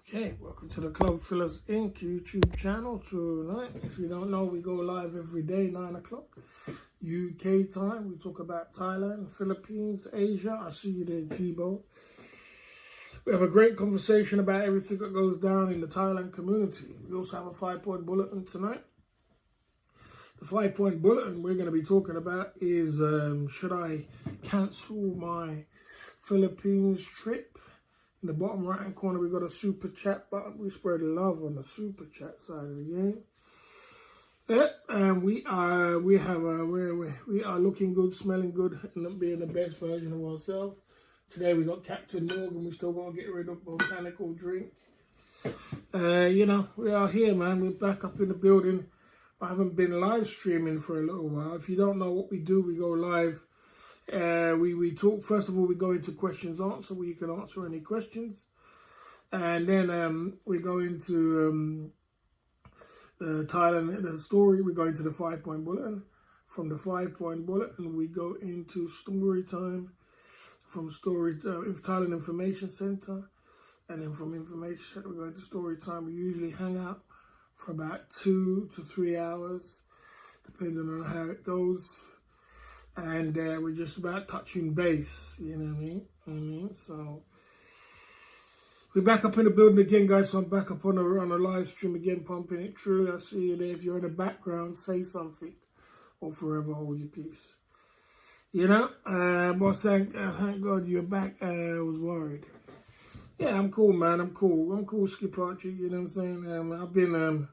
Okay, welcome to the Club Fillers Inc. YouTube channel tonight. If you don't know, we go live every day, 9 o'clock UK time. We talk about Thailand, Philippines, Asia. I see you there, Jibo. We have a great conversation about everything that goes down in the Thailand community. We also have a 5-point bulletin tonight. The 5-point bulletin we're going to be talking about is, should I cancel my Philippines trip? In the bottom right hand corner, we got a super chat button. We spread love on the super chat side of the game. Yeah, and we are looking good, smelling good, and being the best version of ourselves. Today we got Captain Morgan. We still got to get rid of botanical drink. You know, we are here, man. We're back up in the building. I haven't been live streaming for a little while. If you don't know what we do, we go live. We talk, first of all, we go into questions answer, where you can answer any questions. And then we go into Thailand, the story. We go into the 5-point bulletin. From the 5-point bulletin, we go into story time. From story Thailand Information Center. And then from Information Center, we go into story time. We usually hang out for about 2 to 3 hours, depending on how it goes. And we're just about touching base, you know what I mean? So we're back up in the building again, guys. So I'm back up on a live stream again, pumping it through. I see you there. If you're in the background, say something, or forever hold your peace. You know, but thank God you're back. I was worried. Yeah, I'm cool, man. I'm cool, Skip Archie. You know what I'm saying?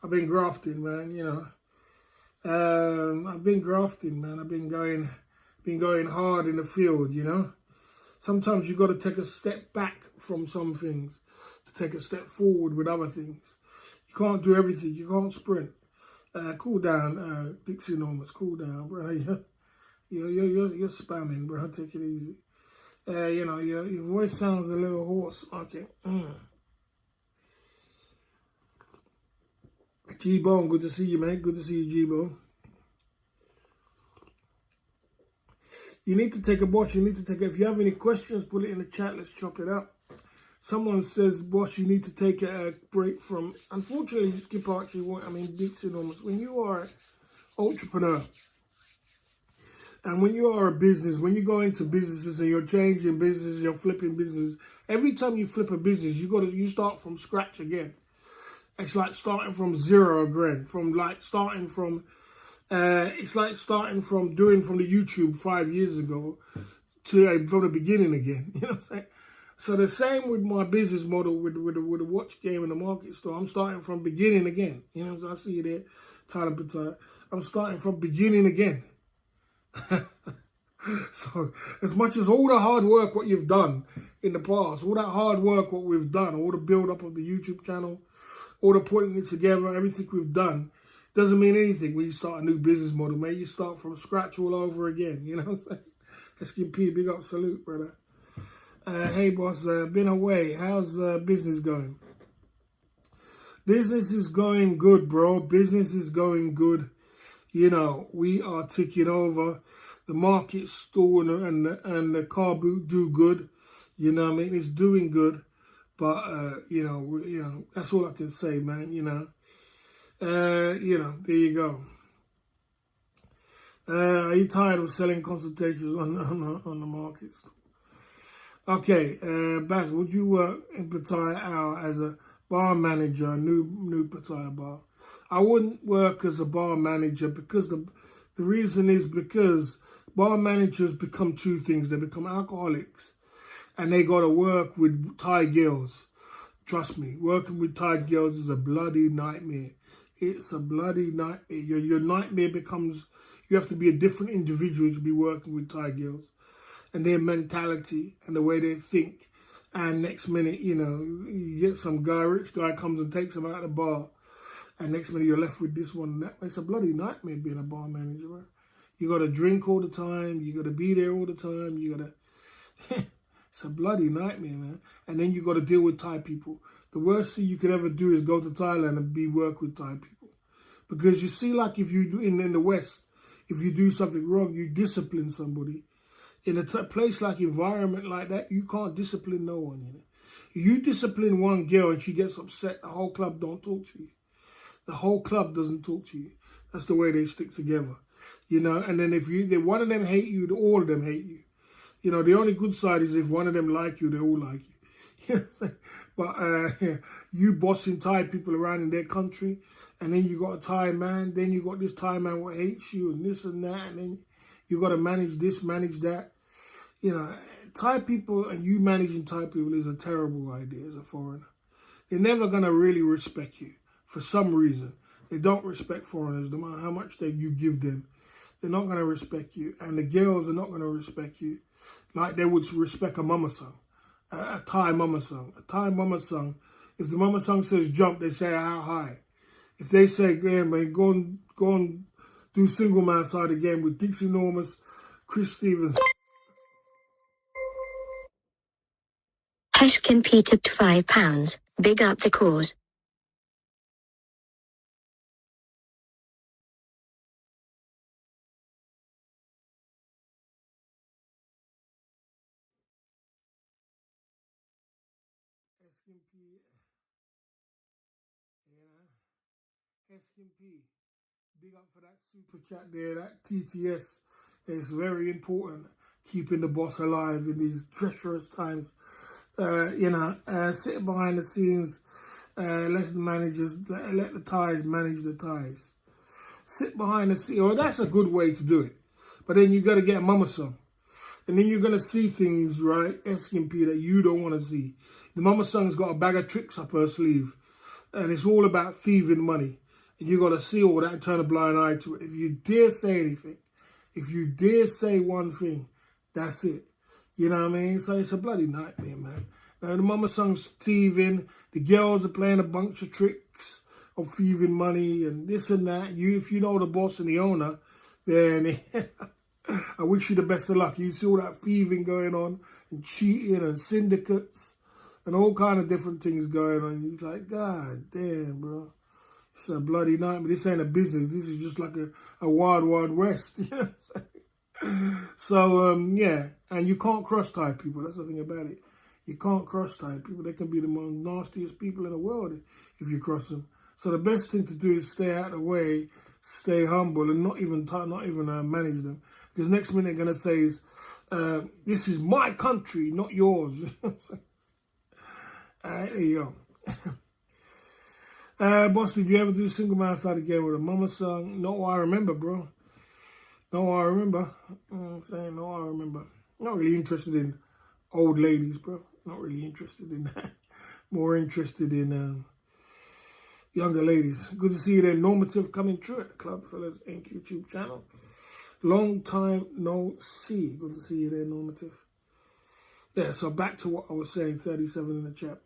I've been grafting, man. You know. I've been grafting, man. I've been going hard in the field, you know. Sometimes you got to take a step back from some things to take a step forward with other things. You can't do everything. You can't sprint. Cool down, Dixie Enormous. Cool down, bro. You're spamming, bro. Take it easy. You know, your voice sounds a little hoarse. Okay. G-Bone, good to see you, man. Good to see you, G-Bone. You need to take a watch. You need to take. If you have any questions, put it in the chat. Let's chop it up. Someone says, "Boss, you need to take a break from." Unfortunately, Skip Archie, Dixie Enormous. When you are an entrepreneur, and when you are a business, when you go into businesses and you're changing businesses, you're flipping business. Every time you flip a business, you start from scratch again. It's like starting from zero again. It's like starting from the YouTube 5 years ago to from the beginning again. You know what I'm saying? So the same with my business model with the watch game and the market store. I'm starting from beginning again. You know what I'm saying? I see you there, Tyler Pattaya. I'm starting from beginning again. So as much as all the hard work what you've done in the past, all that hard work what we've done, all the build up of the YouTube channel, all the putting it together, everything we've done, doesn't mean anything when you start a new business model, man. You start from scratch all over again, you know what I'm saying? SKP, big up, salute, brother. Hey, boss, been away. How's business going? Business is going good, bro. Business is going good. You know, we are ticking over. The market store and the car boot do good. You know what I mean? It's doing good. But, you know, that's all I can say, man, you know. There you go. Are you tired of selling consultations on the market store? Okay, Baz, would you work in Pattaya Hour as a bar manager, new Pattaya bar? I wouldn't work as a bar manager because the reason is because bar managers become two things. They become alcoholics. And they got to work with Thai girls. Trust me, working with Thai girls is a bloody nightmare. It's a bloody nightmare. Your nightmare becomes, you have to be a different individual to be working with Thai girls. And their mentality and the way they think. And next minute, you know, you get some rich guy comes and takes them out of the bar. And next minute you're left with this one and that. It's a bloody nightmare being a bar manager, right? You got to drink all the time. You got to be there all the time. You got to... It's a bloody nightmare, man. And then you got to deal with Thai people. The worst thing you could ever do is go to Thailand and work with Thai people. Because you see, like if you do in the West, if you do something wrong, you discipline somebody. In a place like environment like that, you can't discipline no one. You discipline one girl and she gets upset, the whole club don't talk to you. The whole club doesn't talk to you. That's the way they stick together. And then if one of them hate you, all of them hate you. The only good side is if one of them like you, they all like you. But you bossing Thai people around in their country, and then you got a Thai man, then you got this Thai man what hates you and this and that, and then you got to manage this, manage that. Thai people and you managing Thai people is a terrible idea as a foreigner. They're never going to really respect you for some reason. They don't respect foreigners no matter how much you give them. They're not going to respect you. And the girls are not going to respect you like they would respect a mama song, a Thai mama song. A Thai mama song, if the mama song says jump, they say how high. If they say, yeah, man, go and do single man side again with Dixie Normus, Chris Stevens. Heshkin P tipped £5. Big up the cause. Heshkin P. Big up for that super chat there, that TTS. It's very important, keeping the boss alive in these treacherous times. Sit behind the scenes, let the managers, let the ties manage the ties. Sit behind the scenes. Well, that's a good way to do it. But then you got to get a mama song. And then you're going to see things, right, SKP, that you don't want to see. The mama song's got a bag of tricks up her sleeve. And it's all about thieving money. And you got to see all that and turn a blind eye to it. If you dare say anything, if you dare say one thing, that's it. You know what I mean? So it's a bloody nightmare, man. Now, the mama song's thieving. The girls are playing a bunch of tricks of thieving money and this and that. If you know the boss and the owner, then I wish you the best of luck. You see all that thieving going on and cheating and syndicates and all kind of different things going on. You're like, God damn, bro. It's a bloody nightmare. This ain't a business. This is just like a wild, wild west. You know what I'm saying? So, yeah. And you can't cross-tie people. That's the thing about it. You can't cross-tie people. They can be the most nastiest people in the world if you cross them. So the best thing to do is stay out of the way, stay humble, and not even manage them. Because next minute they're going to say is, this is my country, not yours. There you go. Boss, did you ever do single man side again with a mama song? No, I remember, bro. No, I remember. I'm saying, no, I remember. Not really interested in old ladies, bro. Not really interested in that. More interested in younger ladies. Good to see you there. Normative coming through at the Club Fellas Inc. YouTube channel. Long time no see. Good to see you there, Normative. Yeah, so back to what I was saying, 37 in the chat.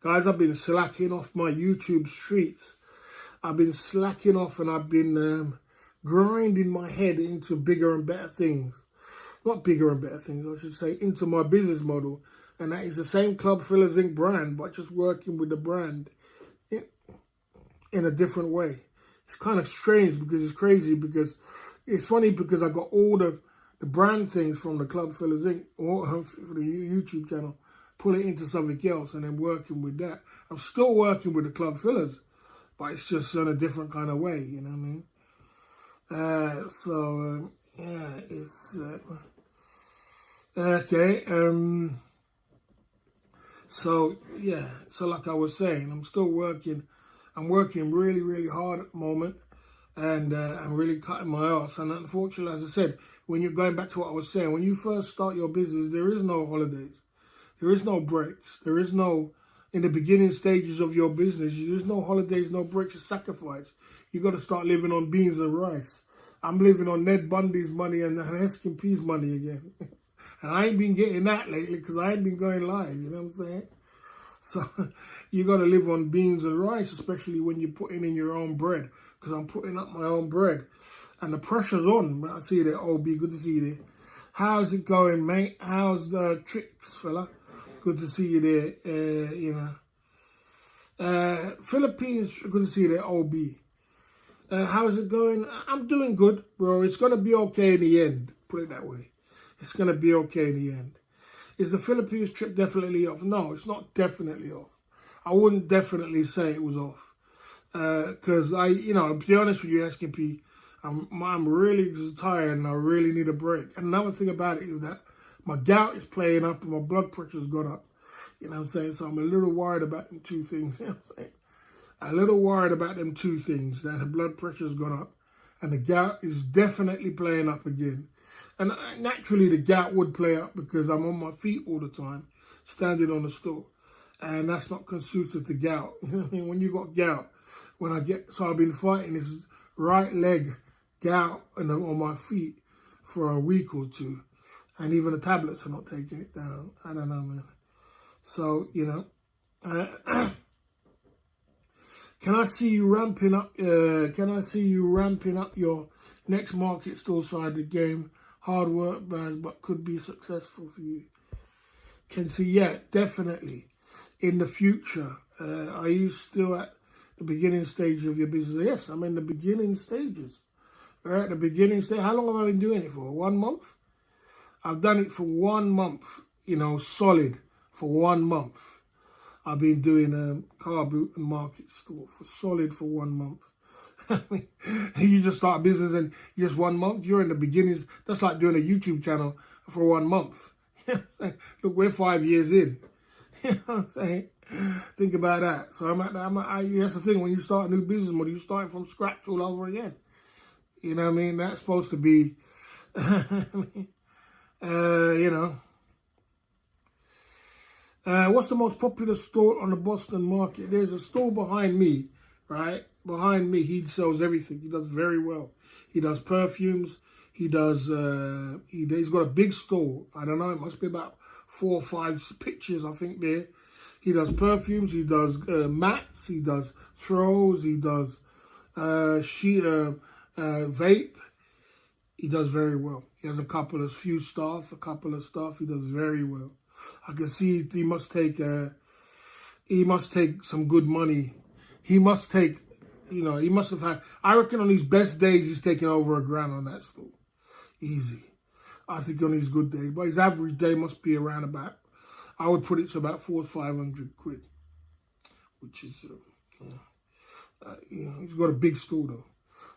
Guys, I've been slacking off my YouTube streets. I've been slacking off and I've been grinding my head into bigger and better things. Not bigger and better things, I should say, into my business model. And that is the same Club Fellas Inc. brand, but just working with the brand in a different way. It's kind of strange because it's crazy, because it's funny because I got all the brand things from the Club Fellas Inc. for the YouTube channel, pull it into something else and then working with that. I'm still working with the Club Fellas, but it's just in a different kind of way, you know what I mean? Yeah, it's okay. So yeah, so like I was saying, I'm still working. I'm working really, really hard at the moment, and I'm really cutting my ass. And unfortunately, as I said, when you're going back to what I was saying, when you first start your business, there is no holidays, there is no breaks, there is no, in the beginning stages of your business, there's no holidays, no breaks, it's sacrifice. You got to start living on beans and rice. I'm living on Ned Bundy's money and Heskin P's money again. And I ain't been getting that lately because I ain't been going live, you know what I'm saying? So you got to live on beans and rice, especially when you're putting in your own bread, because I'm putting up my own bread. And the pressure's on. I see you there, OB. Good to see you there. How's it going, mate? How's the tricks, fella? Good to see you there, Philippines, good to see you there, OB. How's it going? I'm doing good, bro. It's going to be okay in the end. put it that way. It's going to be okay in the end. Is the Philippines trip definitely off? No, it's not definitely off. I wouldn't definitely say it was off. Because to be honest with you, SKP, I'm really tired and I really need a break. And another thing about it is that my gout is playing up and my blood pressure's gone up. You know what I'm saying? So I'm a little worried about them two things. You know what I'm saying? A little worried about them two things, that the blood pressure's gone up and the gout is definitely playing up again. And naturally the gout would play up because I'm on my feet all the time, standing on the stool. And that's not conducive to gout. You know what I mean? When you got gout, so I've been fighting this right leg gout on my feet for a week or two. And even the tablets are not taking it down. I don't know, man. So, can I see you ramping up? Your next market store side of the game? Hard work, but could be successful for you. Can see, yeah, definitely. In the future, are you still at the beginning stage of your business? Yes, I'm in the beginning stages. We're at the beginning stage. How long have I been doing it for? 1 month? I've done it for 1 month, solid for 1 month. I've been doing a car boot and market store solid for 1 month. I mean, you just start a business in just 1 month. You're in the beginnings. That's like doing a YouTube channel for 1 month. Look, we're 5 years in. You know what I'm saying? Think about that. So that's the thing. When you start a new business model, you're starting from scratch all over again. You know what I mean? That's supposed to be, what's the most popular store on the Boston market? There's a store behind me, right? Behind me, he sells everything. He does very well. He does perfumes. He does, he's got a big store. I don't know, it must be about 4 or 5 pictures, I think, there. He does perfumes. He does mats. He does throws. He does vape. He does very well. He has a couple of staff. He does very well. I can see he must take some good money. He must take, he must have had, I reckon on his best days, he's taking over $1,000 on that store. Easy. I think on his good days. But his average day must be around about, I would put it to about 400 or 500 quid. Which is, he's got a big store though.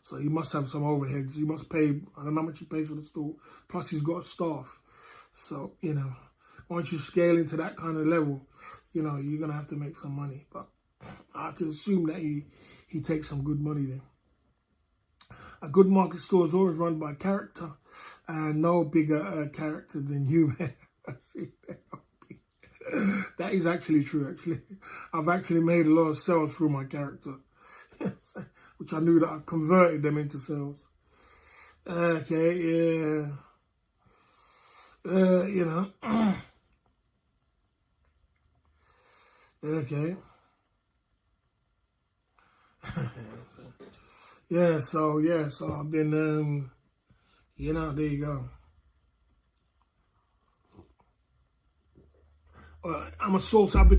So he must have some overheads. He must pay, I don't know how much he pays for the store. Plus he's got staff. So, once you scale into that kind of level, you're going to have to make some money. But I can assume that he takes some good money there. A good market store is always run by character, and no bigger character than you, man. That is actually true, actually. I've actually made a lot of sales through my character, which I knew that I converted them into sales. Okay, yeah. Okay. So I've been, there you go. I'm a source. I've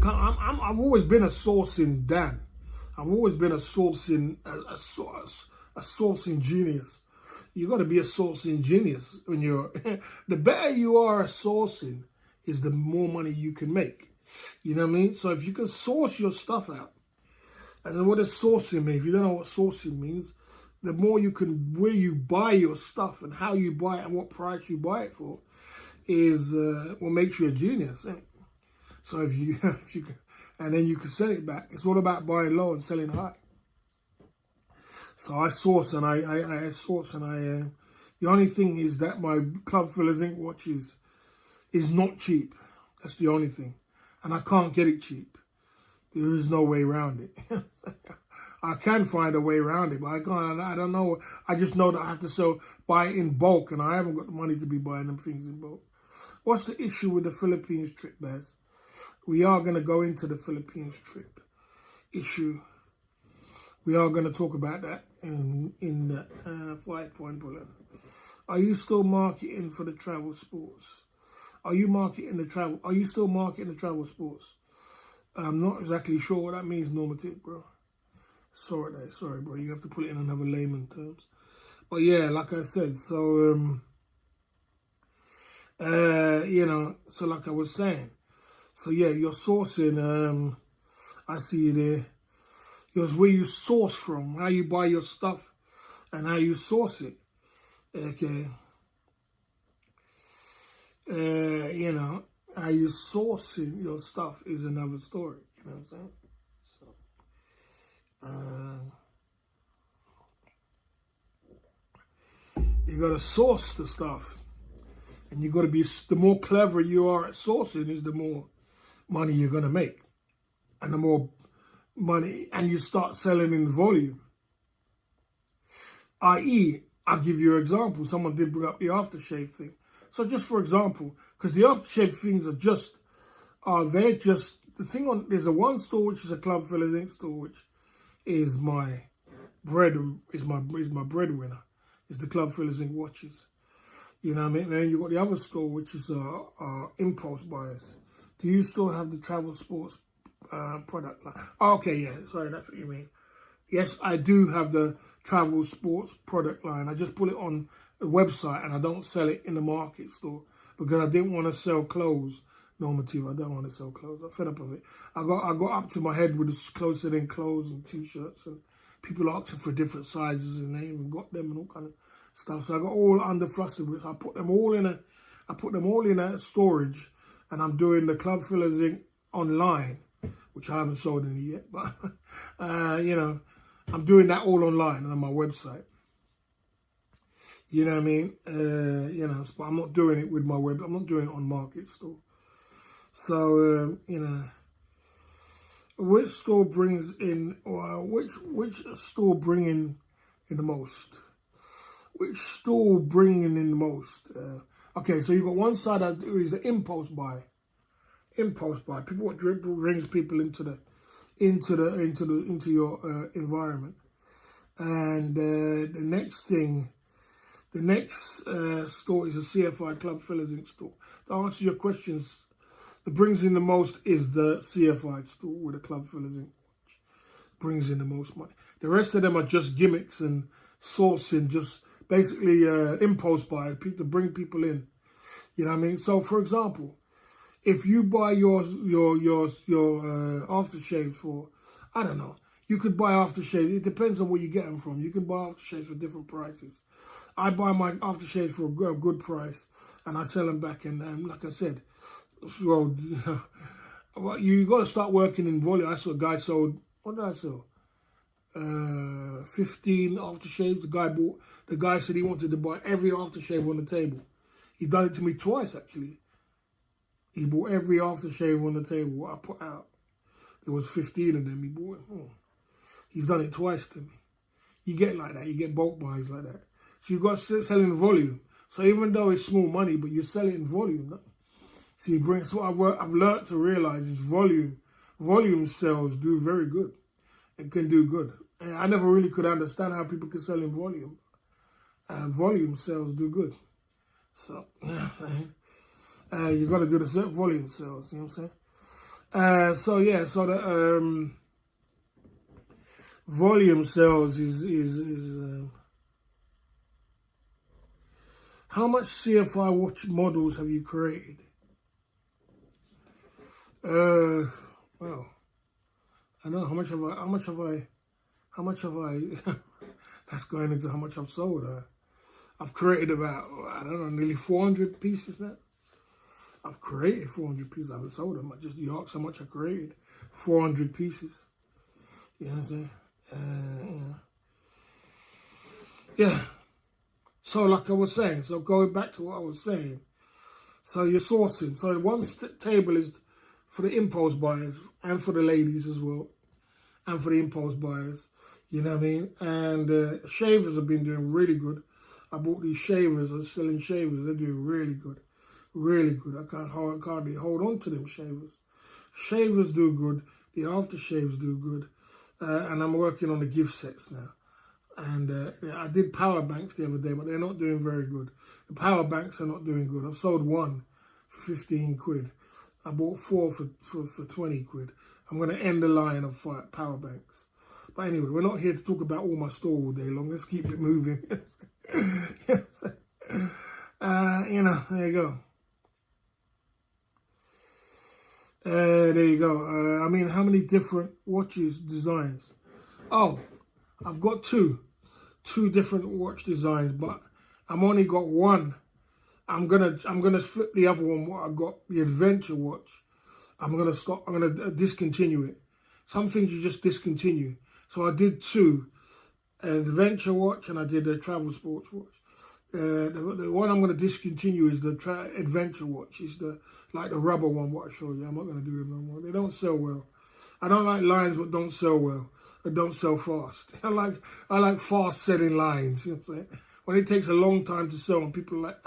always been a sourcing Dan. I've always been a sourcing genius. You got to be a sourcing genius when you're. The better you are at sourcing, is the more money you can make. You know what I mean? So if you can source your stuff out, and then what does sourcing mean? If you don't know what sourcing means, the more you can, where you buy your stuff and how you buy it and what price you buy it for, is what makes you a genius. Isn't it? So if you can, and then you can sell it back. It's all about buying low and selling high. So I source and I source and the only thing is that my Club Fillers Inc. watch is not cheap. That's the only thing. And I can't get it cheap. There is no way around it. I can find a way around it, but I can't. I don't know. I just know that I have to buy it in bulk, and I haven't got the money to be buying them things in bulk. What's the issue with the Philippines trip, Baz? We are going to go into the Philippines trip issue. We are going to talk about that in the 5-point bullet. Are you still marketing for the travel sports? Are you still marketing the travel sports? I'm not exactly sure what that means, normative, bro. Sorry, bro. You have to put it in another layman terms. But yeah, like I said, so You know, so like I was saying, so yeah, you're sourcing. I see you there. It's where you source from, how you buy your stuff, and how you source it. Okay. You know, how you sourcing your stuff is another story. You know what I'm saying? So, you got to source the stuff. And you got to be, the more clever you are at sourcing is the more money you're going to make. And the more money, and you start selling in volume. I.e., I'll give you an example. Someone did bring up the aftershave thing. So just for example, because the aftershave things they're just, the thing on, there's a one store which is a Club Fillers Inc. store, which is my breadwinner. It's the Club Fillers Inc. watches. You know what I mean? And then you got the other store, which is impulse buyers. Do you still have the travel sports product line? Oh, okay, yeah, sorry, that's what you mean. Yes, I do have the travel sports product line. I just put it on the website and I don't sell it in the market store because I didn't want to sell clothes. Normative, I don't want to sell clothes. I'm fed up of it. I got up to my head with this close selling clothes and t-shirts, and people asking for different sizes, and they even got them and all kind of stuff. So I got all under flustered with. I put them all in a storage, and I'm doing the Club Fillers Inc. online, which I haven't sold any yet, but you know, I'm doing that all online and on my website. You know what I mean? You know, but I'm not doing it with my web. I'm not doing it on market store. So you know, which store brings in, or which store bringing in the most? Which store bringing in the most? Okay, so you've got one side that is the impulse buy. Impulse buy. People, what brings people into your environment. And the next store is a CFI Club Fillers Inc. store. To answer your questions, the brings in the most is the CFI store with the Club Fillers Inc. which brings in the most money. The rest of them are just gimmicks and sourcing, just basically impulse buy, to bring people in. You know what I mean? So, for example, if you buy your aftershave for, I don't know, you could buy aftershave. It depends on where you get them from. You can buy aftershaves for different prices. I buy my aftershaves for a good price, and I sell them back. And like I said, well, you got to start working in volume. I saw a guy sold, what did I sell? 15 aftershaves. The guy said he wanted to buy every aftershave on the table. He done it to me twice, actually. He bought every aftershave on the table I put out. There was 15 of them he bought. He's done it twice to me. You get like that. You get bulk buys like that. So you've got to sell in volume. So even though it's small money, but you sell it in volume. No? So you bring. So I've learned to realize is volume. Volume sales do very good. It can do good. And I never really could understand how people can sell in volume. Volume sales do good. So, you know what I'm saying? You got to do the volume sales, you know what I'm saying? So yeah, so the volume sales is how much CFI watch models have you created? Well, I know how much have I that's going into how much I've sold. I've created about, I don't know, nearly 400 pieces now. I've created 400 pieces. I haven't sold them. You asked how much I created. 400 pieces. You know what I'm saying? Yeah. So like I was saying, so going back to what I was saying. So you're sourcing. So one table is for the impulse buyers and for the ladies as well. And for the impulse buyers. You know what I mean? And shavers have been doing really good. I bought these shavers. I'm selling shavers. They're doing really good. Really good. I can't hardly hold on to them shavers. Shavers do good. The aftershaves do good. And I'm working on the gift sets now. And I did power banks the other day, but they're not doing very good. The power banks are not doing good. I've sold one for 15 quid. I bought four for 20 quid. I'm going to end the line of power banks. But anyway, we're not here to talk about all my store all day long. Let's keep it moving. You know, there you go. There you go. I mean, how many different watches designs? Oh, I've got two different watch designs, but I'm only got one. I'm gonna flip the other one. What I got, the adventure watch. I'm gonna discontinue it. Some things you just discontinue. So I did two, an adventure watch and I did a travel sports watch. The one I'm going to discontinue is the adventure watch. It's the rubber one. What I showed you. I'm not going to do them no more. They don't sell well. I don't like lines that don't sell well. That don't sell fast. I like fast selling lines. You know what I'm saying? When it takes a long time to sell and people are like,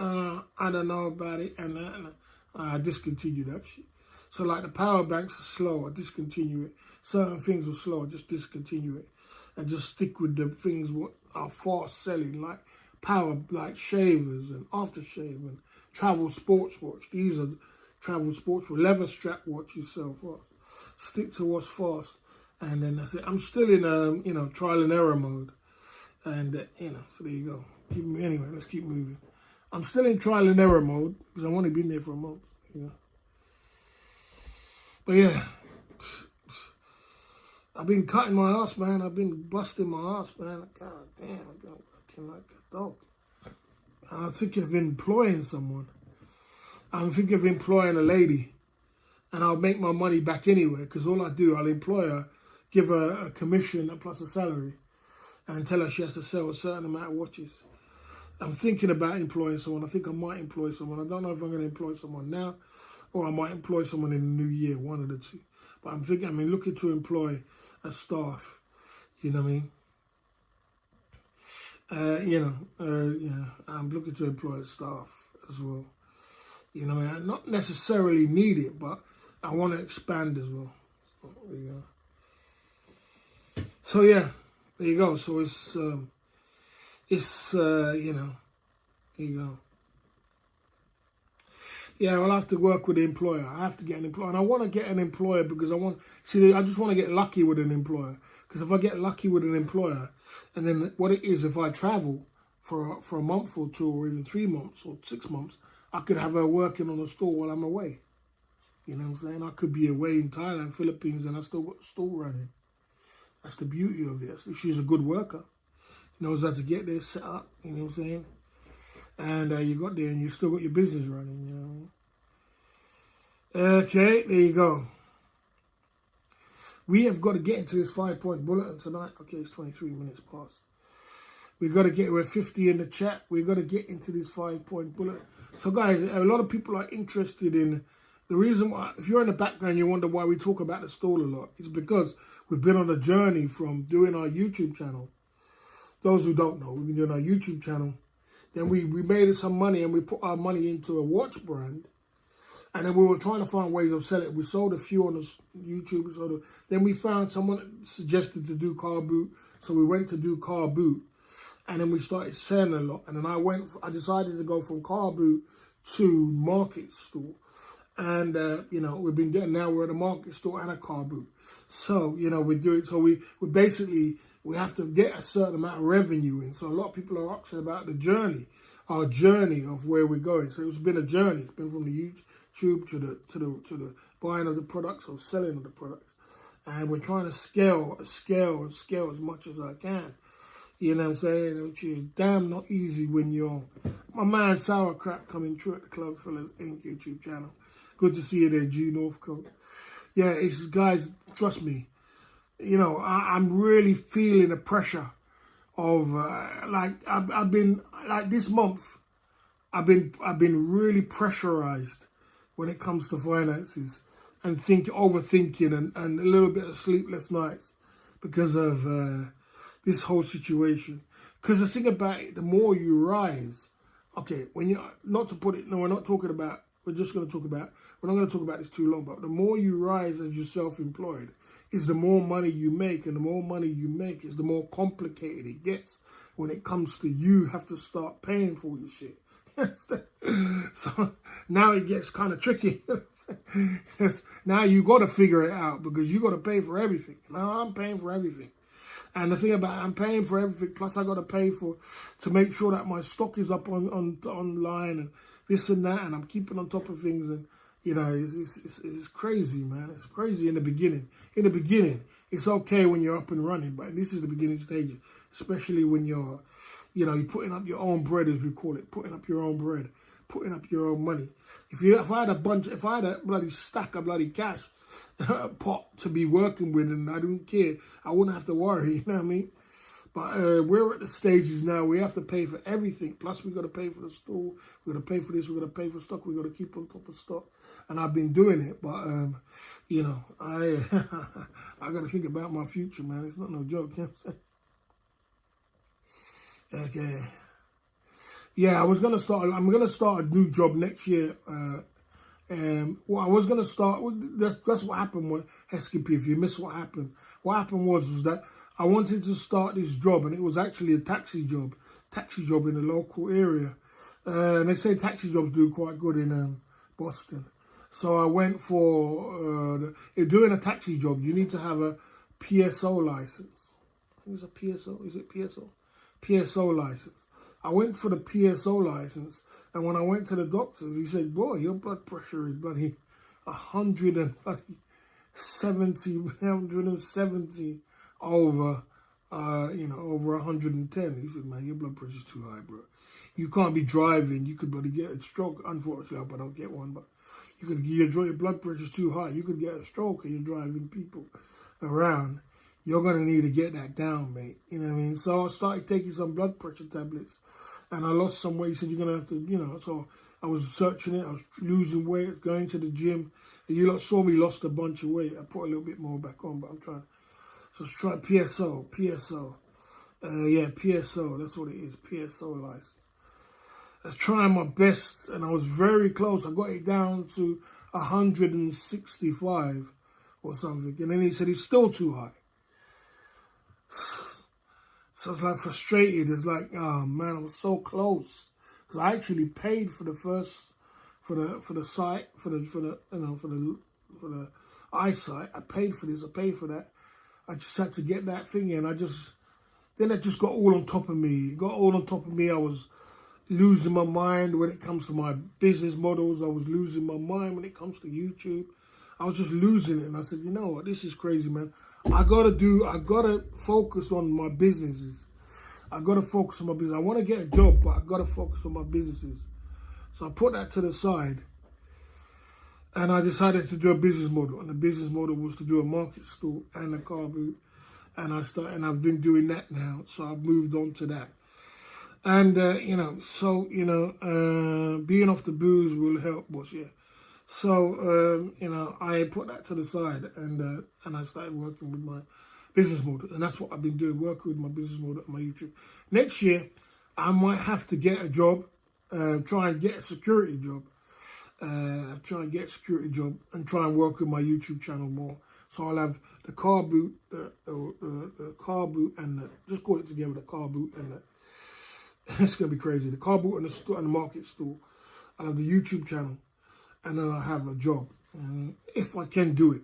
I don't know about it, and I discontinue that shit. So like the power banks are slow, I discontinue it. Certain things are slow, I just discontinue it. And just stick with the things what are fast selling, like power, like shavers and aftershave and travel sports watch. These are travel sports watch. Leather strap watches sell fast. Stick to what's fast. And then that's it. I'm still in trial and error mode. And so there you go. Anyway, let's keep moving. I'm still in trial and error mode because I've only been there for a month. But yeah, I've been cutting my ass, man. I've been busting my ass, man. God damn, I've been working like a dog. And I'm thinking of employing someone. I'm thinking of employing a lady. And I'll make my money back anyway, because all I do, I'll employ her, give her a commission plus a salary, and tell her she has to sell a certain amount of watches. I'm thinking about employing someone. I think I might employ someone. I don't know if I'm going to employ someone now, or I might employ someone in the new year, one of the two. But I'm looking to employ a staff, you know what I mean? I'm looking to employ a staff as well. You know what I mean? I not necessarily need it, but I want to expand as well. So, there you go. So yeah, there you go. So there you go. Yeah, I'll have to work with the employer. I have to get an employer. And I want to get an employer because I just want to get lucky with an employer. Because if I get lucky with an employer, and then what it is, if I travel for a month or two, or even 3 months or 6 months, I could have her working on the store while I'm away. You know what I'm saying? I could be away in Thailand, Philippines, and I still got the store running. That's the beauty of it. She's a good worker. Knows how to get there, set up, you know what I'm saying? And you got there and you still got your business running, you know what I mean? Okay, there you go. We have got to get into this 5-point bulletin tonight. Okay, it's 23 minutes past. We're 50 in the chat. We've got to get into this 5-point bulletin. So guys, a lot of people are interested in the reason why, if you're in the background, you wonder why we talk about the stall a lot. It's because we've been on a journey from doing our YouTube channel. Those who don't know, we've been doing our YouTube channel. Then we made some money and we put our money into a watch brand. And then we were trying to find ways of selling it. We sold a few on the YouTube. Then we found someone suggested to do car boot. So we went to do car boot. And then we started selling a lot. And then I decided to go from car boot to market store. And, we've been getting, now we're at a market store and a car boot. So, we do it. So we have to get a certain amount of revenue in. So a lot of people are asking about our journey of where we're going. So it's been a journey. It's been from the YouTube to the buying of the products or selling of the products. And we're trying to scale as much as I can. You know what I'm saying? Which is damn not easy when you're my man Sauerkraut coming through at the Club Fellas Inc. YouTube channel. Good to see you there, G Northcote. Yeah, it's guys, trust me. I'm really feeling the pressure of I've been this month. I've been really pressurized when it comes to finances and overthinking and a little bit of sleepless nights because of this whole situation. Because the thing about it, the more you rise, okay, when you're not to put it. No, we're not talking about. We're just going to talk about. We're not going to talk about this too long. But the more you rise as you're self-employed, is the more money you make, and the more money you make is the more complicated it gets when it comes to you have to start paying for your shit. So now it gets kind of tricky. Now you got to figure it out because you got to pay for everything. Now I'm paying for everything. And the thing about I'm paying for everything, plus I got to pay to make sure that my stock is up online and this and that, and I'm keeping on top of things. And You know, it's crazy, man. It's crazy in the beginning. In the beginning, it's okay when you're up and running, but this is the beginning stages, especially when you're, you know, you're putting up your own bread, as we call it, putting up your own bread, putting up your own money. If I had a bloody stack of bloody cash pot to be working with, and I don't care, I wouldn't have to worry. You know what I mean? But we're at the stages now. We have to pay for everything. Plus, we got to pay for the store. We got to pay for this. We got to pay for stock. We got to keep on top of stock. And I've been doing it, but you know, I I got to think about my future, man. It's not no joke. You know what I'm saying? Okay. Yeah, I'm gonna start a new job next year. Well, I was gonna start. That's what happened with SKP. If you missed what happened was that I wanted to start this job, and it was actually a taxi job in the local area. And they say taxi jobs do quite good in Boston. So I went for doing a taxi job. You need to have a PSO license. I think it's a PSO. Is it PSO? PSO license. I went for the PSO license, and when I went to the doctor, he said, "Boy, your blood pressure is bloody 170 over, over 110." He said, "Man, your blood pressure's too high, bro. You can't be driving. You could bloody get a stroke. Unfortunately, I hope I don't get one, but your blood pressure's too high. You could get a stroke, and you're driving people around. You're going to need to get that down, mate." You know what I mean? So I started taking some blood pressure tablets, and I lost some weight. He said, "You're going to have to, so I was searching it. I was losing weight, going to the gym. And you lot saw me lost a bunch of weight. I put a little bit more back on, but I'm trying. So let's try PSO. PSO. That's what it is, PSO license. I was trying my best, and I was very close. I got it down to 165 or something. And then he said, "It's still too high." So it's like frustrated. It's like, oh man, I was so close. Because I actually paid for the eyesight. I paid for this. I paid for that. I just had to get that thing in. Then it just got all on top of me. It got all on top of me. I was losing my mind when it comes to my business models. I was losing my mind when it comes to YouTube. I was just losing it. And I said, you know what? This is crazy, man. I gotta focus on my businesses. I gotta focus on my business. I want to get a job, but I gotta focus on my businesses. So I put that to the side, and I decided to do a business model. And the business model was to do a market stall and a car boot. And I've been doing that now. So I've moved on to that. And being off the booze will help, boss. Yeah. So, I put that to the side, and I started working with my business model. And that's what I've been doing, working with my business model on my YouTube. Next year, I might have to get a job, try and get a security job. And try and work with my YouTube channel more. So I'll have the car boot, the car boot, and just call it together, the car boot and the, it's going to be crazy. The car boot and the market store. I'll have the YouTube channel. And then I'll have a job. And if I can do it,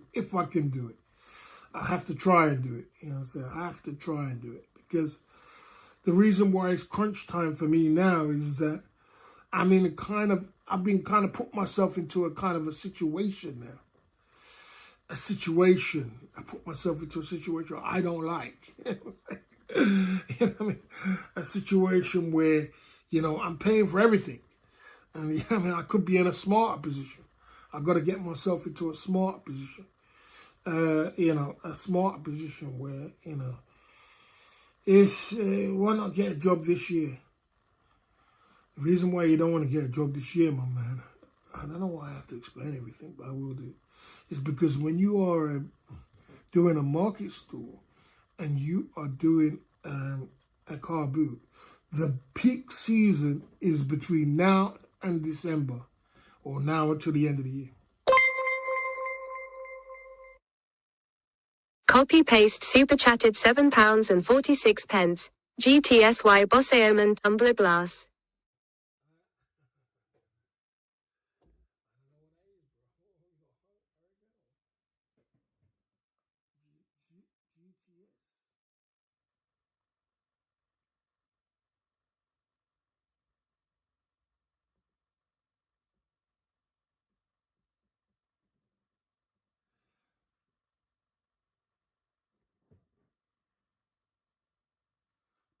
I have to try and do it. You know what I'm saying? I have to try and do it. Because the reason why it's crunch time for me now is that I've been kind of put myself into a kind of a situation now. I put myself into a situation I don't like. You know what I mean? A situation where, I'm paying for everything. And I could be in a smarter position. I got to get myself into a smart position. A smart position where, why not get a job this year? The reason why you don't want to get a job this year, my man, I don't know why I have to explain everything, but I will do. It's because when you are doing a market store and you are doing a car boot, the peak season is between now and December, or now until the end of the year. Copy paste super chatted £7.46. GTSY Bosseoman Tumbler Glass.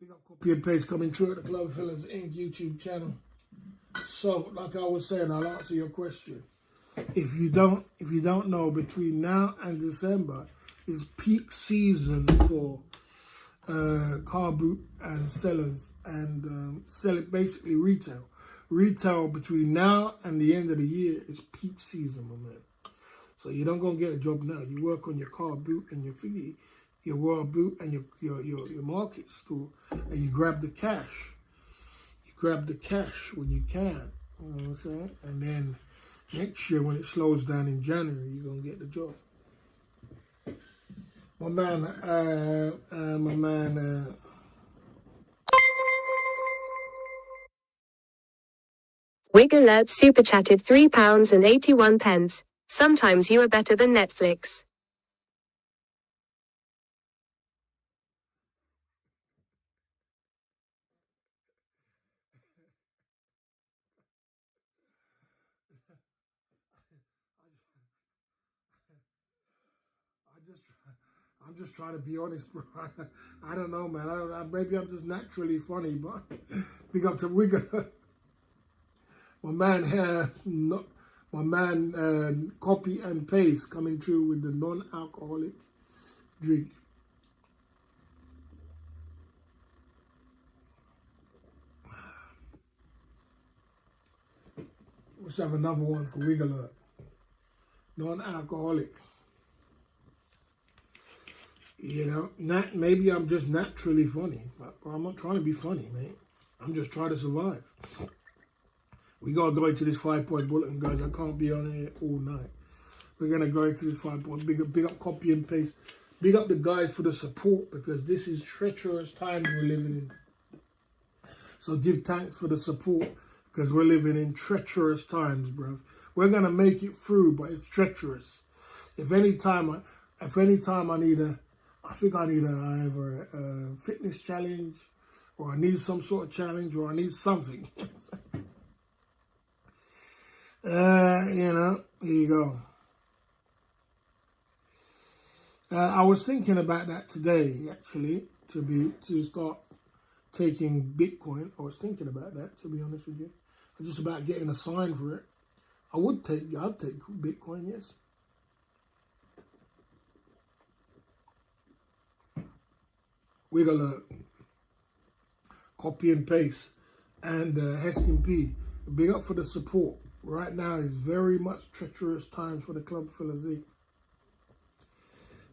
Big up Copy and Paste coming through at the Club Fellas Inc. YouTube channel. So, like I was saying, I'll answer your question. If you don't know, between now and December is peak season for car boot and sellers and sell it basically retail. Retail between now and the end of the year is peak season, my man. So you don't go and get a job now. You work on your car boot and your figgy, your world boot and your market store, and you grab the cash. You grab the cash when you can. You know what I'm saying? And then next year, when it slows down in January, you're gonna get the job. My man. Wig Alert super chatted £3.81. Sometimes you are better than Netflix. I'm just trying to be honest, bro. I don't know, man. Maybe I'm just naturally funny, but big up to Wigger. My man, Copy and Paste coming through with the non-alcoholic drink. Let's have another one for Wigger. Non-alcoholic. You know, maybe I'm just naturally funny, but I'm not trying to be funny, mate. I'm just trying to survive. We gotta go into this 5-point bulletin, guys. I can't be on here all night. We're gonna go into this 5-point. Big up Copy and Paste. Big up the guys for the support, because this is treacherous times we're living in. So give thanks for the support, because we're living in treacherous times, bro. We're gonna make it through, but it's treacherous. If any time I need I think I need either a fitness challenge, or I need some sort of challenge, or I need something. You know, here you go. I was thinking about that today, actually, to start taking Bitcoin. I was thinking about that, to be honest with you. I'm just about getting a sign for it. I'd take Bitcoin, yes. Wig Alert, Copy and Paste, and Heskin P. Big up for the support. Right now is very much treacherous times for the Club Fellas.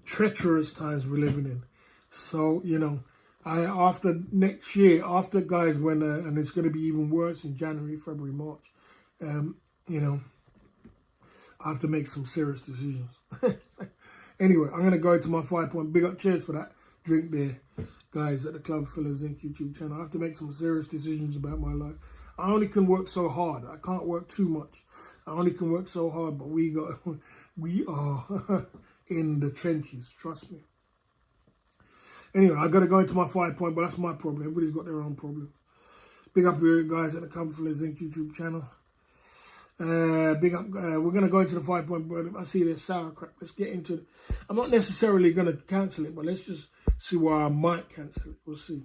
Treacherous times we're living in. So, you know, after next year, after guys, when and it's going to be even worse in January, February, March. You know, I have to make some serious decisions. Anyway, I'm going to go into my 5-point. Big up, cheers for that drink there, guys, at the Club Fellas Inc. YouTube channel. I have to make some serious decisions about my life. I only can work so hard. I can't work too much. I only can work so hard, but we are in the trenches, trust me. Anyway, I got to go into my 5-point, but that's my problem. Everybody's got their own problems. Big up you guys at the Club Fellas Inc. YouTube channel. Big up. We're going to go into the 5-point, but I see there's sauerkraut. Let's get into it. I'm not necessarily going to cancel it, but let's just see where I might cancel it. We'll see.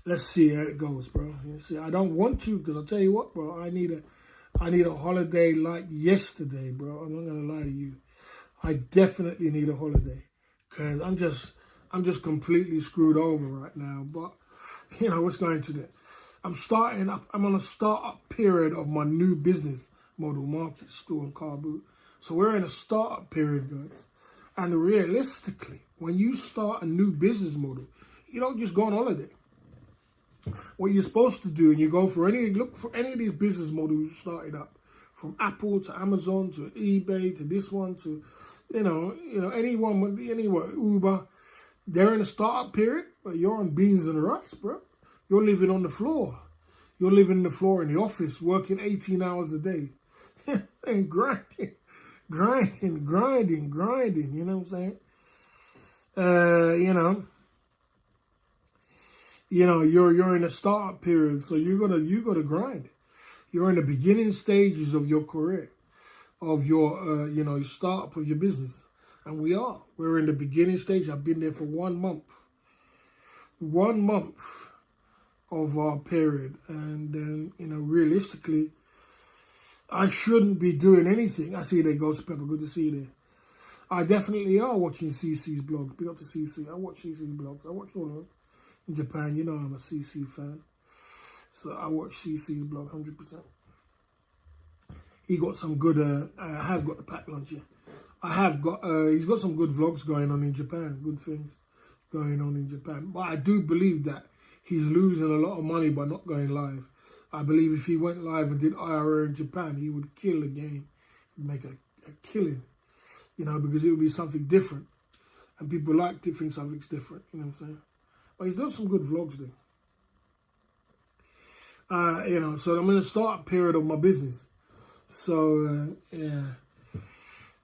Let's see how it goes, bro. You see, I don't want to, because I'll tell you what, bro. I need a holiday like yesterday, bro. I'm not gonna lie to you. I definitely need a holiday, because I'm just completely screwed over right now. But you know, what's going to do? I'm on a startup period of my new business model, market store and car boot. So we're in a startup period, guys. And realistically, when you start a new business model, you don't just go on holiday. What you're supposed to do, and you go for look for any of these business models started up, from Apple to Amazon to eBay to this one to, you know, anyone, anywhere, Uber. They're in a startup period, but you're on beans and rice, bro. You're living on the floor. You're living on the floor in the office, working 18 hours a day, and grinding. You know what I'm saying? You're in a startup period, so you gotta grind. You're in the beginning stages of your career, of your startup of your business, and we're in the beginning stage. I've been there for 1 month. 1 month of our period, and then, you know, realistically, I shouldn't be doing anything. I see there goes Pepper, good to see you there. I definitely are watching CC's blog. Big up to CC. I watch CC's blogs. I watch all of them. In Japan, you know I'm a CC fan. So I watch CC's blog 100%. He got some good, I have got the pack lunch here. I have got, he's got some good vlogs going on in Japan. Good things going on in Japan. But I do believe that he's losing a lot of money by not going live. I believe if he went live and did IRL in Japan, he would kill the game. He'd make a killing, you know, because it would be something different. And people like to think something's different, you know what I'm saying? But he's done some good vlogs there. You know, so I'm in the start period of my business. So, yeah.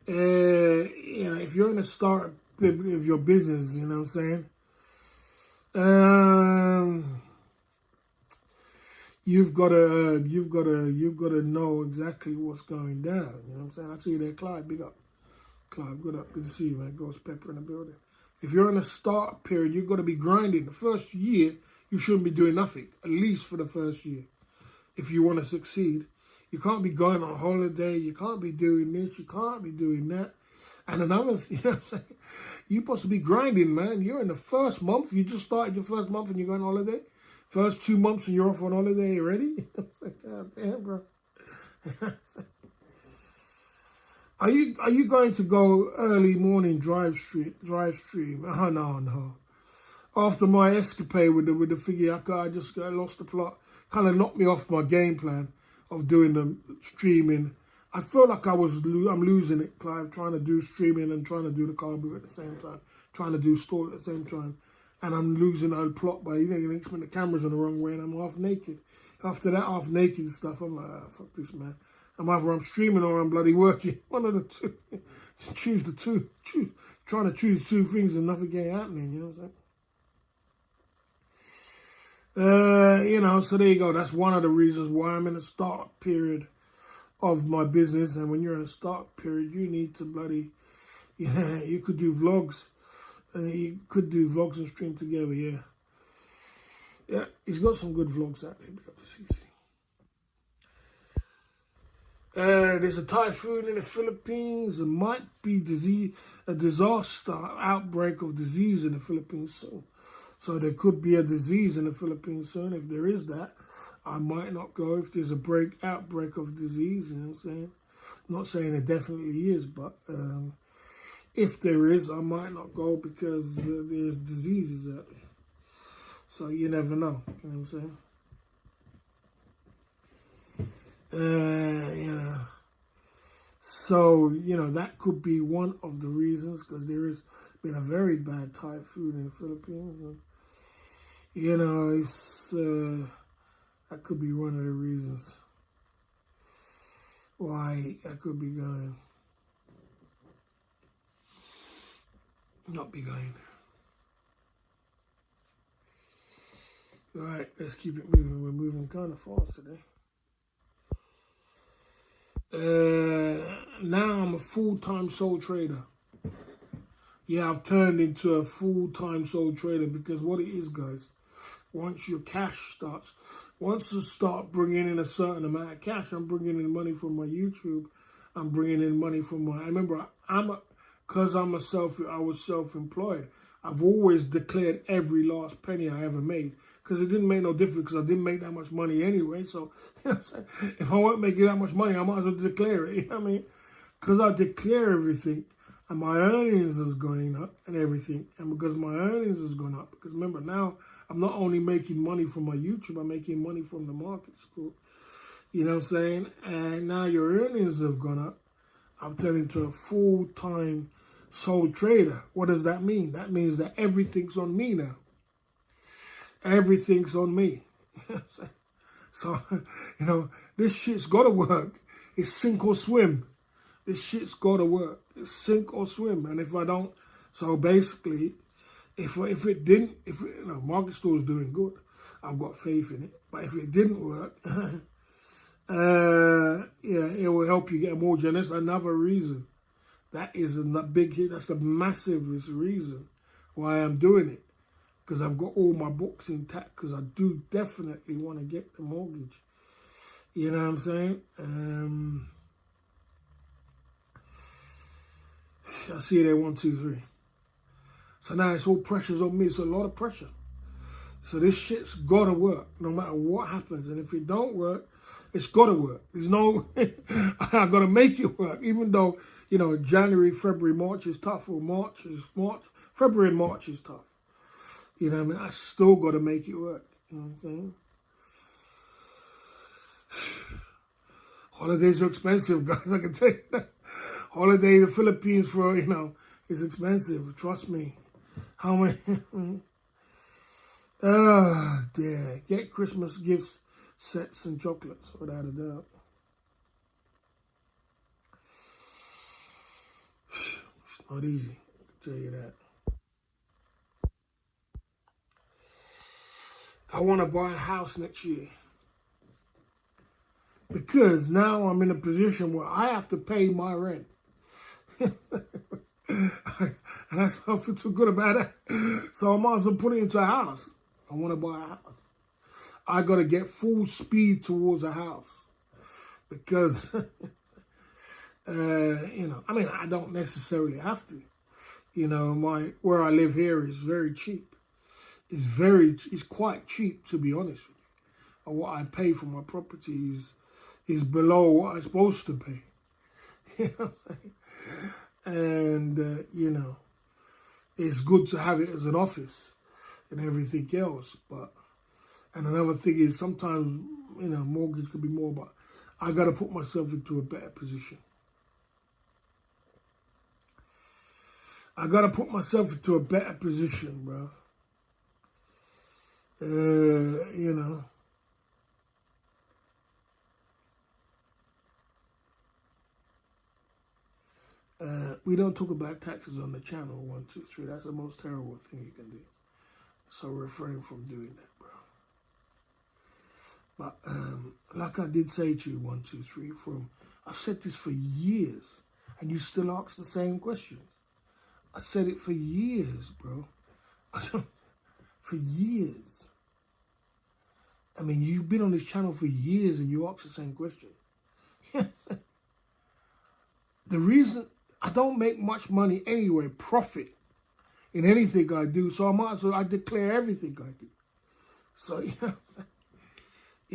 You know, if you're in the start of your business, you know what I'm saying? You've got to know exactly what's going down. You know what I'm saying? I see you there, Clyde. Big up, Clyde. Good up. Good to see you, man. Ghost Pepper in the building. If you're in a start period, you've got to be grinding. The first year, you shouldn't be doing nothing. At least for the first year, if you want to succeed. You can't be going on holiday. You can't be doing this. You can't be doing that. And another thing, you know what I'm saying? You're supposed to be grinding, man. You're in the first month. You just started your first month and you're going on holiday. First 2 months and you're off on holiday already. It's like, God damn, bro. Are you going to go early morning drive stream? Oh, no. After my escapade with the figure, I just lost the plot. Kind of knocked me off my game plan of doing the streaming. I felt like I'm losing it, Clive, trying to do streaming and trying to do the car boot at the same time, trying to do store at the same time. And I'm losing the plot by, you know, the camera's in the wrong way and I'm half naked. After that half naked stuff, I'm like, oh, fuck this, man. I'm either I'm streaming or I'm bloody working. One of the two. Choose the two. Trying to choose two things and nothing ain't happening, you know what I'm saying? You know, so there you go. That's one of the reasons why I'm in a start period of my business. And when you're in a start period, you need to bloody, yeah, you could do vlogs. You could do vlogs and stream together, yeah. Yeah, he's got some good vlogs out there. Big up to CC. There's a typhoon in the Philippines. There might be a disaster, outbreak of disease in the Philippines soon. So there could be a disease in the Philippines soon. If there is that, I might not go. If there's a outbreak of disease, you know what I'm saying? I'm not saying it definitely is, but if there is, I might not go because there's diseases out there. So you never know, you know what I'm saying? You know, so, you know, that could be one of the reasons, because there has been a very bad typhoon in the Philippines. And, you know, it's, that could be one of the reasons why I could be going. Not be going. All right, let's keep it moving. We're moving kind of fast today. Now I'm a full-time sole trader. Yeah, I've turned into a full-time sole trader because what it is, guys, once your cash starts, once you start bringing in a certain amount of cash, I'm bringing in money from my YouTube. I'm bringing in money from my, I remember because I was self-employed, I've always declared every last penny I ever made. Because it didn't make no difference, because I didn't make that much money anyway. So, you know what I'm saying? If I weren't making that much money, I might as well declare it, you know what I mean? Because I declare everything, and my earnings is going up and everything. And because my earnings is going up, because remember, now I'm not only making money from my YouTube, I'm making money from the market store. You know what I'm saying? And now your earnings have gone up. I've turned into a full-time sole trader. What does that mean? That means that everything's on me now. Everything's on me. So, you know, this shit's got to work. It's sink or swim. This shit's got to work. It's sink or swim. And if I don't, so basically, if it didn't, you know, market store's doing good. I've got faith in it. But if it didn't work, yeah, it will help you get more generous. Another reason. That is a big hit. That's the massivest reason why I'm doing it. because I've got all my books intact, because I do definitely want to get the mortgage. You know what I'm saying? I see it there, 1, 2, 3. So now it's all pressure's on me. It's a lot of pressure. So this shit's got to work no matter what happens. And if it don't work, it's got to work. There's no, I got to make it work. Even though, you know, January, February, March is tough. Or February and March is tough. You know what I mean? I still got to make it work. You know what I'm saying? Holidays are expensive, guys. I can tell you that. Holiday in the Philippines for, you know, is expensive. Trust me. How many? Dear. Get Christmas gifts, sets, and chocolates, without a doubt. It's not easy, I can tell you that. I want to buy a house next year. Because now I'm in a position where I have to pay my rent. And I don't feel too good about it. So I might as well put it into a house. I want to buy a house. I got to get full speed towards a house. Because, you know, I mean, I don't necessarily have to. You know, where I live here is very cheap. It's quite cheap, to be honest with you. And what I pay for my property is below what I'm supposed to pay. You know what I'm saying? And, you know, it's good to have it as an office and everything else. And another thing is sometimes, you know, mortgage could be more, but I got to put myself into a better position. I got to put myself into a better position, bro. You know. We don't talk about taxes on the channel, 1, 2, 3. That's the most terrible thing you can do. So refrain from doing that, bro. But like I did say to you, 1, 2, 3, I've said this for years, and you still ask the same questions. I said it for years, bro. For years. I mean, you've been on this channel for years, and you ask the same question. The reason I don't make much money anyway, profit, in anything I do, so I might as well, I declare everything I do. So, you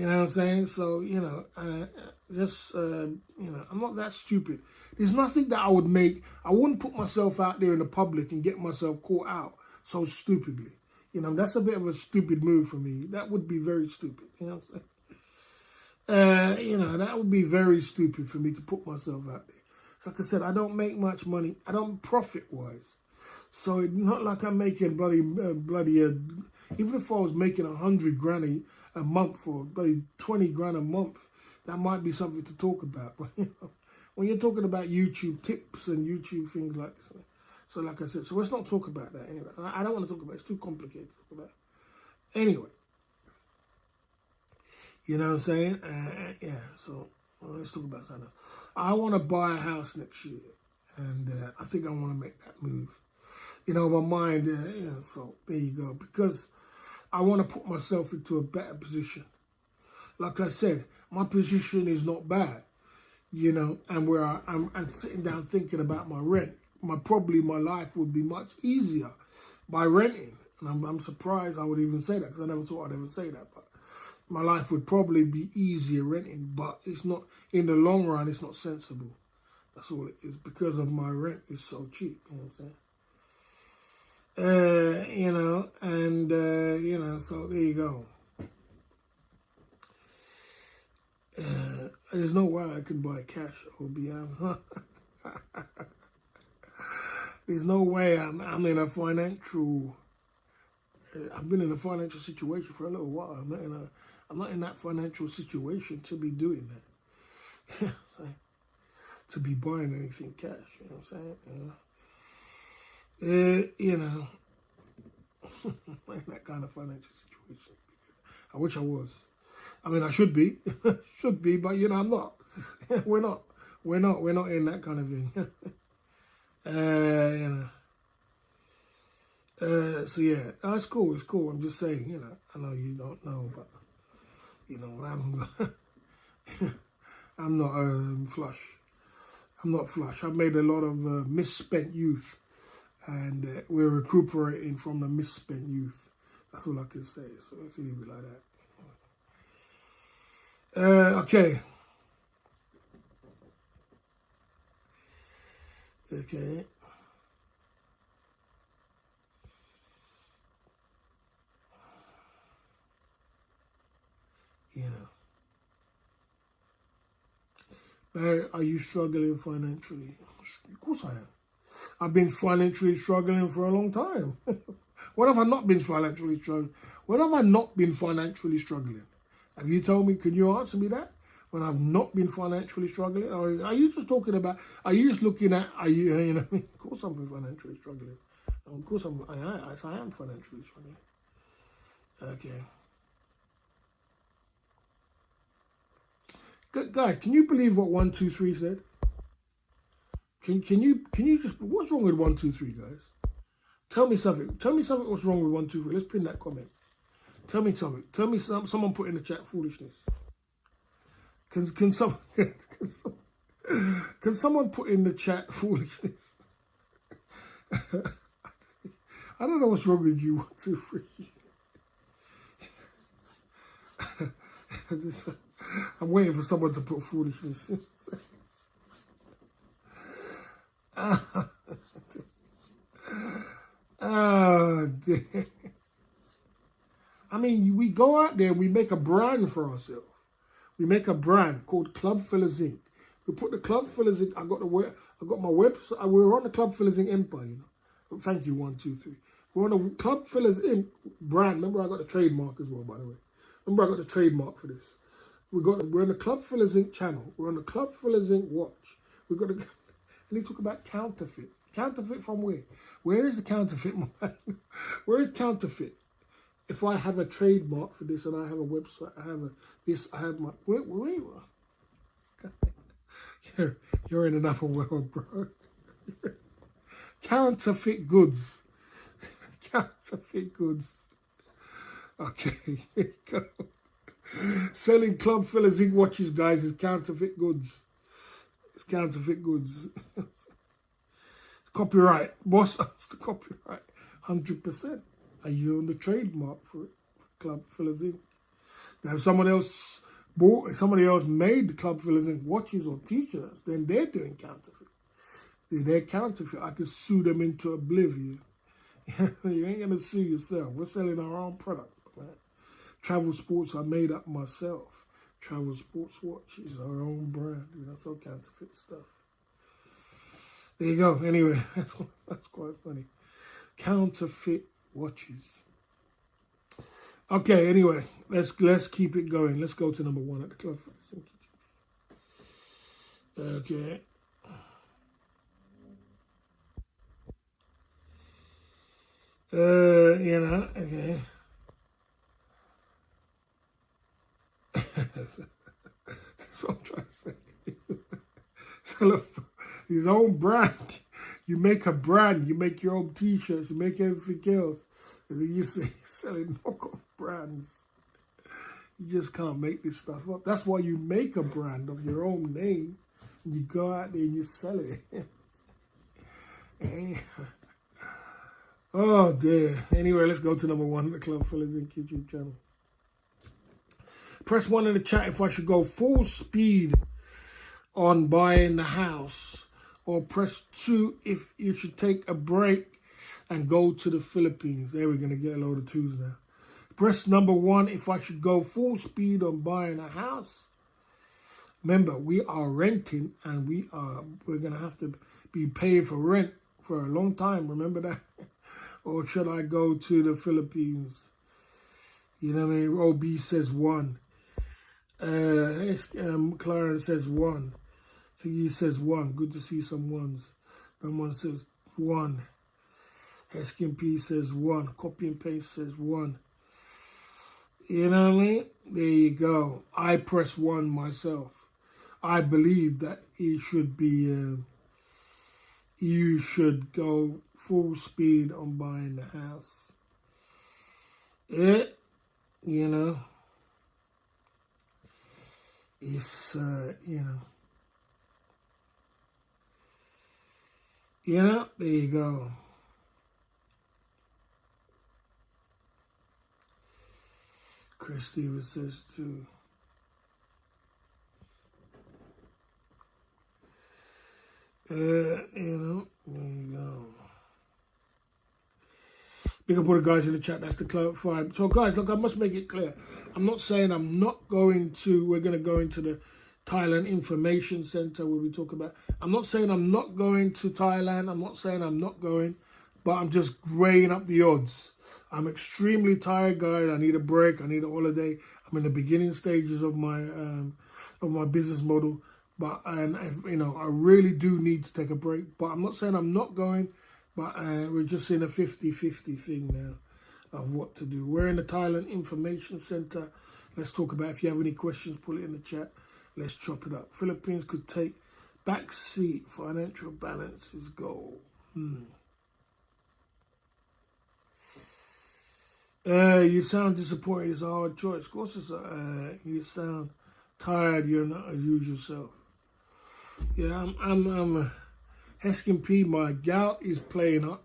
know what I'm saying? So, you know, you know, I'm not that stupid. There's nothing that I would make. I wouldn't put myself out there in the public and get myself caught out so stupidly. You know, that's a bit of a stupid move for me. That would be very stupid. You know what I'm saying? You know, that would be very stupid for me to put myself out there. Like I said, I don't make much money. I don't profit-wise. So it's not like I'm making even if I was making 100 grand a month or 20 grand a month, that might be something to talk about. But you know, when you're talking about YouTube tips and YouTube things like this, so like I said, so let's not talk about that anyway. I don't want to talk about it. It's too complicated to talk about. Anyway, you know what I'm saying? Yeah, so let's talk about something else. I want to buy a house next year, and I think I want to make that move. You know, my mind, yeah, so there you go. Because I want to put myself into a better position. Like I said, my position is not bad, you know, and where I'm sitting down thinking about my rent, probably my life would be much easier by renting. And I'm surprised I would even say that, because I never thought I'd ever say that, but my life would probably be easier renting, but it's not, in the long run, it's not sensible. That's all it is, because of my rent is so cheap, you know what I'm saying? You know, and, you know, so there you go. There's no way I could buy cash, OBM. There's no way I'm in a financial, I've been in a financial situation for a little while. I'm not in that financial situation to be doing that. So, to be buying anything cash, you know what I'm saying? You know, in that kind of financial situation. I wish I was. I mean, I should be, but you know, I'm not. We're not in that kind of thing. You So yeah, it's cool. It's cool. I'm just saying, you know, I know you don't know, but you know, I'm not flush. I'm not flush. I've made a lot of misspent youth, and we're recuperating from the misspent youth. That's all I can say. So let's leave it like that. Okay. Okay. You know. Barry, are you struggling financially? Of course I am. I've been financially struggling for a long time. When have I not been financially struggling? When have I not been financially struggling? Have you told me, can you answer me that? When I've not been financially struggling? Or are you just talking about, are you just looking at, you know, of course I'm financially struggling. Of course I am financially struggling. Okay. Guys, can you believe what 1, 2, 3 said? Can you just, what's wrong with 1, 2, 3, guys? Tell me something. Tell me something what's wrong with 1, 2, 3. Let's pin that comment. Tell me something. Tell me someone put in the chat foolishness. Can someone put in the chat foolishness? I don't know what's wrong with you, 1, 2, 3. I'm waiting for someone to put foolishness. Oh, dear. I mean, we go out there and we make a brand for ourselves. We make a brand called Club Fillers Inc. We put the Club Fillers Inc. I got my website. We're on the Club Fillers Inc. empire, you know. Thank you, 1, 2, 3. We're on the Club Fillers Inc. brand. Remember, I got the trademark as well, by the way. Remember, I got the trademark for this. We're on the Club Fillers Inc. channel. We're on the Club Fillers Inc. watch. We got to. And they talk about counterfeit. Counterfeit from where? Where is the counterfeit? Where is counterfeit? If I have a trademark for this and I have a website, I have my. Wait. You're in another world, bro. Counterfeit goods. Counterfeit goods. Okay, here you go. Selling Club Fillers Inc. watches, guys, is counterfeit goods. It's counterfeit goods. Copyright. Boss owns the copyright. 100%. Are you on the trademark for it? Club Fillers Inc. Now, if somebody else made the Club Fillers Inc. watches or t-shirts, then they're doing counterfeit. They're counterfeit. I could sue them into oblivion. You ain't going to sue yourself. We're selling our own product, man. Travel Sports, I made up myself. Travel Sports watch is our own brand. You know, so counterfeit stuff. There you go. Anyway, that's quite funny. Counterfeit watches. Okay, anyway, let's keep it going. Let's go to number 1 at the Club. Okay. You know, okay. That's what I'm trying to say. So look, his own brand. You make a brand. You make your own t-shirts. You make everything else. And then you say you're selling knockoff brands. You just can't make this stuff up. That's why you make a brand of your own name. And you go out there and you sell it. Oh, dear. Anyway, let's go to number 1 at the Club Fillers Inc. YouTube channel. Press 1 in the chat if I should go full speed on buying the house. Or press 2 if you should take a break and go to the Philippines. There, we're going to get a load of 2s now. Press number 1 if I should go full speed on buying a house. Remember, we are renting and we're going to have to be paying for rent for a long time. Remember that? Or should I go to the Philippines? You know what I mean? OB says 1. Clarence says 1. He says 1. Good to see some 1s. Someone says 1. Heskin P says 1. Copy and paste says 1. You know what I mean? There you go. I press 1 myself. I believe that it should be, you should go full speed on buying the house. It, you know, it's, there you go. Chris Stevens says too. There you go. Big up all the guys in the chat. That's the Club 5. So, guys, look, I must make it clear. I'm not saying I'm not going to. We're going to go into the Thailand Information Center where we talk about. I'm not saying I'm not going to Thailand. I'm not saying I'm not going, but I'm just weighing up the odds. I'm extremely tired, guys. I need a break. I need a holiday. I'm in the beginning stages of my business model. But, I really do need to take a break. But I'm not saying I'm not going, but we're just in a 50-50 thing now of what to do. We're in the Thailand Information Center. Let's talk about, if you have any questions, put it in the chat. Let's chop it up. Philippines could take back seat. Financial balance is goal. You sound disappointed. It's a hard choice. Of course, you sound tired. You're not as usual self. Yeah, I'm Heskin P. My gout is playing up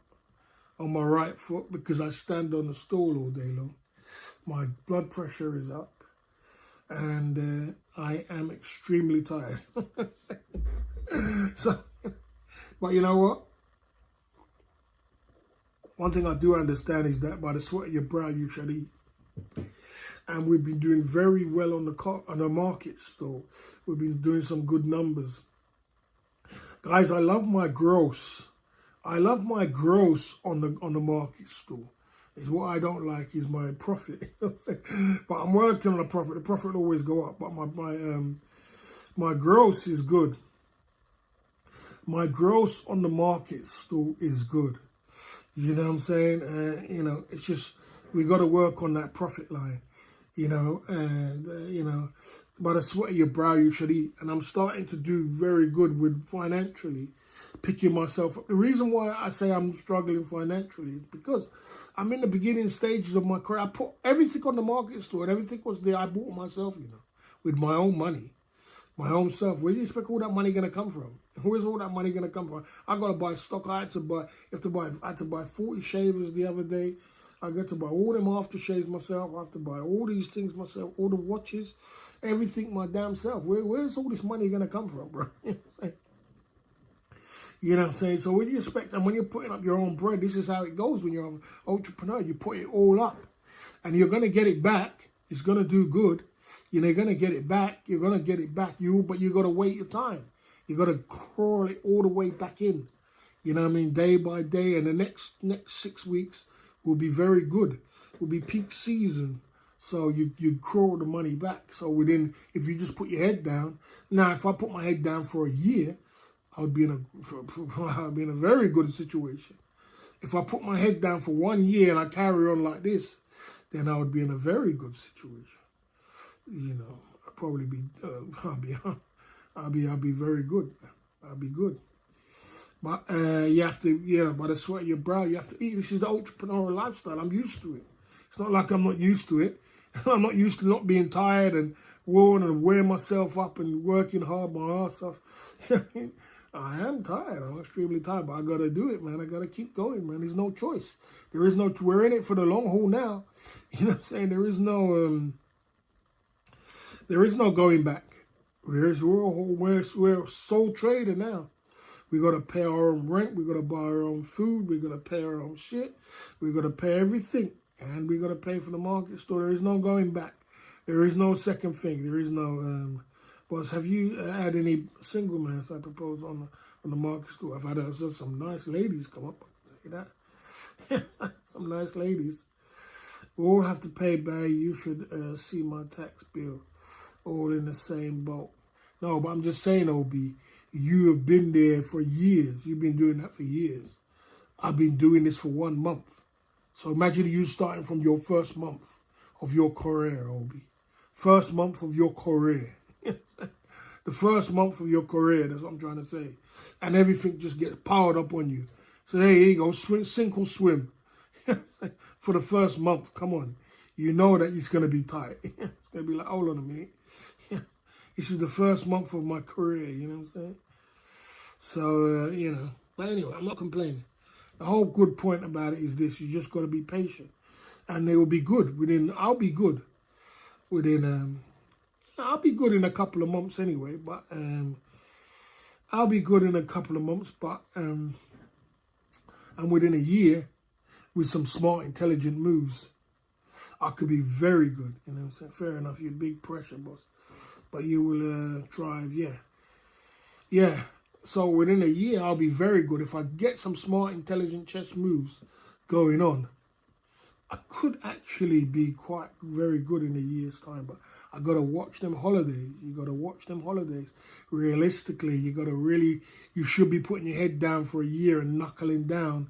on my right foot because I stand on the stool all day long. My blood pressure is up, and I am extremely tired. So, but you know what? One thing I do understand is that by the sweat of your brow you shall eat. And we've been doing very well on the market store. We've been doing some good numbers. Guys, I love my gross. I love my gross on the market store. Is what I don't like is my profit. But I'm working on the profit. The profit will always go up. But my gross is good. My gross on the market store is good. You know what I'm saying? It's just we got to work on that profit line. By the sweat of your brow you should eat. And I'm starting to do very good with financially picking myself up. The reason why I say I'm struggling financially is because I'm in the beginning stages of my career. I put everything on the market store and everything was there. I bought myself, with my own money, my own self. Where do you expect all that money going to come from? Where's all that money going to come from? I got to buy stock. I had to buy 40 shavers the other day. I got to buy all them aftershaves myself. I have to buy all these things myself, all the watches, everything my damn self. Where's all this money going to come from, bro? You know what I'm saying? So when you expect, and when you're putting up your own bread, this is how it goes when you're an entrepreneur. You put it all up and you're going to get it back. It's going to do good. You're going to get it back. You're going to get it back. But you got to wait your time. You got to crawl it all the way back in. You know what I mean? Day by day. And the next 6 weeks will be very good. Will be peak season. So you crawl the money back. So if you just put your head down. Now, if I put my head down for a year, I'd be in a very good situation. If I put my head down for 1 year and I carry on like this, then I would be in a very good situation. I'd probably be, I'll be very good. I'll be good. But you have to, by the sweat of your brow, you have to eat. This is the entrepreneurial lifestyle. I'm used to it. It's not like I'm not used to it. I'm not used to not being tired and worn and wearing myself up and working hard my ass off. I am tired. I'm extremely tired, but I got to do it, man. I got to keep going, man. There's no choice. We're in it for the long haul now. You know what I'm saying? There is no going back. We're sole trader now. We got to pay our own rent. We got to buy our own food. We got to pay our own shit. We got to pay everything. And we got to pay for the market store. There is no going back. There is no second thing. There is no... Boss, have you had any single mans, I propose, on the market store? I've had some nice ladies come up. See that? Some nice ladies. We all have to pay back. You should see my tax bill. All in the same boat. No, but I'm just saying, OB, you have been there for years. You've been doing that for years. I've been doing this for 1 month. So imagine you starting from your first month of your career, OB. First month of your career. The first month of your career, that's what I'm trying to say. And everything just gets powered up on you. So there you go, sink or swim. For the first month, come on. You know that it's going to be tight. It's going to be like, hold on a minute. This is the first month of my career, you know what I'm saying? So, you know, but anyway, I'm not complaining. The whole good point about it is this: you just got to be patient, and they will be good I'll be good within, I'll be good in a couple of months anyway, but, I'll be good in a couple of months, but, and within a year, with some smart, intelligent moves, I could be very good, you know what I'm saying? Fair enough, you're big pressure, boss, but you will thrive, yeah. So within a year, I'll be very good. If I get some smart, intelligent chess moves going on, I could actually be quite very good in a year's time. But I got to watch them holidays. You got to watch them holidays. Realistically, you should be putting your head down for a year and knuckling down,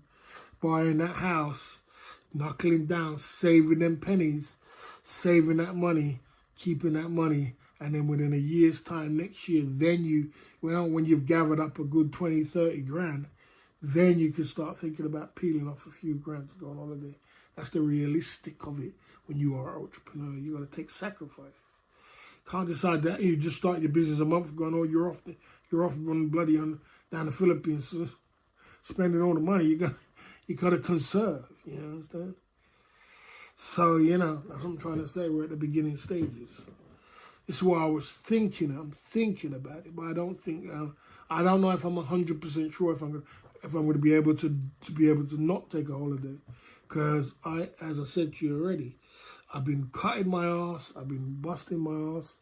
buying that house, knuckling down, saving them pennies, saving that money, keeping that money. And then within a year's time, next year, then when you've gathered up a good 20, 30 grand, then you can start thinking about peeling off a few grand to go on holiday. That's the realistic of it when you are an entrepreneur. You got to take sacrifices. Can't decide that you just started your business a month ago and you're off going bloody down the Philippines, spending all the money. You got to conserve. You understand? So, you know, that's what I'm trying to say. We're at the beginning stages. This is what I was thinking. I'm thinking about it, but I don't think. I don't know if I'm 100% sure if I'm going to be able to not take a holiday, because as I said to you already, I've been cutting my ass, I've been busting my ass,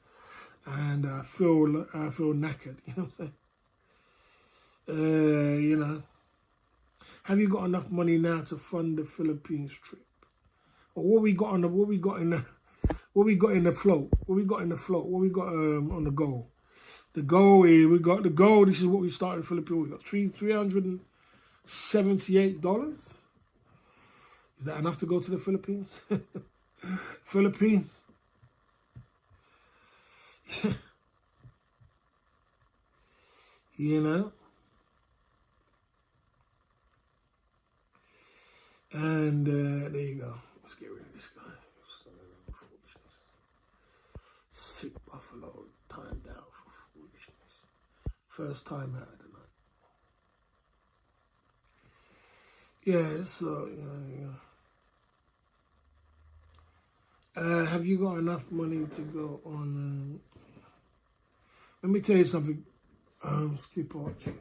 and I feel knackered. You know what I'm saying? You know, have you got enough money now to fund the Philippines trip, or what we got in the float? What we got on the goal? The goal is, this is what we started in the Philippines. We got $378. Is that enough to go to the Philippines? Philippines? You know? And there you go. Let's get rid of this guy. Sick buffalo, timed out for foolishness. First time out of the night. Yeah, so, you know. Have you got enough money to go on? Let me tell you something, Skip Archie.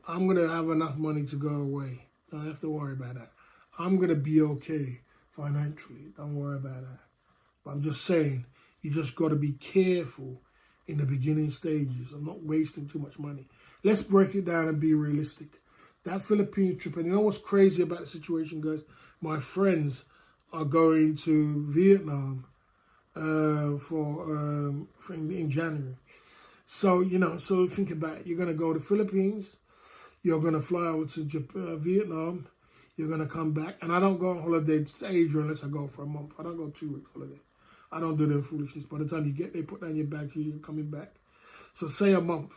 I'm going to have enough money to go away. Don't have to worry about that. I'm going to be okay financially. Don't worry about that. But I'm just saying, you just got to be careful in the beginning stages. I'm not wasting too much money. Let's break it down and be realistic. That Philippines trip, and you know what's crazy about the situation, guys? My friends are going to Vietnam in January. So, you know, so think about it. You're going to go to Philippines. You're going to fly over to Vietnam. You're going to come back. And I don't go on holiday to Asia unless I go for a month. I don't go 2 weeks holiday. I don't do them foolishness. By the time you get there, put down your bags, you're coming back. So say a month.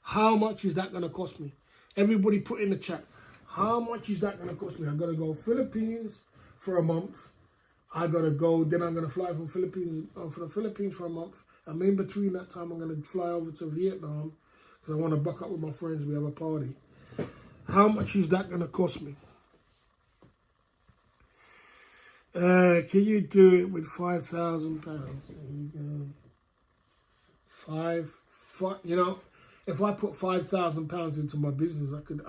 How much is that going to cost me? Everybody put in the chat. How much is that going to cost me? I'm going to go Philippines for a month. I got to go. Then I'm going to fly from the Philippines for a month. And in between that time, I'm going to fly over to Vietnam because I want to buck up with my friends. We have a party. How much is that going to cost me? Can you do it with £5,000? There you go. You know, if I put £5,000 into my business, I could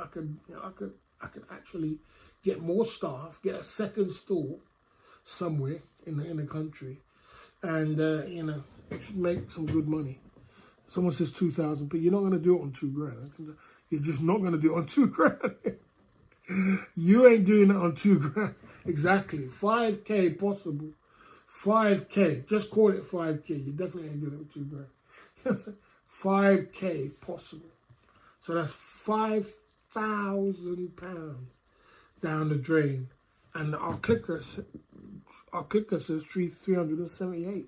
actually get more staff, get a second store somewhere in the country, and you know, make some good money. Someone says 2,000, but you're not going to do it on $2,000. You're just not going to do it on $2,000. You ain't doing it on $2,000. Exactly. 5K possible. 5K. Just call it 5K. You definitely ain't doing it with $2,000. 5K possible. So that's £5,000 down the drain. And our clicker says 378.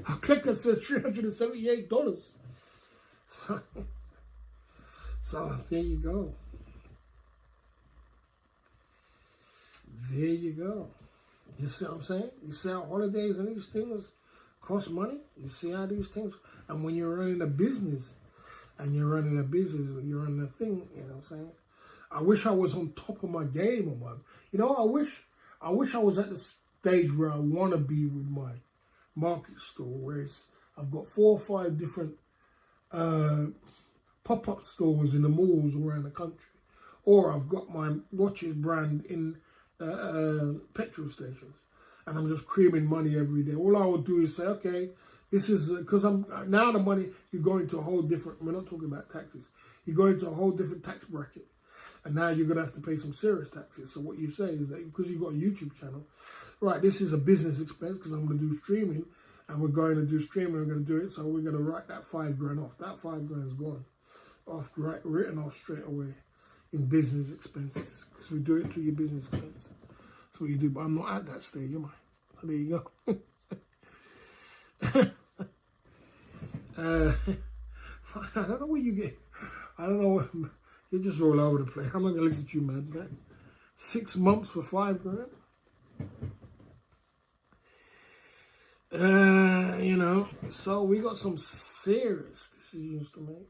Our clicker says $378. So there you go. There you go. You see what I'm saying? You see how holidays and these things cost money? You see how these things, and when you're running a business, you're running a thing, you know what I'm saying? I wish I was on top of my game on my, you know, I wish I was at the stage where I want to be with my market store, where I've got 4 or 5 different pop-up stores in the malls around the country, or I've got my watches brand in petrol stations, and I'm just creaming money every day. All I would do is say, okay, this is because I'm now the money, you go into a whole different, we're not talking about taxes, you go into a whole different tax bracket, and now you're gonna have to pay some serious taxes. So what you say is that because you've got a YouTube channel, right, this is a business expense because I'm gonna do streaming, and we're going to do streaming, we're gonna do it, so we're gonna write that 5 grand off. That 5 grand is gone off, right, written off straight away in business expenses, because we do it through your business expenses. That's what you do, but I'm not at that stage, am I? So there you go. I don't know where you get, I don't know, you're just all over the place. I'm not gonna listen to you, man. 6 months for 5 grand? You know, so we got some serious decisions to make.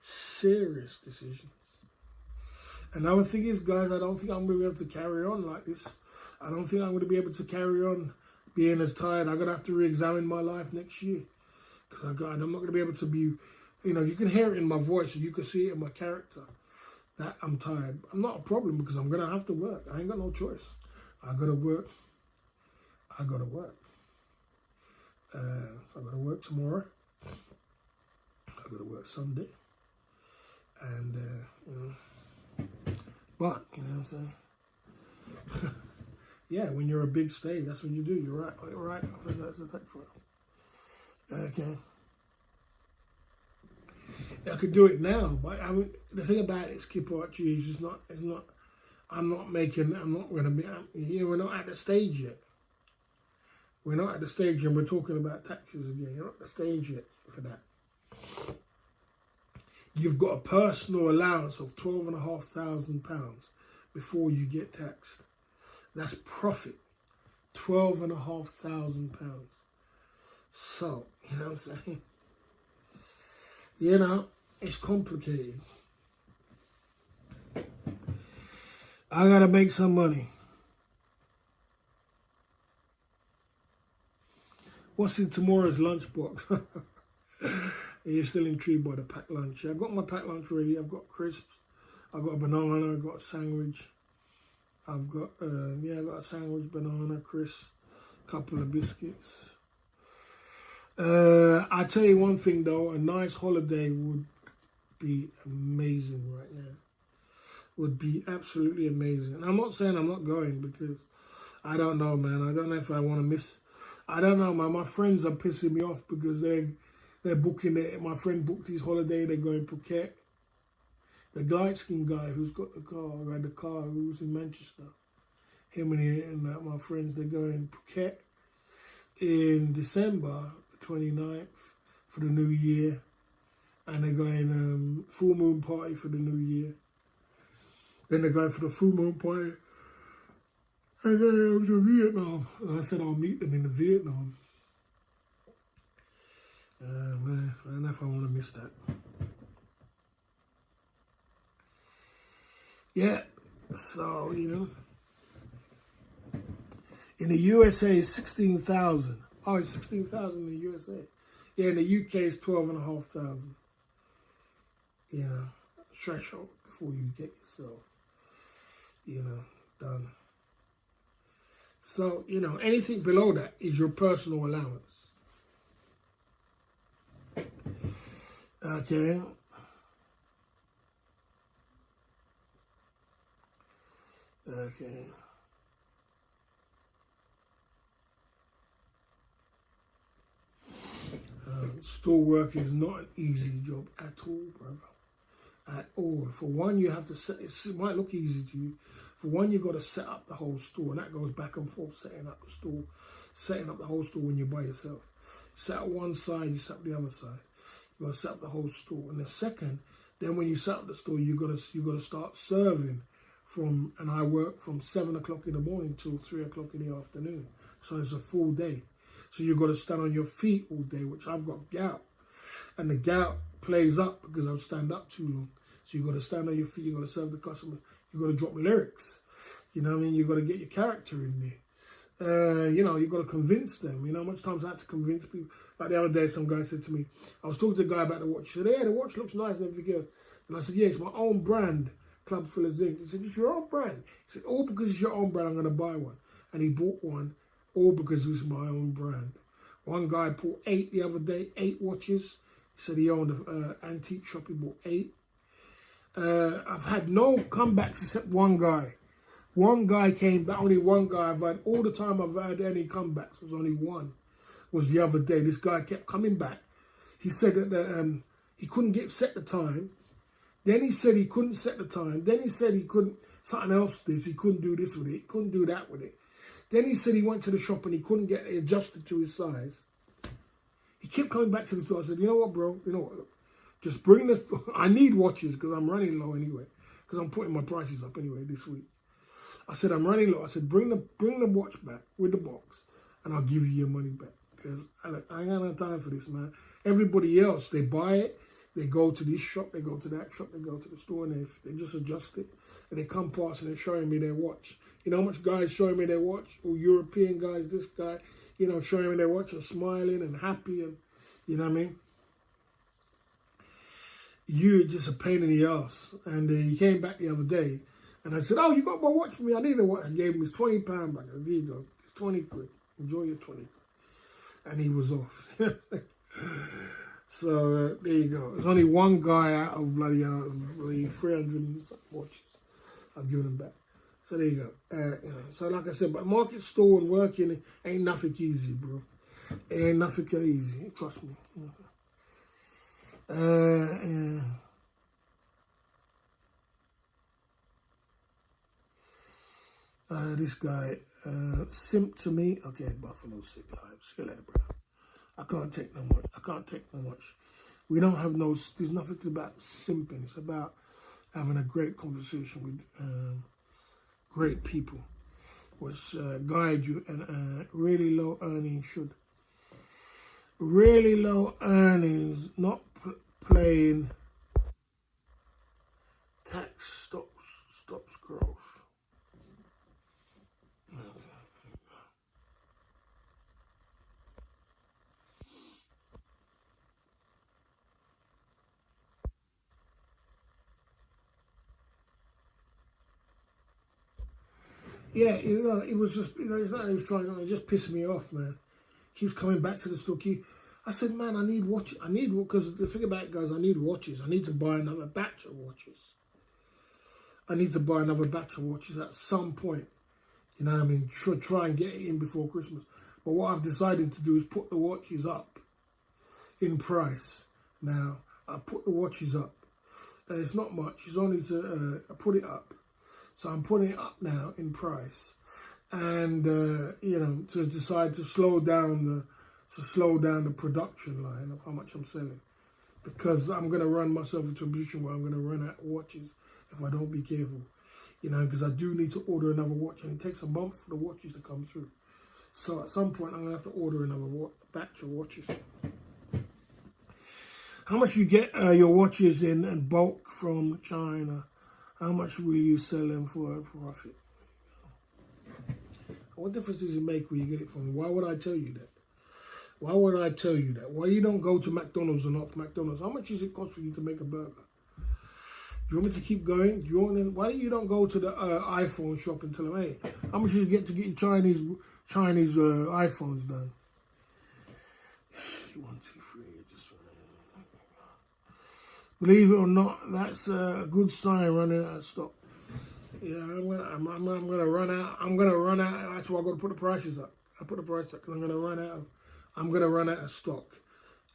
Serious decisions. Another thing is, guys, I don't think I'm going to be able to carry on like this. I don't think I'm going to be able to carry on being as tired. I'm going to have to re-examine my life next year. Because I'm not going to be able to be, you know, you can hear it in my voice, and you can see it in my character that I'm tired. I'm not a problem because I'm going to have to work. I ain't got no choice. I got to work. I got to work. I got to work tomorrow. I got to work Sunday. And, you know, but, you know what I'm saying? Yeah, when you're a big stage, that's what you do. You're right off as a tax roll. Okay. I could do it now, but I mean, the thing about it, Skip Archie, is just not, I'm not going to be, you know, we're not at the stage yet. We're not at the stage, and we're talking about taxes again. You're not at the stage yet for that. You've got a personal allowance of £12,500 before you get taxed. That's profit. £12,500. So, you know what I'm saying? You know, it's complicated. I gotta make some money. What's in tomorrow's lunchbox? You're still intrigued by the packed lunch. I've got my packed lunch ready. I've got crisps. I've got a banana. I've got a sandwich. I've got, I got a sandwich, banana, crisps, couple of biscuits. I tell you one thing though, a nice holiday would be amazing right now. Would be absolutely amazing. I'm not saying I'm not going because I don't know, man. I don't know if I want to miss. I don't know, man. My friends are pissing me off because they're booking it. My friend booked his holiday. They're going Phuket. The light-skinned guy who's got the car, who had the car, who's in Manchester. Him and my friends, they're going Phuket in December 29th for the new year. And they're going full moon party for the new year. Then they're going for the full moon party. And then to Vietnam. And I said I'll meet them in the Vietnam. Man, I don't know if I want to miss that. Yeah, so, you know. In the USA, it's 16,000. Oh, it's 16,000 in the USA. Yeah, in the UK, it's 12,500. You know, threshold before you get yourself, you know, done. So, you know, anything below that is your personal allowance. Okay. Okay. Store work is not an easy job at all, brother. At all. For one, you have to set, it might look easy to you. For one, you've got to set up the whole store, and that goes back and forth, setting up the store, setting up the whole store when you're by yourself. Set up one side, you set up the other side. You got to set up the whole store. And the second, then when you set up the store, you got to start serving and I work from 7 o'clock in the morning till 3 o'clock in the afternoon. So it's a full day. So you've got to stand on your feet all day, which I've got gout. And the gout plays up because I stand up too long. So you've got to stand on your feet, you've got to serve the customers, you've got to drop lyrics. You know what I mean? You've got to get your character in there. You know, you've got to convince them. You know, much times I had to convince people. Like the other day, some guy said to me, I was talking to the guy about the watch. He said, yeah, the watch looks nice and everything else. And I said, yeah, it's my own brand, Club Full of Zinc. He said, it's your own brand. He said, all because it's your own brand, I'm going to buy one. And he bought one, all because it was my own brand. One guy bought 8 the other day, 8 watches. He said he owned an antique shop, he bought 8. I've had no comebacks except one guy. One guy came back, only one guy. I've had, all the time I've had any comebacks, was only one. Was the other day. This guy kept coming back. He said that he couldn't set the time. Then he said he couldn't set the time. Then he said he couldn't, something else this, he couldn't do this with it. He couldn't do that with it. Then he said he went to the shop and he couldn't get it adjusted to his size. He kept coming back to the store. I said, you know what, bro? You know what? Look, just bring the, I need watches because I'm running low anyway. Because I'm putting my prices up anyway this week. I said, I'm running low. I said, bring the watch back with the box and I'll give you your money back. Because I ain't got no time for this, man. Everybody else, they buy it. They go to this shop, they go to that shop, they go to the store, and they just adjust it. And they come past and they're showing me their watch. You know how much guys showing me their watch? Or European guys, this guy, you know, showing me their watch and smiling and happy. And you know what I mean? You're just a pain in the ass. And he came back the other day. And I said, oh, you got my watch for me? I need a watch. I gave him his £20 back. I said, there you go. It's 20 quid. Enjoy your 20 quid. And he was off. So there you go. There's only one guy out of bloody 300 watches. I've given him back. So there you go. You know, so like I said, but market store and working ain't nothing easy, bro. It ain't nothing easy. Trust me. This guy simp to me. Okay, Buffalo Sick Live. See you later, brother. I can't take no much. I can't take no much. We don't have no, there's nothing about simping. It's about having a great conversation with great people, which guide you. And really low earnings should. Really low earnings, not playing tax stops growth. Yeah, you know, it was just, you know, it's not that he was trying, it just pissed me off, man. Keeps coming back to the store. I said, man, I need watches. Because the thing about it, guys, I need watches. I need to buy another batch of watches. I need to buy another batch of watches at some point. You know what I mean? Try and get it in before Christmas. But what I've decided to do is put the watches up in price. Now, I put the watches up. It's not much. It's only to put it up. So I'm putting it up now in price, and you know, to decide to slow down the production line of how much I'm selling, because I'm gonna run myself into a position where I'm gonna run out of watches if I don't be careful, you know, because I do need to order another watch, and it takes a month for the watches to come through. So at some point I'm gonna have to order another batch of watches. How much you get your watches in bulk from China? How much will you sell them for a profit? What difference does it make where you get it from? Why would I tell you that? Why would I tell you that? Why you don't go to McDonald's or not McDonald's? How much does it cost for you to make a burger? Do you want me to keep going? Do you want to, why do you don't go to the iPhone shop and tell them, hey, how much you get to get your Chinese iPhones done? 1, 2, 3. Believe it or not, that's a good sign running out of stock. Yeah, I'm gonna run out. I'm gonna run out. That's why I got to put the prices up. I put the price up because I'm gonna run out of stock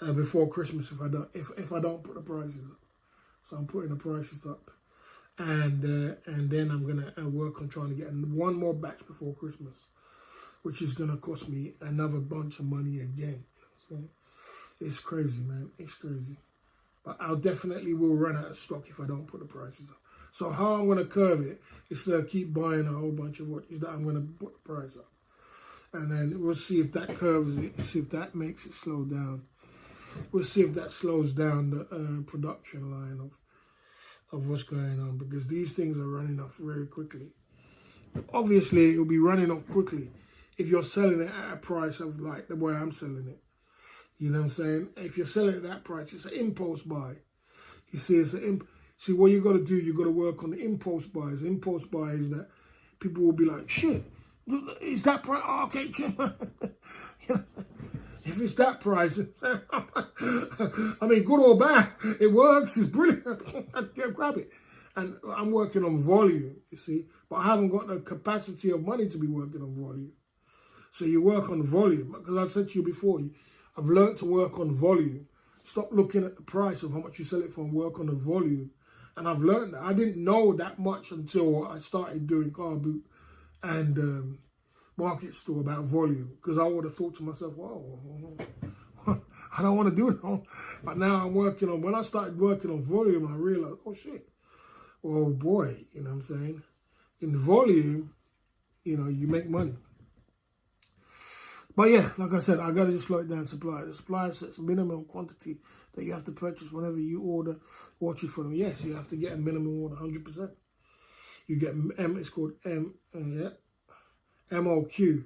before Christmas if I don't put the prices up. So I'm putting the prices up, and then I'm gonna work on trying to get one more batch before Christmas, which is gonna cost me another bunch of money again. So it's crazy, man. It's crazy. But I'll definitely will run out of stock if I don't put the prices up. So how I'm going to curve it is to keep buying a whole bunch of watches that I'm going to put the price up. And then we'll see if that curves it, see if that makes it slow down. We'll see if that slows down the production line of what's going on, because these things are running off very quickly. Obviously, it will be running off quickly if you're selling it at a price of like the way I'm selling it. You know what I'm saying? If you're selling it at that price, it's an impulse buy. You see, it's see what you got to do. You got to work on the impulse buys. Impulse buys that people will be like, shit, is that price? Oh, okay, you know, if it's that price, I mean, good or bad, it works. It's brilliant. Grab it. And I'm working on volume, you see, but I haven't got the capacity of money to be working on volume. So you work on volume, because I said to you before, I've learned to work on volume. Stop looking at the price of how much you sell it for and work on the volume. And I've learned that. I didn't know that much until I started doing car boot and market store about volume, because I would have thought to myself, whoa, I don't want to do it. But now I'm working on, when I started working on volume, I realized, oh shit, oh boy, you know what I'm saying? In volume, you know, you make money. But yeah, like I said, I got to just slow it down supply. The supplier sets a minimum quantity that you have to purchase whenever you order watches from them. Yes, you have to get a minimum order, 100%. You get, it's called MOQ,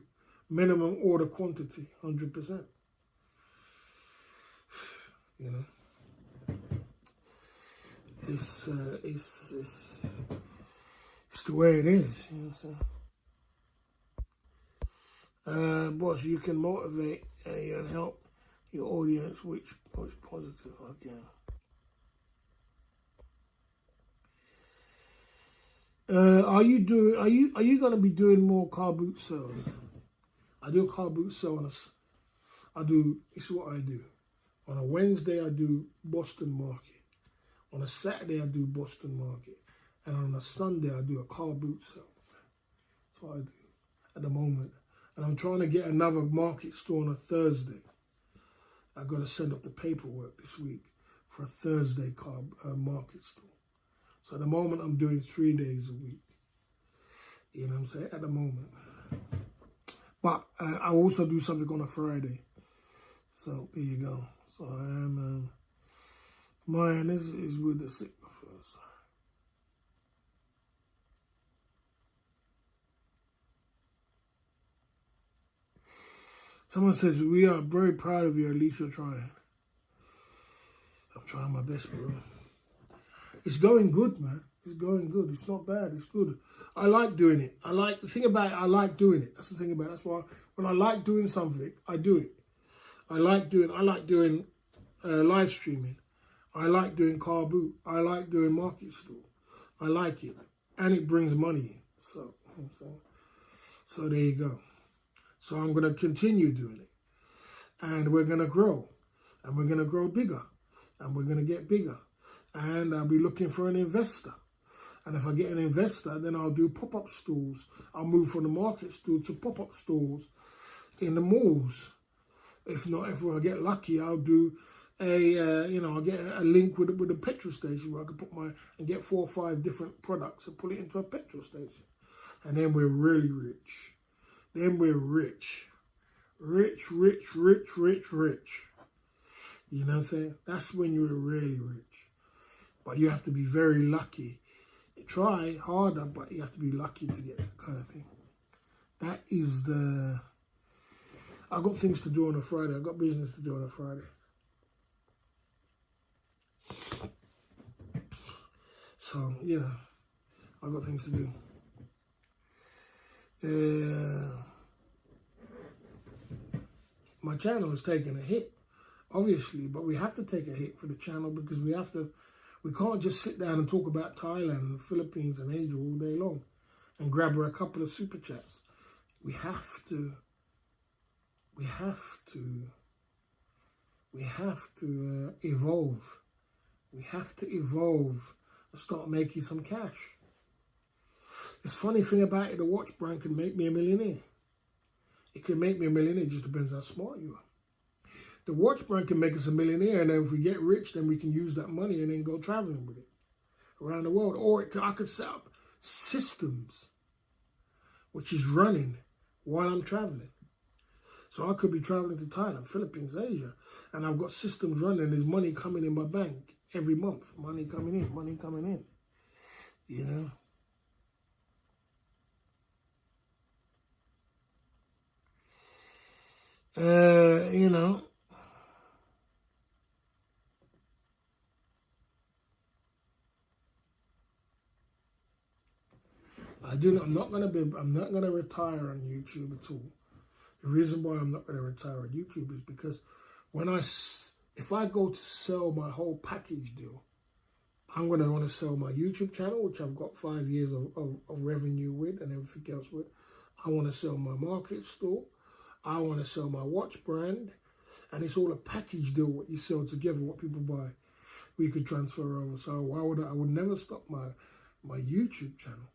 minimum order quantity, 100%. You know, it's the way it is. You know what I'm saying? Boss, you can motivate and help your audience, which is positive. Okay. Are you gonna be doing more car boot sales? I do a car boot sale this is what I do. On a Wednesday I do Boston Market. On a Saturday I do Boston Market. And on a Sunday I do a car boot sale. That's what I do at the moment. And I'm trying to get another market store on a Thursday. I've got to send off the paperwork this week for a Thursday market store. So at the moment, I'm doing 3 days a week. You know what I'm saying? At the moment. But I also do something on a Friday. So there you go. So I am, mine is with the Sigma first. Someone says, we are very proud of you, at least you're trying. I'm trying my best, bro. It's going good, man. It's going good. It's not bad. It's good. I like doing it. The thing about it, I like doing it. That's the thing about it. That's why when I like doing something, I do it. I like doing live streaming. I like doing car boot. I like doing market store. I like it. And it brings money in. So there you go. So I'm going to continue doing it. And we're going to grow. And we're going to grow bigger. And we're going to get bigger. And I'll be looking for an investor. And if I get an investor, then I'll do pop-up stores. I'll move from the market store to pop-up stores in the malls. If not, if I get lucky, I'll do I'll get a link with a petrol station where I can put and get 4 or 5 different products and put it into a petrol station. And then we're really rich. Then we're rich. Rich, rich, rich, rich, rich. You know what I'm saying? That's when you're really rich. But you have to be very lucky. Try harder, but you have to be lucky to get that kind of thing. That is I've got things to do on a Friday. I've got business to do on a Friday. So, I've got things to do. My channel is taking a hit, obviously, but we have to take a hit for the channel because we can't just sit down and talk about Thailand and the Philippines and Asia all day long and grab her a couple of super chats. We have to evolve. We have to evolve and start making some cash. The funny thing about it, the watch brand can make me a millionaire. It can make me a millionaire, it just depends how smart you are. The watch brand can make us a millionaire, and then if we get rich, then we can use that money and then go traveling with it. around the world. Or I could set up systems, which is running while I'm traveling. So I could be traveling to Thailand, Philippines, Asia, and I've got systems running. There's money coming in my bank every month. Money coming in, you know. You know. I'm not gonna retire on YouTube at all. The reason why I'm not gonna retire on YouTube is because if I go to sell my whole package deal, I'm gonna want to sell my YouTube channel, which I've got 5 years of revenue with and everything else with. I want to sell my market store. I want to sell my watch brand, and it's all a package deal. What you sell together, what people buy, we could transfer over. So why would I would never stop my YouTube channel.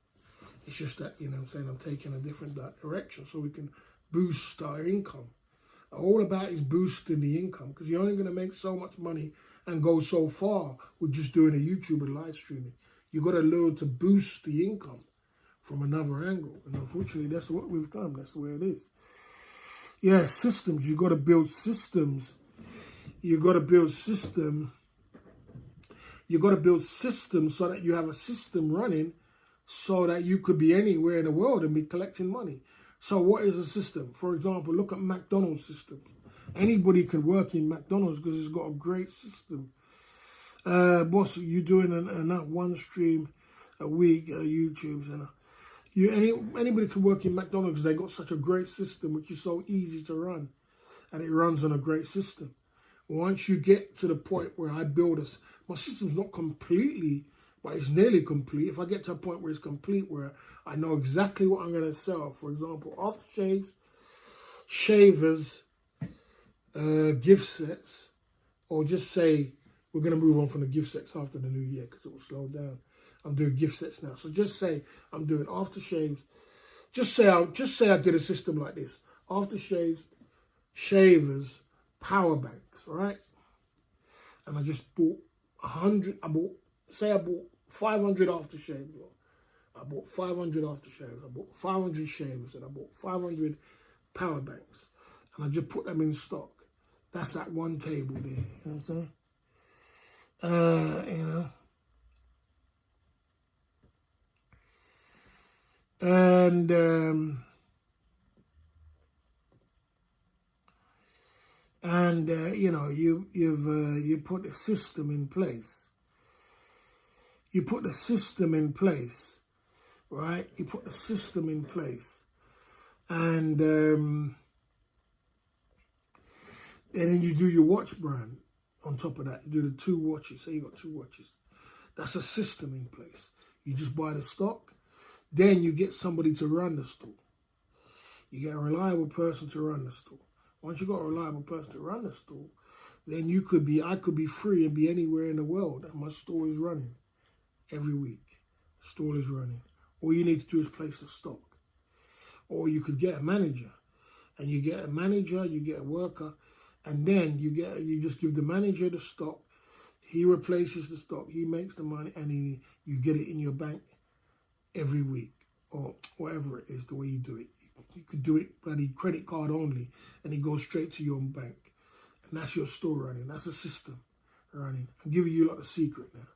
It's just that, you know what I'm saying, I'm taking a different direction so we can boost our income. All about is boosting the income, because you're only going to make so much money and go so far with just doing a YouTube and live streaming. You've got to learn to boost the income from another angle. And unfortunately, that's what we've come. That's the way it is. Yeah, systems. You've got to build systems. You've got to build system. You've got to build systems so that you have a system running so that you could be anywhere in the world and be collecting money. So what is a system? For example, look at McDonald's systems. Anybody can work in McDonald's because it's got a great system. Boss, you're doing an one stream a week, YouTube's, and anybody can work in McDonald's because they got such a great system, which is so easy to run, and it runs on a great system. Once you get to the point where I build my system's not completely, but it's nearly complete. If I get to a point where it's complete, where I know exactly what I'm going to sell, for example, aftershaves, shavers, gift sets, or just say we're going to move on from the gift sets after the new year because it will slow down. I'm doing gift sets now. So just say I'm doing aftershaves. Just say I did a system like this. Aftershaves, shavers, power banks, right? And I just bought 100. I bought 500 aftershaves. I bought 500 aftershaves. I bought 500 shavers, and I bought 500 power banks. And I just put them in stock. That's that one table there. You know what I'm saying? You know. And you know, you put a system in place. You put the system in place, right? You put the system in place, and then you do your watch brand on top of that. You do the 2 watches. Say you got 2 watches. That's a system in place. You just buy the stock. Then you get somebody to run the store. You get a reliable person to run the store. Once you got a reliable person to run the store, then I could be free and be anywhere in the world, and my store is running every week. The store is running. All you need to do is place the stock. Or you could get a manager, and you get a manager, you get a worker, and then you just give the manager the stock. He replaces the stock. He makes the money, and you get it in your bank every week, or whatever it is, the way you do it. You could do it bloody credit card only, and it goes straight to your bank. And that's your store running. That's a system running. I'm giving you like a secret now.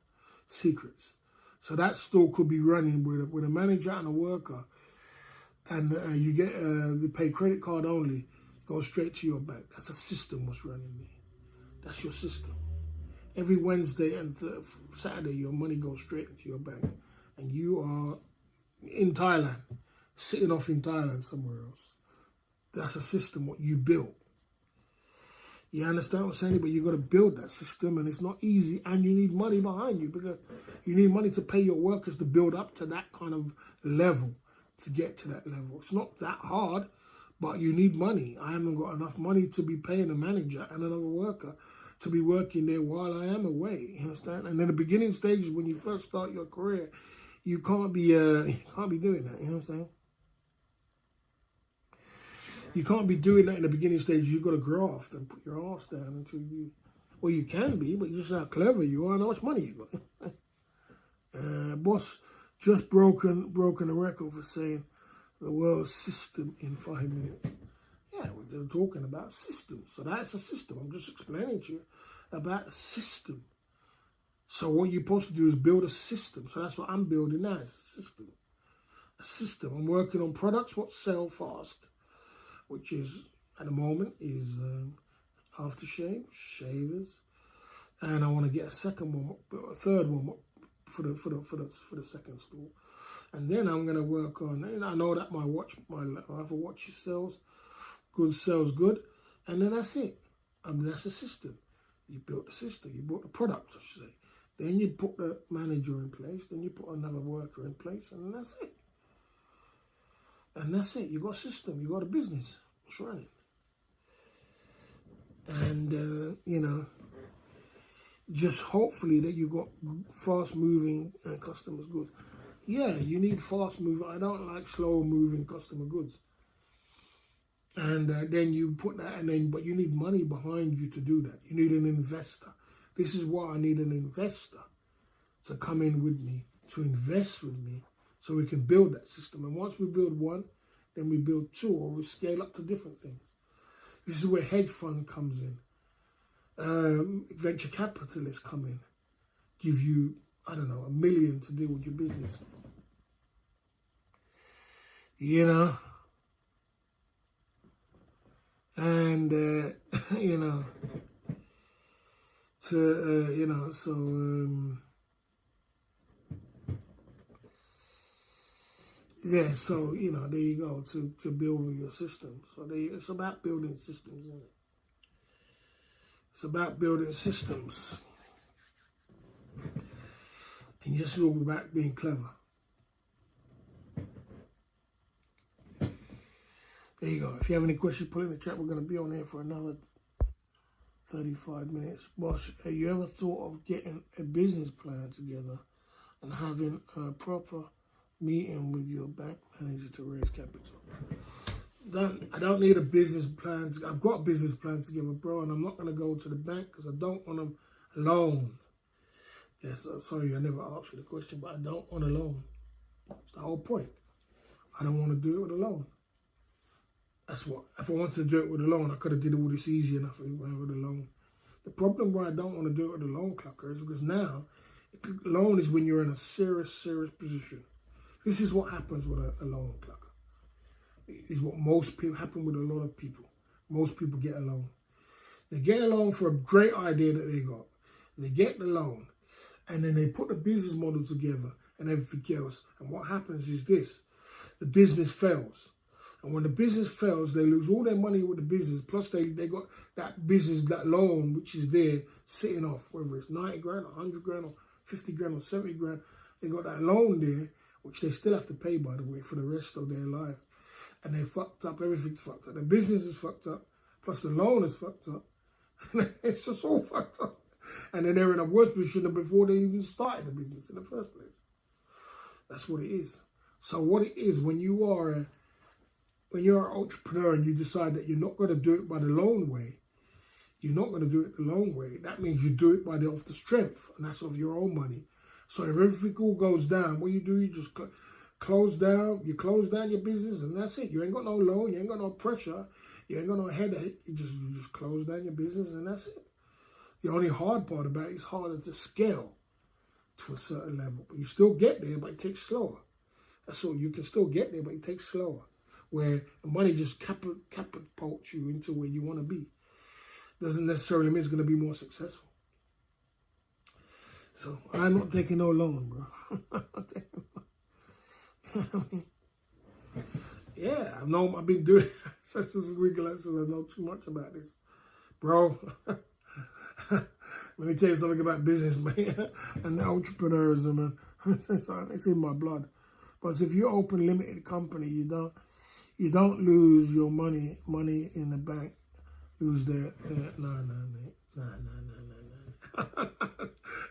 Secrets. So that store could be running with a manager and a worker, and you get the pay credit card only, goes straight to your bank. That's a system what's running there. That's your system. Every Wednesday and Saturday, your money goes straight into your bank, and you are in Thailand, sitting off in Thailand somewhere else. That's a system what you built. You understand what I'm saying? But you've got to build that system, and it's not easy, and you need money behind you, because you need money to pay your workers to build up to that kind of level, to get to that level. It's not that hard, but you need money. I haven't got enough money to be paying a manager and another worker to be working there while I am away. You understand? And in the beginning stages, when you first start your career, you can't be doing that. You know what I'm saying? You can't be doing that in the beginning stages. You've got to graft and put your ass down until you... Well, you can be, but just how clever you are and how much money you got. Boss just broken a record for saying the world system in 5 minutes. Yeah, we're talking about systems. So that's a system. I'm just explaining to you about a system. So what you're supposed to do is build a system. So that's what I'm building now, is a system. A system. I'm working on products what sell fast, which is, at the moment, is aftershave, shavers. And I want to get a second one, a third one for the second store. And then I'm going to work on, and I know that my other watch sells good. And then that's it. That's a system. You built the system. You bought the product, I should say. Then you put the manager in place. Then you put another worker in place. And that's it. And that's it. You got a system. You got a business. It's running. And, you know, just hopefully that you got fast-moving customers' goods. Yeah, you need fast-moving. I don't like slow-moving customer goods. And then you put that, but you need money behind you to do that. You need an investor. This is why I need an investor to come in with me, to invest with me, so we can build that system. And once we build one, then we build two, or we scale up to different things. This is where hedge fund comes in. Venture capitalists come in, give you, I don't know, $1 million to deal with your business. You know? And, you know, yeah, so, you know, there you go, to build your system. So it's about building systems, isn't it? It's about building systems. And it's all about being clever. There you go. If you have any questions, put it in the chat. We're going to be on here for another 35 minutes. Boss, have you ever thought of getting a business plan together and having a proper meeting with your bank manager to raise capital? I don't need a business plan. I've got a business plan together, bro, and I'm not going to go to the bank because I don't want a loan. Yes, sorry, I never asked you the question, but I don't want a loan. That's the whole point. I don't want to do it with a loan. That's what. If I wanted to do it with a loan, I could have did all this easy enough with a loan. The problem why I don't want to do it with a loan, Clucker, is because now, a loan is when you're in a serious position. This is what happens with a loan, Clucker. Is what most people happen with a lot of people. Most people get a loan. They get a loan for a great idea that they got. They get the loan, and then they put the business model together and everything else. And what happens is this: the business fails. And when the business fails, they lose all their money with the business. Plus, they got that business, that loan, which is there sitting off, whether it's 90 grand, 100 grand, or 50 grand, or 70 grand. They got that loan there, which they still have to pay, by the way, for the rest of their life. And they fucked up. Everything's fucked up. The business is fucked up. Plus, the loan is fucked up. It's just all fucked up. And then they're in a worse position than before they even started the business in the first place. That's what it is. So what it is, when you're an entrepreneur and you decide that you're not going to do it by the loan way, you're not going to do it the loan way. That means you do it off the strength, and that's off your own money. So if everything all goes down, what you do, you just close down your business, and that's it. You ain't got no loan, you ain't got no pressure, you ain't got no headache. You just close down your business, and that's it. The only hard part about it is harder to scale to a certain level. But you still get there, but it takes slower. That's all. You can still get there, but it takes slower. Where the money just catapults you into where you want to be. Doesn't necessarily mean it's going to be more successful. So I'm not taking no loan, bro. Yeah, I've been doing since this week. I know too much about this, bro. Let me tell you something about business, man, and entrepreneurism, man. It's in my blood. But if you open limited company, you don't lose your money in the bank. Lose their no.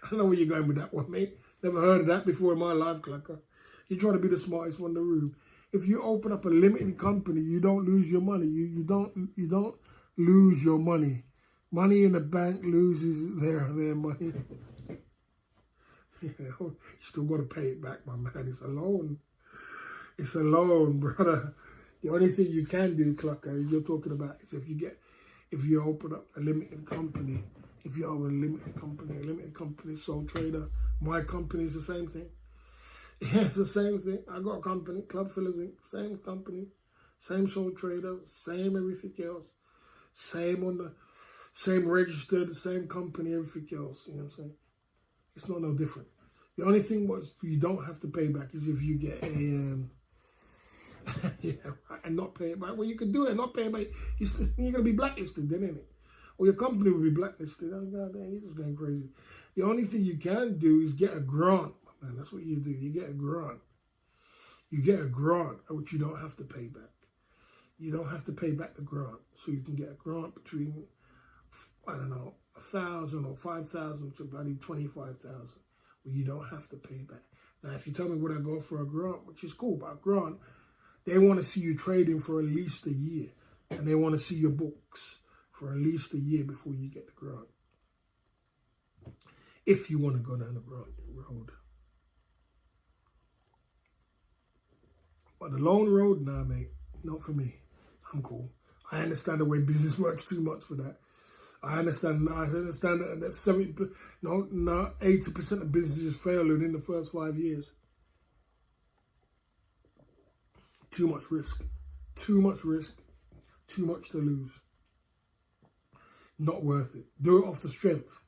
I know where you're going with that one, mate. Never heard of that before in my life, Clucker. You try to be the smartest one in the room. If you open up a limited company, you don't lose your money. You don't lose your money. Money in the bank loses their money. You know, you still got to pay it back, my man. It's a loan. It's a loan, brother. The only thing you can do, Clucker, you're talking about is if you open up a limited company, if you open a limited company, sole trader, my company is the same thing. Yeah, it's the same thing. I got a company, Club Fillers Inc., same company, same sole trader, same everything else, same registered, same company, everything else. You know what I'm saying? It's not no different. The only thing was you don't have to pay back is if you get a yeah, and not pay it back. Well, you can do it and not pay it back. You're gonna be blacklisted, then, isn't it? Or your company will be blacklisted. Oh God damn, you're just going crazy. The only thing you can do is get a grant. Man, that's what you do. You get a grant. You get a grant, which you don't have to pay back. You don't have to pay back the grant. So you can get a grant between, I don't know, 1,000 or 5,000 to bloody 25,000. Well, you don't have to pay back. Now, if you tell me would I go for a grant, which is cool, but a grant, they want to see you trading for at least a year. And they want to see your books for at least a year before you get the grant. If you want to go down the grant road. But the loan road, nah, mate, not for me. I'm cool. I understand the way business works too much for that. I understand that 80% of businesses fail within the first 5 years. Too much risk. Too much risk. Too much to lose. Not worth it. Do it off the strength.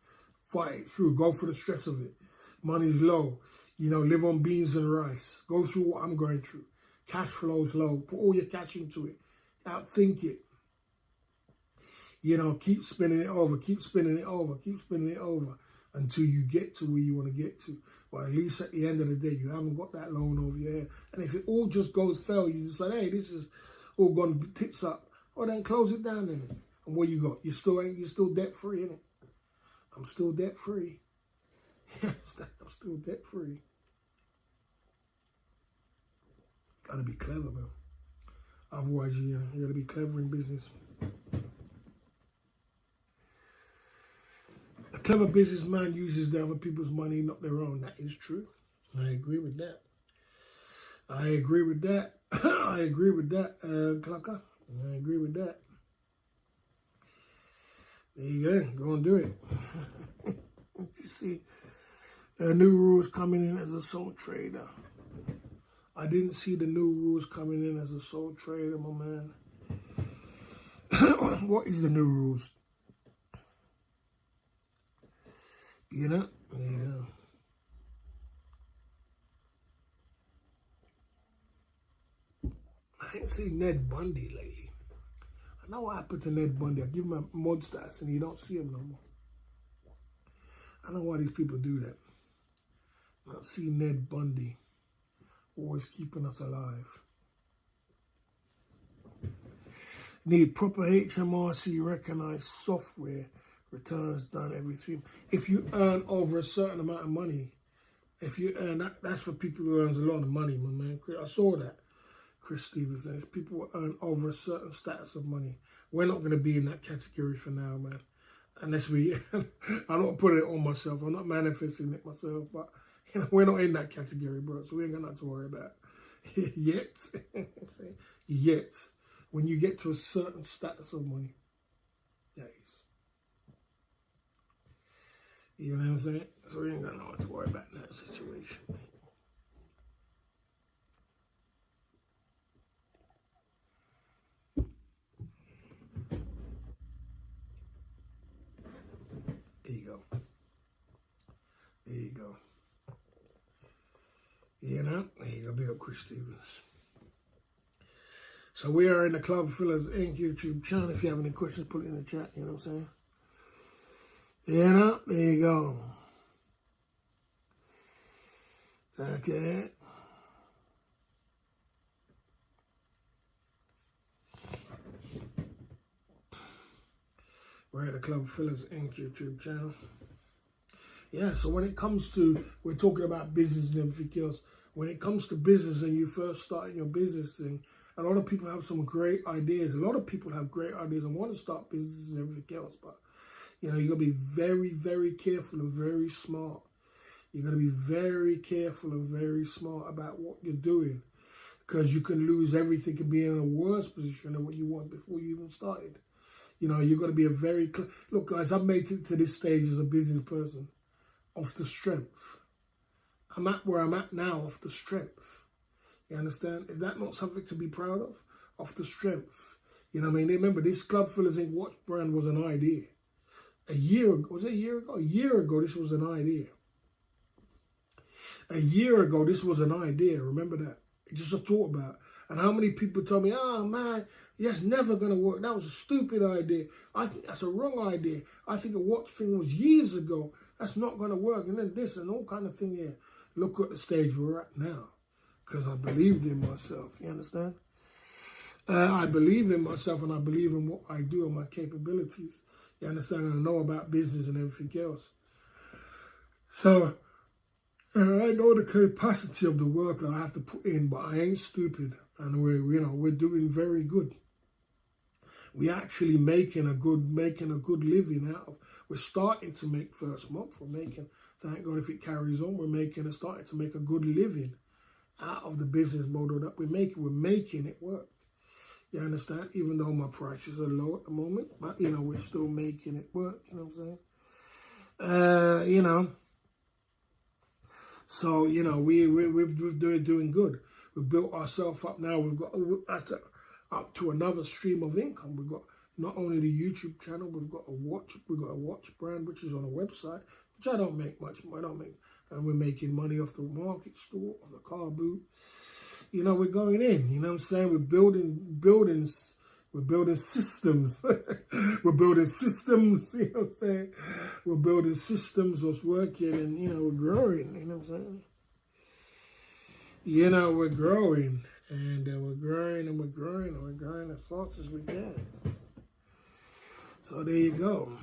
Fight it through. Go for the stress of it. Money's low. You know, live on beans and rice. Go through what I'm going through. Cash flow's low. Put all your cash into it. Outthink it. You know, keep spinning it over. Keep spinning it over. Keep spinning it over until you get to where you want to get to. But at least at the end of the day, you haven't got that loan over your head. And if it all just goes fell, you just like, hey, this is all gone tips up. Well, then close it down, innit? And what you got? You're still debt free, innit? I'm still debt free. I'm still debt free. Gotta be clever, man. Otherwise, you gotta be clever in business. A clever businessman uses the other people's money, not their own. That is true. I agree with that. I agree with that. I agree with that, Clucker. I agree with that. There you go. Go and do it. You see, there are new rules coming in as a sole trader. I didn't see the new rules coming in as a sole trader, my man. What is the new rules? You know? Yeah. I ain't seen Ned Bundy lately. I know what happened to Ned Bundy. I give him a mod stats and you don't see him no more. I know why these people do that. I don't see Ned Bundy always keeping us alive. Need proper HMRC recognized software. Returns done every 3. If you earn over a certain amount of money, if you earn that's for people who earns a lot of money, my man. I saw that. Chris Stevenson. It's people who earn over a certain status of money. We're not going to be in that category for now, man. Unless we, I'm not putting it on myself. I'm not manifesting it myself, but you know, we're not in that category, bro. So we ain't got nothing to worry about yet. Yet, when you get to a certain status of money, yes. You know what I'm saying? So we ain't got nothing to worry about in that situation. There you go. There you go. You know? There you go. Big up Chris Stevens. So we are in the Club Fillers Inc. YouTube channel. If you have any questions, put it in the chat. You know what I'm saying? You know? There you go. Okay. We're at the Club Fillers Inc. YouTube channel. Yeah, so when it comes to, we're talking about business and everything else. When it comes to business and you first starting your business thing, a lot of people have some great ideas. A lot of people have great ideas and want to start businesses and everything else. But, you know, you got to be very, very careful and very smart. You got to be very careful and very smart about what you're doing, because you can lose everything and be in a worse position than what you was before you even started. You know, you've got to be a very... Look, guys, I've made it to this stage as a business person off the strength. I'm at where I'm at now off the strength. You understand? Is that not something to be proud of? Off the strength. You know what I mean? Remember, this Club Fillers Inc. watch brand was an idea. A year ago, was it a year ago? A year ago, this was an idea. A year ago, this was an idea. Remember that? Just a thought about. And how many people told me, oh man, that's never going to work. That was a stupid idea. I think that's a wrong idea. I think a watch thing was years ago. That's not going to work. And then this and all kind of thing here. Look at the stage we're at now. Because I believed in myself. You understand? I believe in myself and I believe in what I do and my capabilities. You understand? And I know about business and everything else. So... I know the capacity of the work that I have to put in, but I ain't stupid, and we're doing very good. We're actually making a good living out of. We're starting to make first month. We're making, thank God, if it carries on, starting to make a good living out of the business model that we're making. We're making it work. You understand? Even though my prices are low at the moment, but we're still making it work. You know what I'm saying? So, we're doing good. We've built ourselves up now. We've got up to another stream of income. We've got not only the YouTube channel, we've got a watch brand, which is on a website, which I don't make much. And we're making money off the market store, off the car boot. We're going in, you know what I'm saying? We're building buildings. We're building systems. We're building systems, you know what I'm saying? We're building systems that's working and, we're growing, you know what I'm saying? We're growing and we're growing and we're growing and we're growing as fast as we can. So there you go.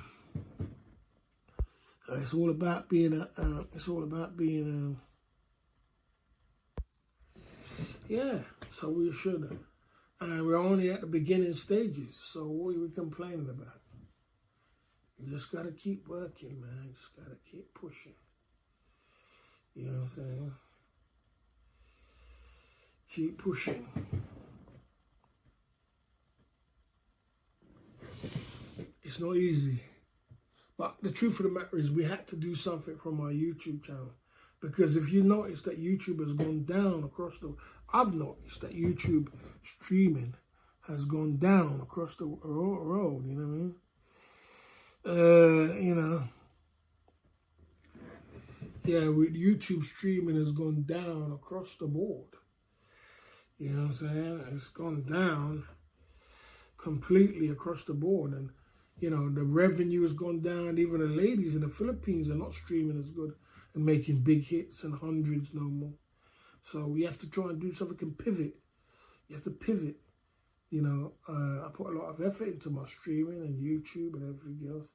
It's all about being so we should. And we're only at the beginning stages, so what are we complaining about? You just got to keep working, man. Just got to keep pushing. You know what I'm saying? Keep pushing. It's not easy. But the truth of the matter is we had to do something from our YouTube channel. Because if you notice that YouTube has gone down across I've noticed that YouTube streaming has gone down across the road, you know what I mean? With YouTube streaming has gone down across the board. You know what I'm saying? It's gone down completely across the board. And, the revenue has gone down. Even the ladies in the Philippines are not streaming as good and making big hits and hundreds no more. So we have to try and do something and pivot. You have to pivot. I put a lot of effort into my streaming and YouTube and everything else.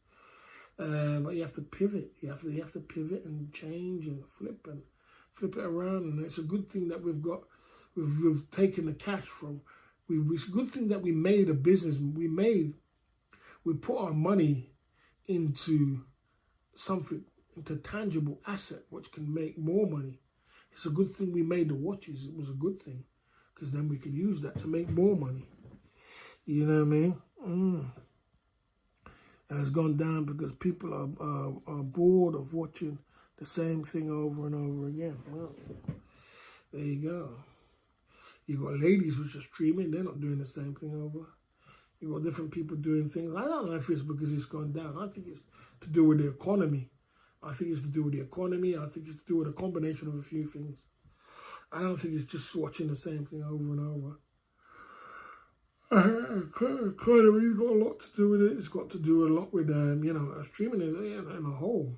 But you have to pivot. You have to pivot and change and flip it around. And it's a good thing that we've taken the cash from. It's a good thing that we made a business. We put our money into something, into tangible asset, which can make more money. It's a good thing we made the watches. It was a good thing, because then we could use that to make more money. You know what I mean? And it's gone down because people are bored of watching the same thing over and over again. Well, there you go. You got ladies which are streaming. They're not doing the same thing over. You got different people doing things. I don't know if it's because it's gone down. I think it's to do with the economy. I think it's to do with the economy. I think it's to do with a combination of a few things. I don't think it's just watching the same thing over and over. Economy's got a lot to do with it. It's got to do a lot with, streaming is in a whole.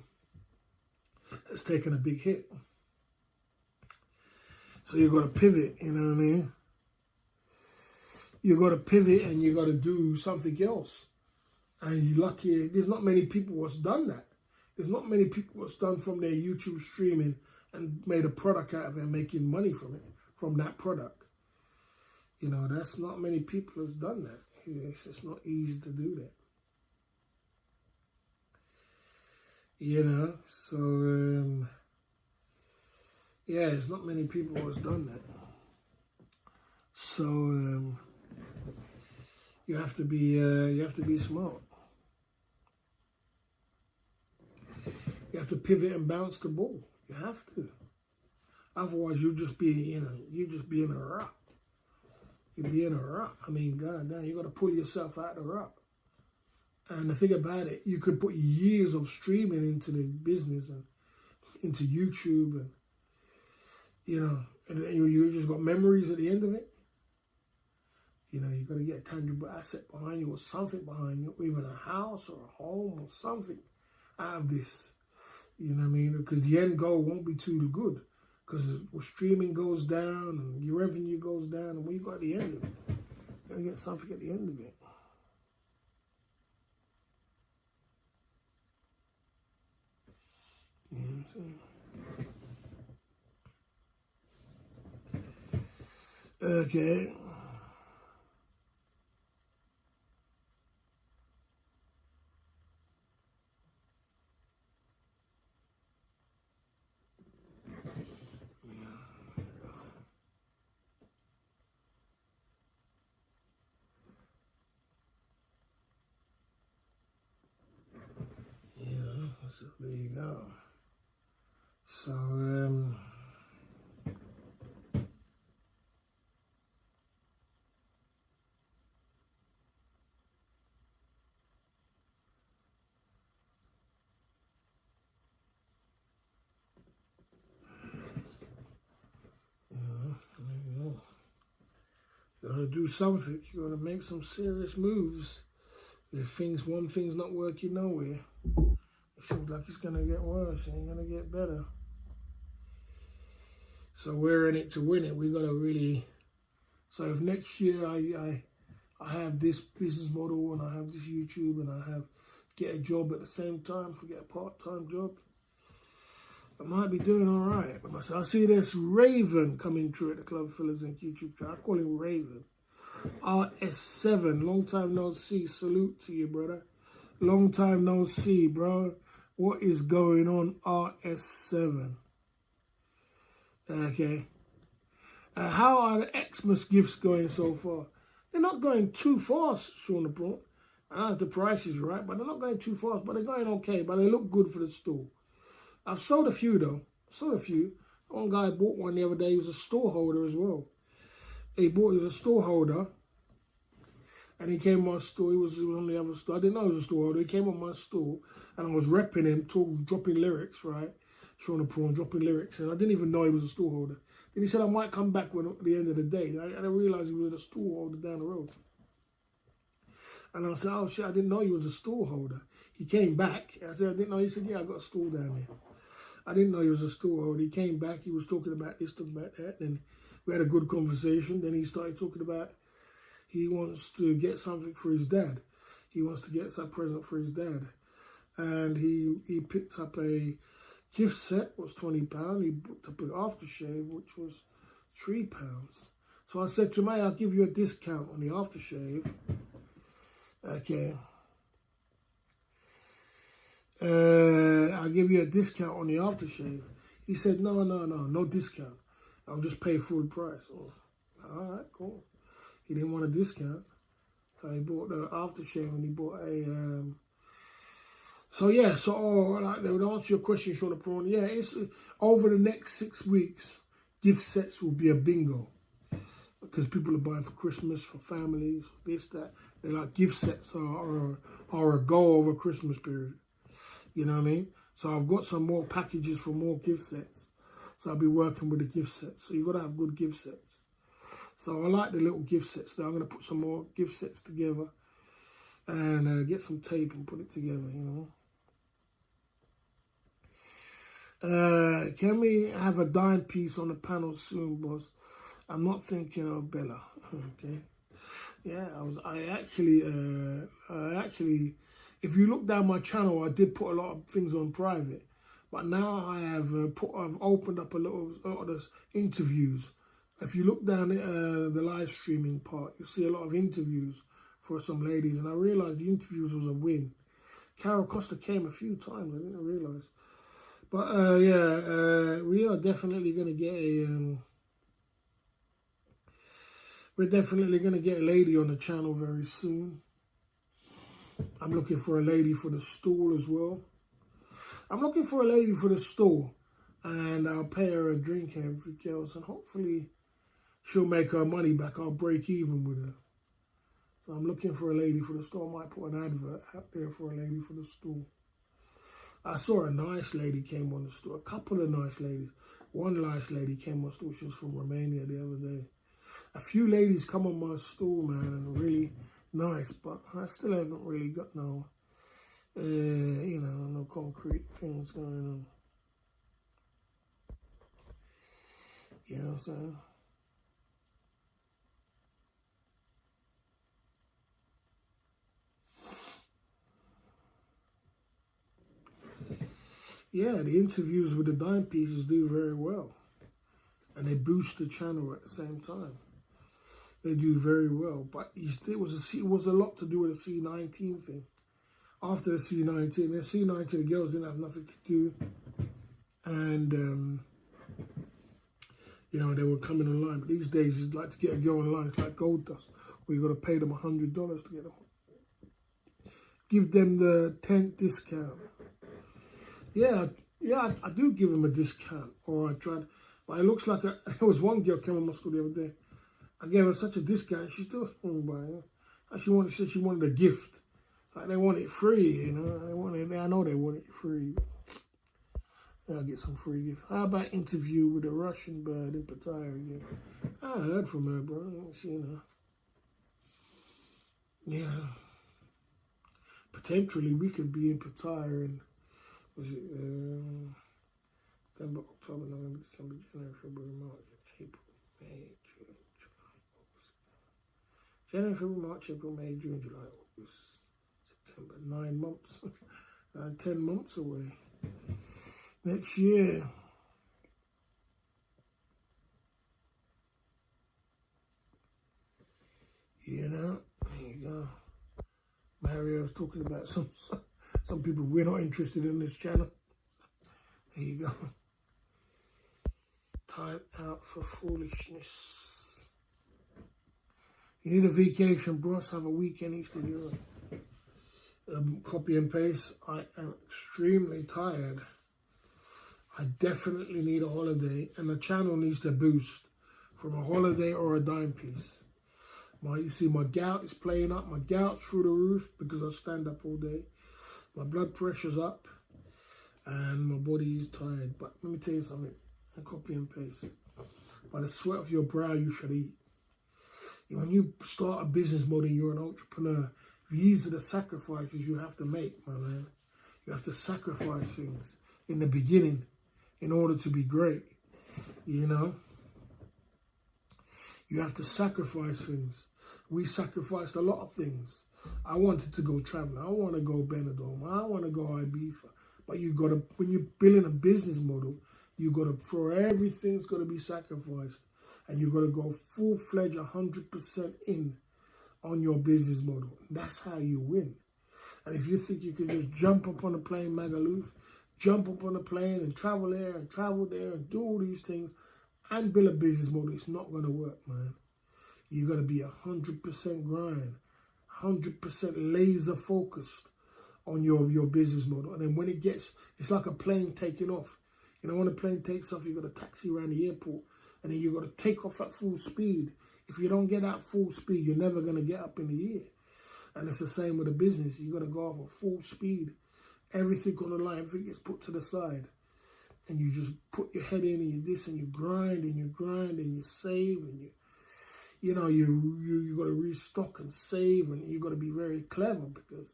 It's taken a big hit. So you got to pivot, you know what I mean? You got to pivot and you got to do something else. And you're lucky, there's not many people what's done that. There's not many people what's done from their YouTube streaming and made a product out of it and making money from it, from that product. That's not many people has done that. It's just not easy to do that. So yeah, there's not many people who's done that. So you have to be smart. You have to pivot and bounce the ball. You have to. Otherwise, you'll just be, you just be in a rut. You'll be in a rut. I mean, God damn, you got to pull yourself out of the rut. And the thing about it, you could put years of streaming into the business and into YouTube, and and you just got memories at the end of it. You got to get a tangible asset behind you, or something behind you, or even a house or a home or something out of this. You know what I mean? Because the end goal won't be too good. Because streaming goes down and your revenue goes down, and when you got at the end of it, you got to get something at the end of it. You know what I'm saying? Okay. So there you go. So you gotta do something. You gotta make some serious moves. If one thing's not working nowhere, it seems like it's gonna get worse. It ain't gonna get better. So we're in it to win it. We gotta really. So if next year I have this business model and I have this YouTube and I get a job at the same time, get a part-time job, I might be doing all right with myself. I see this Raven coming through at the Club Fillers and YouTube channel. I call him Raven. RS7, long time no see. Salute to you, brother. Long time no see, bro. What is going on, RS7? Okay. How are the Xmas gifts going so far? They're not going too fast, Sean the Prawn. I don't know if the price is right, but they're not going too fast. But they're going okay, but they look good for the store. I've sold a few, though. Sold a few. One guy bought one the other day. He was a store holder as well. He was a store holder. And he came on my store. He was on the other store. I didn't know he was a store holder. He came on my store. And I was repping him, dropping lyrics, right? Sean the Prawn, dropping lyrics. And I didn't even know he was a store holder. Then he said I might come back at the end of the day. I didn't realize he was a store holder down the road. And I said, oh shit, I didn't know he was a store holder. He came back. I said, I didn't know. He said, yeah, I got a store down there. I didn't know he was a store holder. He came back. He was talking about this, talking about that. And we had a good conversation. Then he started talking about he wants to get something for his dad. He wants to get some present for his dad. And he picked up a gift set, was £20. He booked up an aftershave, which was £3. So I said to him, hey, I'll give you a discount on the aftershave. Okay. I'll give you a discount on the aftershave. He said, no discount. I'll just pay full price. Oh, all right, cool. He didn't want a discount. So he bought the aftershave and he bought a... So to answer your question, Sean the Prawn, yeah, it's over the next 6 weeks, gift sets will be a bingo. Because people are buying for Christmas, for families, this, that. They're like gift sets are a goal over Christmas period. You know what I mean? So I've got some more packages for more gift sets. So I'll be working with the gift sets. So you've got to have good gift sets. So I like the little gift sets. Now I'm going to put some more gift sets together and get some tape and put it together, you know. Can we have a dime piece on the panel soon, boss? I'm not thinking of Bella. Okay. Yeah, I actually, if you look down my channel, I did put a lot of things on private, but now I have I've opened up a lot of those interviews. If you look down at the live streaming part, you'll see a lot of interviews for some ladies, and I realized the interviews was a win. Carol Costa came a few times, I didn't realize. But yeah, we are definitely gonna get a we're definitely gonna get a lady on the channel very soon. I'm looking for a lady for the stall as well. I'm looking for a lady for the stall, and I'll pay her a drink and everything else, and hopefully she'll make her money back. I'll break even with her. So I'm looking for a lady for the store. I might put an advert out there for a lady for the store. I saw a nice lady came on the store. A couple of nice ladies. One nice lady came on the store. She was from Romania the other day. A few ladies come on my store, man, and really nice. But I still haven't really got no, you know, no concrete things going on. You know what I'm saying? Yeah, the interviews with the dime pieces do very well. And they boost the channel at the same time. They do very well. But it was a lot to do with the C19 thing. After the C19, the C19, the girls didn't have nothing to do. And, you know, they were coming online. But these days, it's like to get a girl online, it's like gold dust. Where you got to pay them $100 to get them. Give them the 10th discount. Yeah, I do give them a discount, or I tried, but it looks like there was one girl came on my school the other day. I gave her such a discount, she still won't buy it. She said she wanted a gift, like they want it free, you know. I know they want it free. I'll get some free gift. How about interview with a Russian bird in Pattaya again? I heard from her, bro. You know, yeah. Potentially, we could be in Pattaya and. Was it September, October, November, December, January, February, March, April, May, June, July, August. January, February, March, April, May, June, July, August, September. 9 months. 10 months away. Next year. You know, there you go. Mario's talking about some people, we're not interested in this channel. There you go. Time out for foolishness. You need a vacation, bros. Have a weekend Eastern Europe. Copy and paste. I am extremely tired. I definitely need a holiday, and the channel needs to boost from a holiday or a dime piece. You see my gout is playing up. My gout's through the roof because I stand up all day. My blood pressure's up and my body is tired. But let me tell you something, I copy and paste. By the sweat of your brow, you shall eat. When you start a business model, you're an entrepreneur. These are the sacrifices you have to make, my man. You have to sacrifice things in the beginning in order to be great, you know? You have to sacrifice things. We sacrificed a lot of things. I wanted to go traveling. I want to go Benidorm. I want to go Ibiza. But you got to, when you're building a business model, you got to, for everything's got to be sacrificed. And you got to go full-fledged 100% in on your business model. That's how you win. And if you think you can just jump up on a plane, Magaluf, jump up on a plane and travel there and travel there and do all these things and build a business model, it's not going to work, man. You got to be 100% grind. 100% laser focused on your business model. And then when it gets, it's like a plane taking off. You know, when a plane takes off, you got to taxi around the airport and then you got to take off at full speed. If you don't get at full speed, you're never going to get up in the air. And it's the same with a business. You got to go off at full speed. Everything on the line, everything gets put to the side. And you just put your head in and you this and you grind and you grind and you save and you know, you got to restock and save, and you got to be very clever because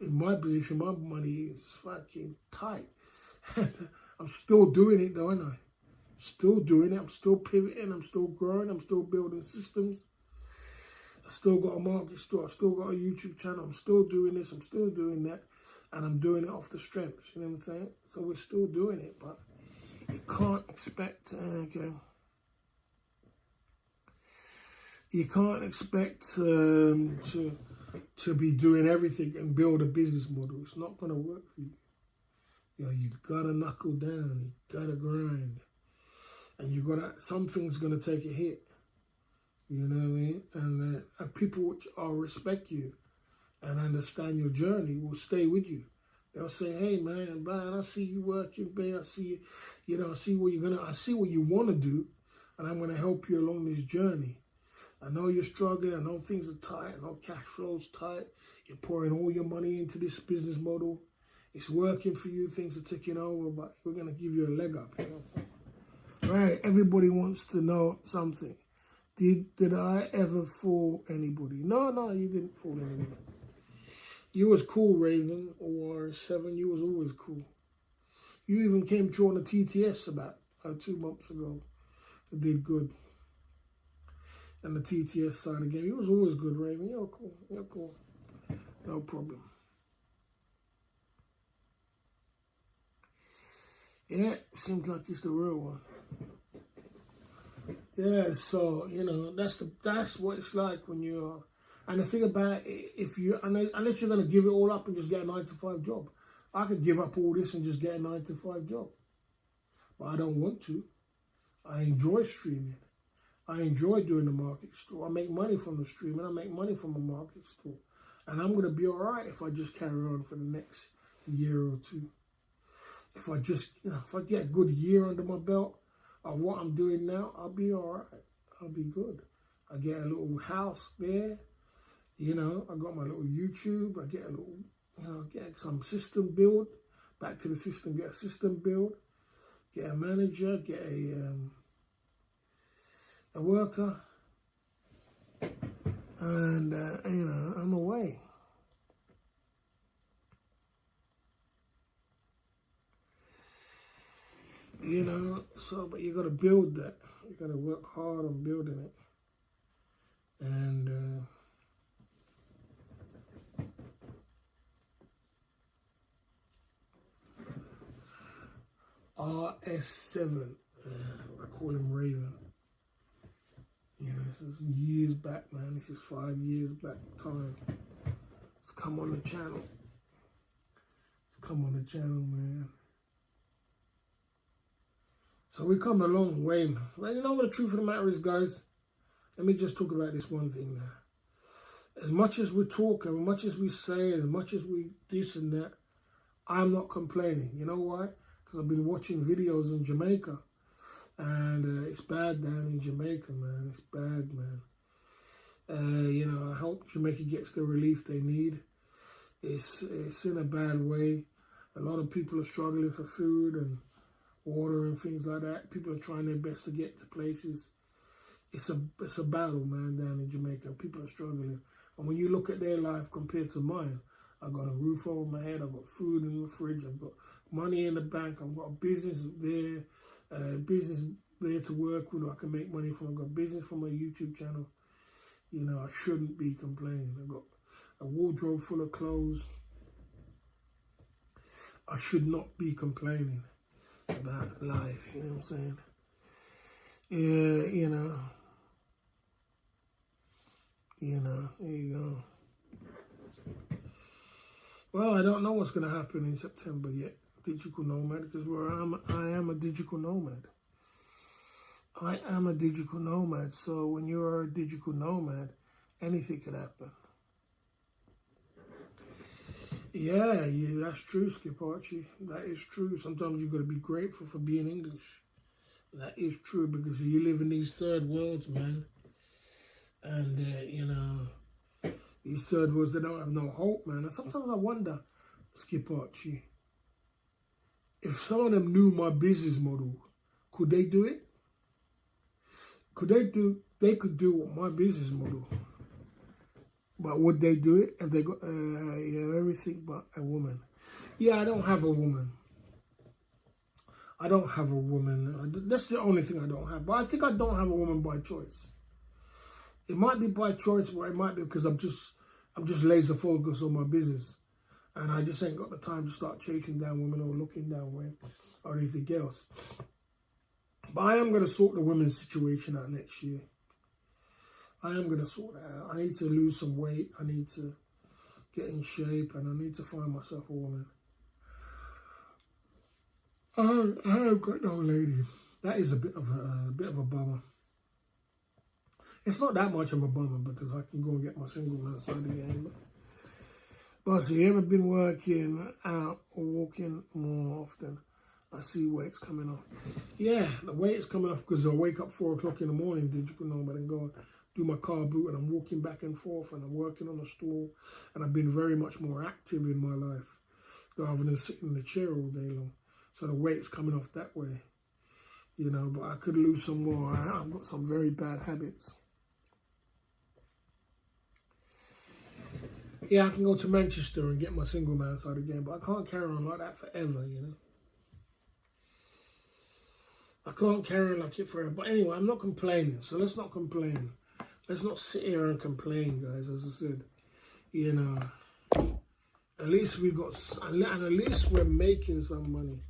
in my position, my money is fucking tight. I'm still doing it though, aren't I? Still doing it. I'm still pivoting. I'm still growing. I'm still building systems. I still got a market store. I still got a YouTube channel. I'm still doing this. I'm still doing that. And I'm doing it off the strength. You know what I'm saying? So we're still doing it, but you can't expect, you can't expect to be doing everything and build a business model. It's not going to work for you. You know, you gotta knuckle down, you gotta grind. And something's gonna take a hit. You know what I mean? And people which respect you and understand your journey will stay with you. They'll say, "Hey man, I see you working, man. I see you, I see what you want to do, and I'm gonna help you along this journey. I know you're struggling. I know things are tight. I know cash flow's tight. You're pouring all your money into this business model. It's working for you. Things are ticking over, but we're gonna give you a leg up." You know what I'm saying? Right? Everybody wants to know something. Did I ever fool anybody? No, you didn't fool anybody. You was cool, Raven, or 7. You was always cool. You even came through on the TTS about 2 months ago. It did good. And the TTS side again. You was always good, Raven. You're cool. You're cool. No problem. Yeah, seems like it's the real one. Yeah, so, you know, that's what it's like when you're... And the thing about it, unless you're going to give it all up and just get a 9-to-5 job. I could give up all this and just get a 9-to-5 job. But I don't want to. I enjoy streaming. I enjoy doing the market store. I make money from the streaming. I make money from the market store. And I'm going to be all right if I just carry on for the next year or two. If I just, if I get a good year under my belt of what I'm doing now, I'll be all right. I'll be good. I get a little house there. You know, I got my little YouTube. I get a little, get some system build. Back to the system, get a system build. Get a manager, get a worker. And, I'm away. But you got to build that. You got to work hard on building it. And RS7, I call him Raven. This is years back, man. This is 5 years back time. It's come on the channel. Man. So we come a long way, man. Well, you know what the truth of the matter is, guys? Let me just talk about this one thing now. As much as we talk, as much as we say, as much as we this and that, I'm not complaining. You know why? Because I've been watching videos in Jamaica. And it's bad down in Jamaica, man. It's bad, man. I hope Jamaica gets the relief they need. It's in a bad way. A lot of people are struggling for food and water and things like that. People are trying their best to get to places. It's a battle, man, down in Jamaica. People are struggling. And when you look at their life compared to mine, I've got a roof over my head. I've got food in the fridge. I've got money in the bank. I've got a business there. Business there to work with. I can make money from. I've got business from my YouTube channel. I shouldn't be complaining. I've got a wardrobe full of clothes. I should not be complaining about life. You know what I'm saying? Yeah, there you go. Well, I don't know what's going to happen in September yet. Digital nomad, because I am a digital nomad. I am a digital nomad. So when you're a digital nomad, anything can happen. Yeah, that's true, Skip Archie. That is true. Sometimes you've got to be grateful for being English. That is true, because you live in these third worlds, man. And, these third worlds, they don't have no hope, man. And sometimes I wonder, Skip Archie, if some of them knew my business model, could they do it? They could do my business model. But would they do it if they got everything but a woman? Yeah, I don't have a woman. That's the only thing I don't have. But I think I don't have a woman by choice. It might be by choice, but it might be because I'm just laser focused on my business. And I just ain't got the time to start chasing down women or looking down women or anything else. But I am going to sort the women's situation out next year. I am going to sort that out. I need to lose some weight. I need to get in shape. And I need to find myself a woman. I have got no lady. That is a bit of a bummer. It's not that much of a bummer because I can go and get my single man side again. But so you ever been working out or walking more often? I see weights coming off. Yeah, the weight is coming off because I wake up 4 o'clock in the morning, did you know, but then go do my car boot and I'm walking back and forth and I'm working on the stool and I've been very much more active in my life rather than sitting in the chair all day long. So the weight's coming off that way, you know, but I could lose some more. I've got some very bad habits. Yeah, I can go to Manchester and get my single man side again, but I can't carry on like that forever, you know. I can't carry on like it forever. But anyway, I'm not complaining, so let's not complain. Let's not sit here and complain, guys, as I said. You know, at least we got, and at least we're making some money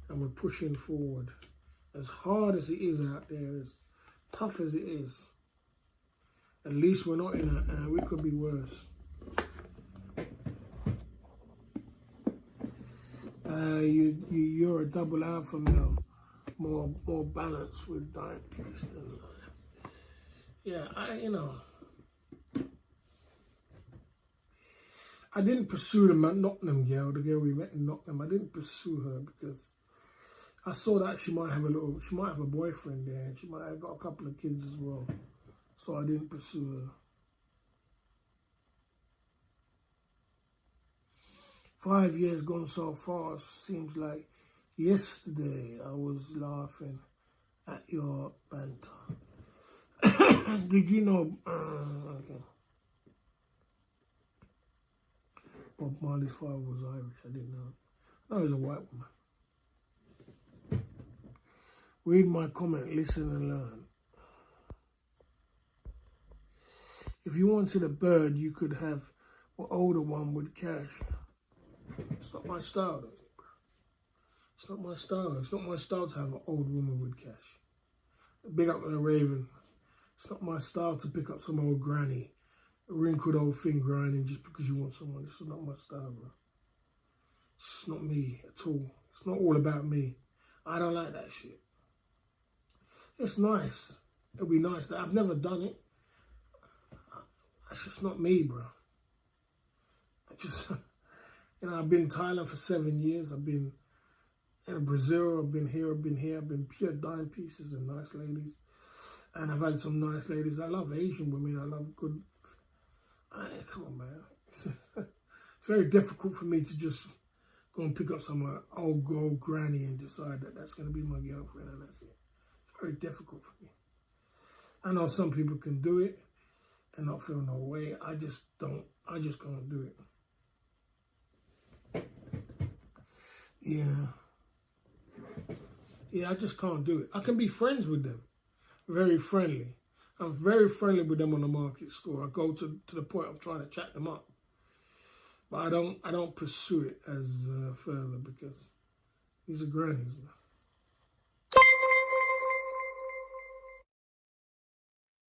and we're pushing forward. As hard as it is out there, as tough as it is, at least we're not in a, we could be worse. You're a double alpha male, more balanced with diet piece than yeah. I didn't pursue the Nottingham girl, the girl we met in Nottingham. I didn't pursue her because I saw that she might have a boyfriend there, and she might have got a couple of kids as well. So I didn't pursue her. 5 years gone so fast, seems like yesterday I was laughing at your banter. Did you know, okay. Bob Marley's father was Irish, I didn't know. No, he's a white woman. Read my comment, listen and learn. If you wanted a bird, you could have an older one with cash. It's not my style, though. It's not my style. It's not my style to have an old woman with cash. Big up the Raven. It's not my style to pick up some old granny, a wrinkled old thing grinding just because you want someone. This is not my style, bro. It's not me at all. It's not all about me. I don't like that shit. It's nice. It'll be nice. I've never done it. That's just not me, bro. You know, I've been in Thailand for 7 years. I've been in Brazil. I've been here. I've been pure dime pieces and nice ladies. And I've had some nice ladies. I love Asian women. I love good. Come on, man. It's very difficult for me to just go and pick up some old granny and decide that that's going to be my girlfriend and that's it. It's very difficult for me. I know some people can do it and not feel no way. I just don't. I just can't do it. You know, yeah, I just can't do it. I can be friends with them, very friendly. I'm very friendly with them on the market store. I go to the point of trying to chat them up, but I don't pursue it as further because these are grannies.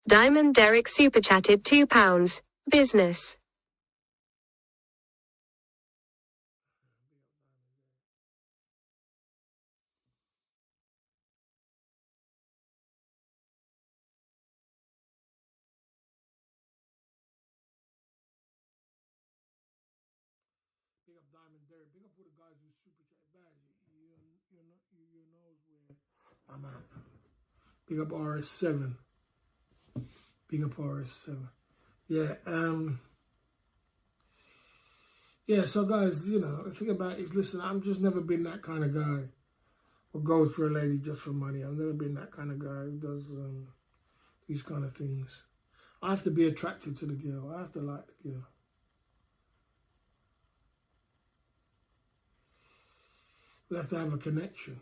Diamond Derek super chatted £2. Business. Big up Diamond Derek. Big up all the guys who super chat. Guys, you knows where I'm at. Big up RS7. Big up RS7. Yeah, yeah, so guys, you know, the thing about it is, listen, I've just never been that kind of guy who goes for a lady just for money. I've never been that kind of guy who does these kind of things. I have to be attracted to the girl. I have to like the girl. We have to have a connection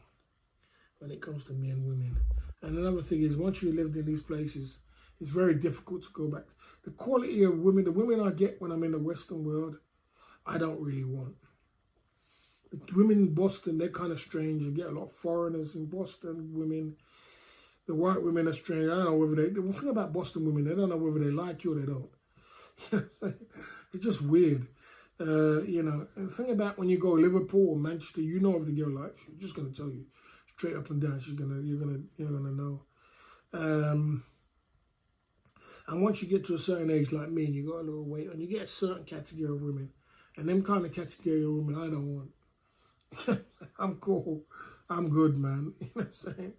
when it comes to men and women. And another thing is, once you lived in these places, it's very difficult to go back. The quality of women, the women I get when I'm in the Western world, I don't really want. The women in Boston, they're kind of strange. You get a lot of foreigners in Boston, women. The white women are strange. I don't know whether the thing about Boston women, they don't know whether they like you or they don't. It's just weird. You know, and the thing about when you go Liverpool or Manchester, you know if the girl likes you. She's just gonna tell you straight up and down. You're gonna know. And once you get to a certain age like me, and you got a little weight, and you get a certain category of women, and them kind of category of women I don't want. I'm cool. I'm good, man. You know what I'm saying?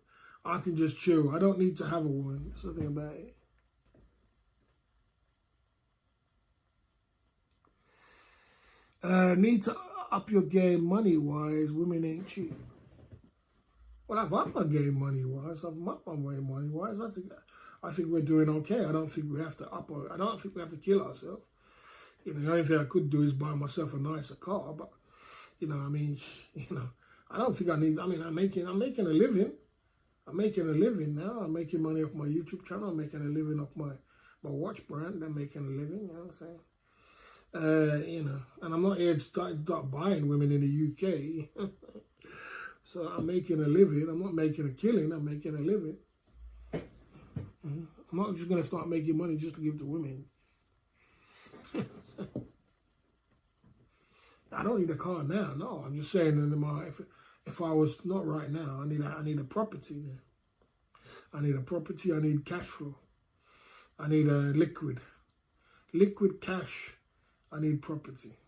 I can just chill. I don't need to have a woman. That's the thing about it. Need to up your game money-wise. Women ain't cheap. Well, I've upped my game money-wise. I've upped my game money-wise. I think we're doing okay. I don't think we have to up. I don't think we have to kill ourselves. You know, the only thing I could do is buy myself a nicer car. But you know, I mean, you know, I don't think I need. I mean, I'm making a living. I'm making a living now. I'm making money off my YouTube channel. I'm making a living off my watch brand. I'm making a living. You know what I'm saying? You know, and I'm not here to start buying women in the UK. So I'm making a living. I'm not making a killing. I'm making a living. I'm not just going to start making money just to give to women. I don't need a car now. No, I'm just saying that if I was not right now, I need a property there. I need a property. I need cash flow. I need a liquid cash. I need property.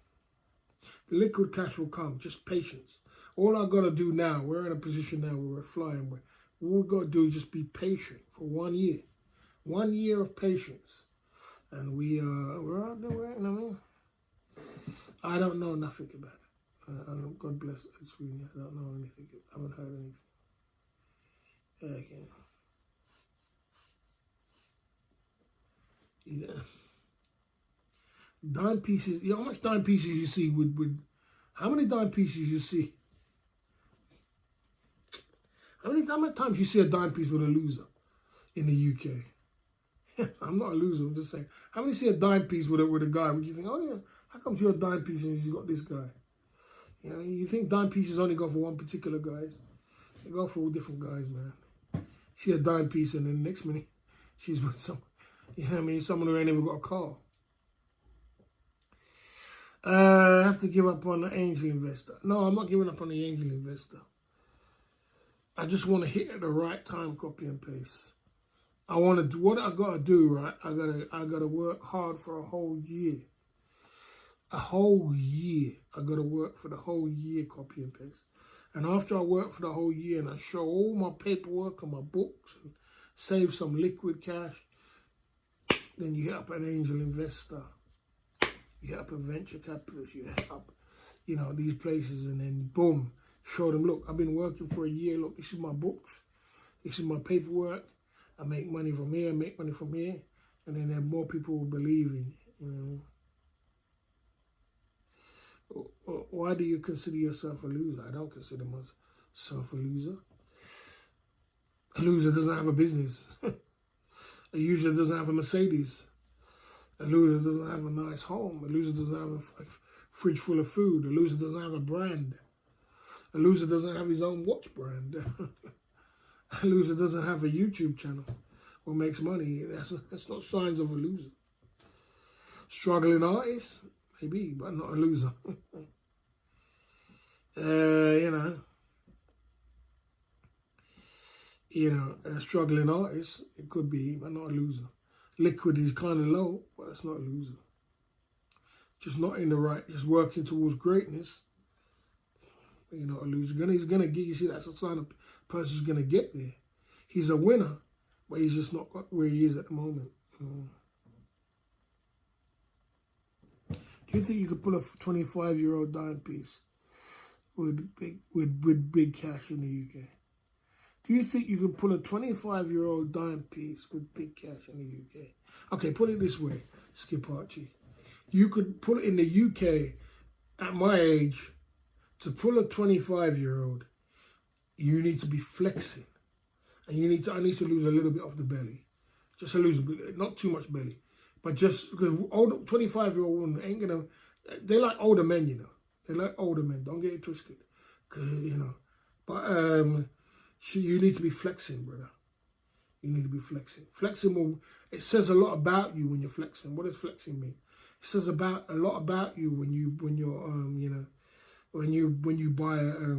The liquid cash will come. Just patience. All I got to do now, we're in a position now where we're flying. All we got to do is just be patient for 1 year. 1 year of patience. And we're out there, you know what I mean? I don't know nothing about it. God bless Sweden. I don't know anything. I haven't heard anything. Okay. Yeah. Dime pieces. You know how much dime pieces you see with how many dime pieces you see? How many times you see a dime piece with a loser in the UK? I'm not a loser. I'm just saying. How many see a dime piece with a guy? Would you think, oh yeah, how come you're a dime piece and he's got this guy? You know, you think dime pieces only go for one particular guys? They go for all different guys, man. You see a dime piece and then the next minute she's with some, you know what I mean, someone who ain't even got a car. I have to give up on the angel investor. No, I'm not giving up on the angel investor. I just want to hit at the right time, copy and paste. I want to do what I got to do, right? I gotta work hard for a whole year. A whole year. I got to work for the whole year, copy and paste. And after I work for the whole year and I show all my paperwork and my books and save some liquid cash, then you hit up an angel investor. You hit up a venture capitalist. You hit up, you know, these places, and then boom, show them, look, I've been working for a year. Look, this is my books. This is my paperwork. I make money from here, make money from here. And then more people will believe in it, you know. Why do you consider yourself a loser? I don't consider myself a loser. A loser doesn't have a business. A loser doesn't have a Mercedes. A loser doesn't have a nice home. A loser doesn't have a fridge full of food. A loser doesn't have a brand. A loser doesn't have his own watch brand. A loser doesn't have a YouTube channel or makes money. That's not signs of a loser. Struggling artist, maybe, but not a loser. A struggling artist, it could be, but not a loser. Liquid is kind of low, but it's not a loser. Just not in the right, just working towards greatness. You're not a loser. He's gonna get, you see, that's a sign of a person's gonna get there. He's a winner, but he's just not where he is at the moment. Do you think you could pull a 25-year-old dime piece with big cash in the UK? Do you think you could pull a 25-year-old dime piece with big cash in the UK? Okay, put it this way, Skip Archie. You could pull it in the UK at my age. To pull a 25-year-old, you need to be flexing. And I need to lose a little bit off the belly. Just a little bit, not too much belly. But just because older 25-year-old women ain't gonna, they like older men, you know. They like older men. Don't get it twisted. Cause, you know. But you need to be flexing, brother. You need to be flexing. Flexing will, it says a lot about you when you're flexing. What does flexing mean? It says a lot about you when you're you know, when you buy a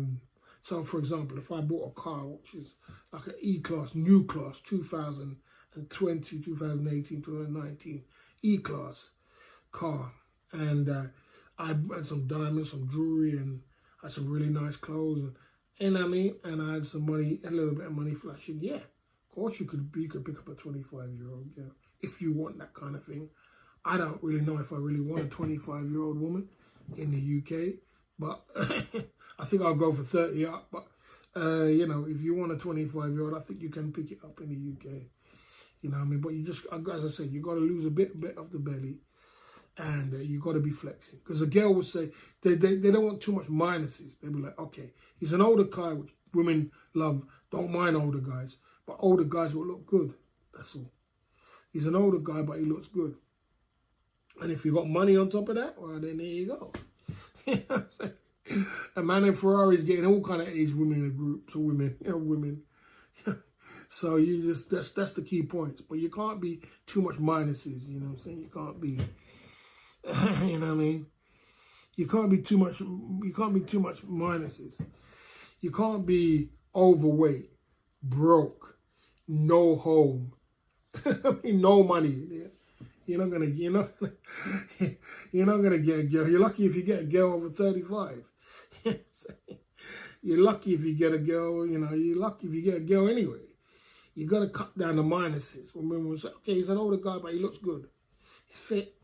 so for example, if I bought a car which is like an E-Class, new class, 2020, 2018, 2019 E-Class car, and I had some diamonds, some jewelry, and I had some really nice clothes, and I mean, and I had some money, a little bit of money flashing. Yeah, of course you could pick up a 25-year-old girl if you want that kind of thing. I don't really know if I really want a 25-year-old woman in the UK, but I think I'll go for 30 up. But you know, if you want a 25-year-old, I think you can pick it up in the UK. You know what I mean? But you just, as I said, you got to lose a bit of the belly, and you got to be flexing. Because a girl would say they don't want too much minuses. They'd be like, okay, he's an older guy, which women love. Don't mind older guys, but older guys will look good. That's all. He's an older guy, but he looks good. And if you got money on top of that, well, then there you go. A man in Ferrari is getting all kind of age women in groups of women, you know, women. So you just, that's the key points. But you can't be too much minuses, you know what I'm saying? You can't be, you know what I mean? You can't be too much minuses. You can't be overweight, broke, no home, I mean, no money. You're not gonna get a girl. You're lucky if you get a girl over 35. You're lucky if you get a girl, you know, you're lucky if you get a girl anyway. You got to cut down the minuses. When women say, okay, he's an older guy, but he looks good. He's fit.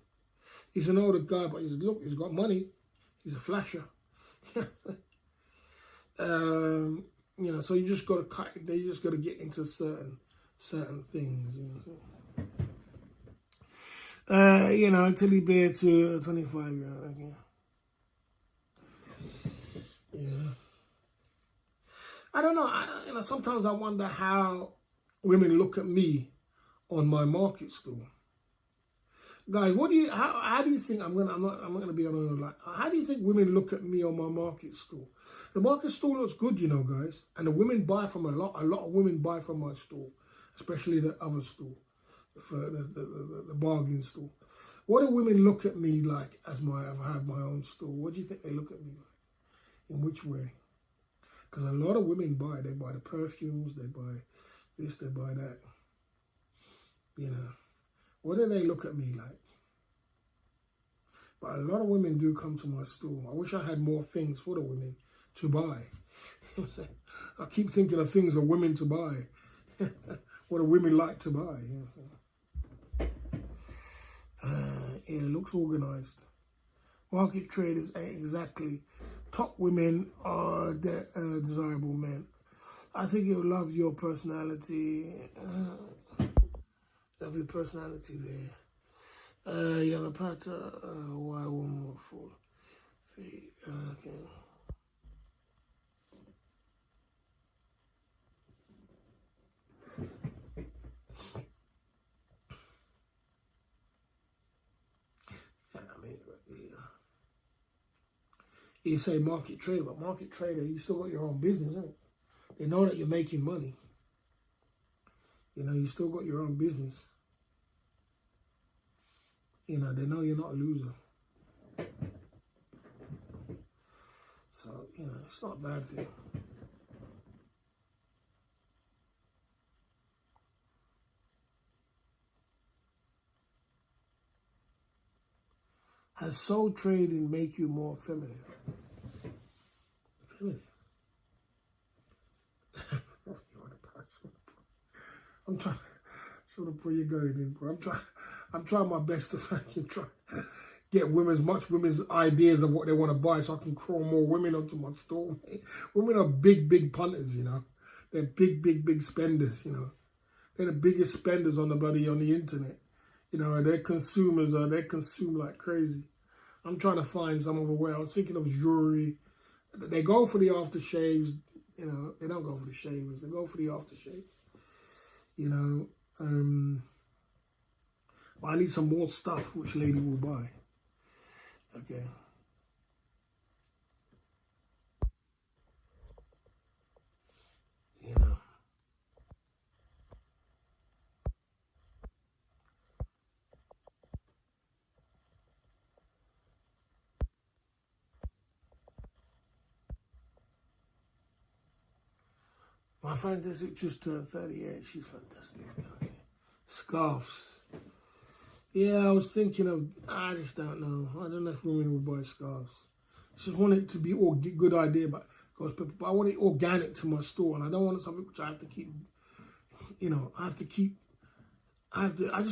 He's an older guy, but he's got money. He's a flasher. You know, so you just got to cut it. You just got to get into certain things. You know, until he bear to a 25-year-old. Okay. Yeah. I don't know. You know, sometimes I wonder how women look at me on my market stall. Guys, how do you think I'm not gonna be on like, how do you think women look at me on my market stall? The market stall looks good, you know, guys, and the women buy from a lot of women buy from my stall, especially the other stall, for the bargain stall. What do women look at me like as if I have my own stall? What do you think they look at me like? In which way? Because a lot of women buy. They buy the perfumes, they buy this, they buy that. You know, what do they look at me like? But a lot of women do come to my store. I wish I had more things for the women to buy. I keep thinking of things for women to buy. What do women like to buy? Yeah, it looks organized. Market traders ain't exactly top women are desirable men. I think you'll love your personality. Love your personality there. You have a pattern. Why one more fool? See, okay. You say market trader, but market trader, you still got your own business, isn't it? They know that you're making money. You know, you still got your own business. You know, they know you're not a loser. So, you know, it's not a bad thing. Has soul trading make you more feminine? Feminine? I'm trying to put you going in, bro. I'm trying my best to fucking try get women's ideas of what they want to buy, so I can crawl more women onto my store. Women are big punters, you know. They're big spenders, you know. They're the biggest spenders on the internet. You know, they're consumers, they consume like crazy. I'm trying to find some other way. I was thinking of jewelry. They go for the aftershaves, you know. They don't go for the shavers. They go for the aftershaves. You know, but I need some more stuff which lady will buy. Okay. You know. My fantastic just turned 38. She's fantastic. Okay. Scarves. Yeah, I was thinking of, I just don't know. I don't know if women would buy scarves. I just want it to be all good idea, but I want it organic to my store, and I don't want something which I have to keep, you know, I just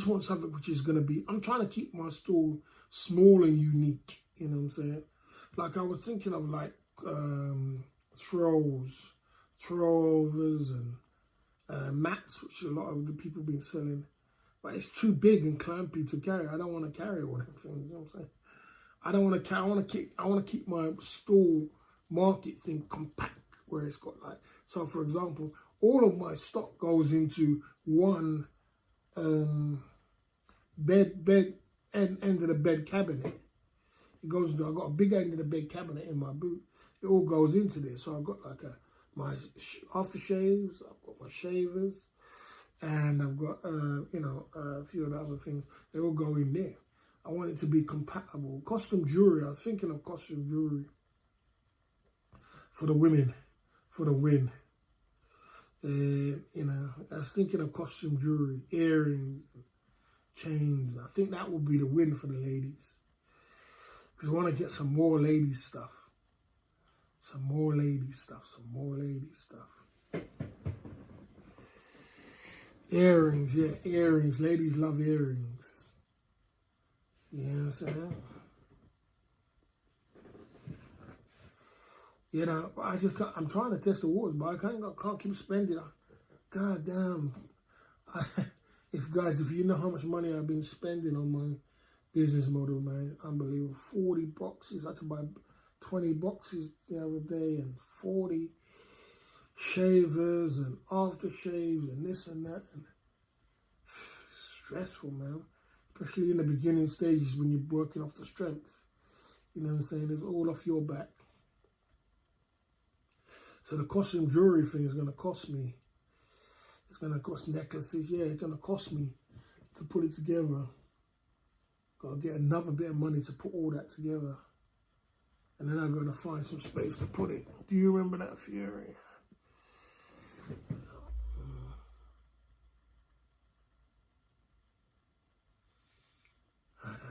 want something which is going to be, I'm trying to keep my store small and unique, you know what I'm saying? Like I was thinking of like throw-overs and mats, which a lot of the people been selling. But it's too big and clumpy to carry. I don't want to carry all them things. You know what I'm saying? I don't want to carry. I want to keep my store market thing compact, where it's got like. So, for example, all of my stock goes into one end of the bed cabinet. It goes into. I got a big end of the bed cabinet in my boot. It all goes into there. So I've got like my aftershaves. I've got my shavers. And I've got, you know, a few of the other things. They all go in there. I want it to be compatible. Costume jewelry. I was thinking of costume jewelry for the women, for the win. You know, I was thinking of costume jewelry, earrings, chains. I think that would be the win for the ladies. Because I want to get some more ladies stuff. Some more ladies stuff. Some more ladies stuff. Earrings, yeah, earrings. Ladies love earrings. You know what I'm saying? You know, I'm trying to test the waters, but I can't keep spending. God damn. If you know how much money I've been spending on my business model, man, unbelievable. 40 boxes. I had to buy 20 boxes the other day and 40 shavers and aftershaves and this and that, and stressful, man, especially in the beginning stages when you're working off the strength. You know what I'm saying? It's all off your back. So the costume jewelry thing is going to cost me. It's going to cost necklaces. Yeah, it's going to cost me to put it together. Got to get another bit of money to put all that together, and then I'm going to find some space to put it. Do you remember that, Fury? I don't know.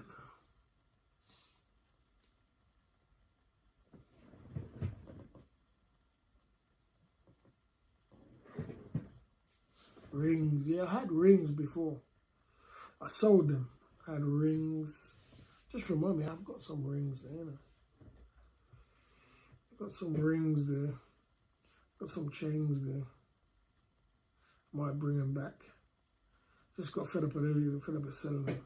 Rings. Yeah, I had rings before. I sold them. I had rings. Just remind me, I've got some rings there, you know. I've got some rings there. Got some chains there. Might bring them back. Just got fed up with selling them.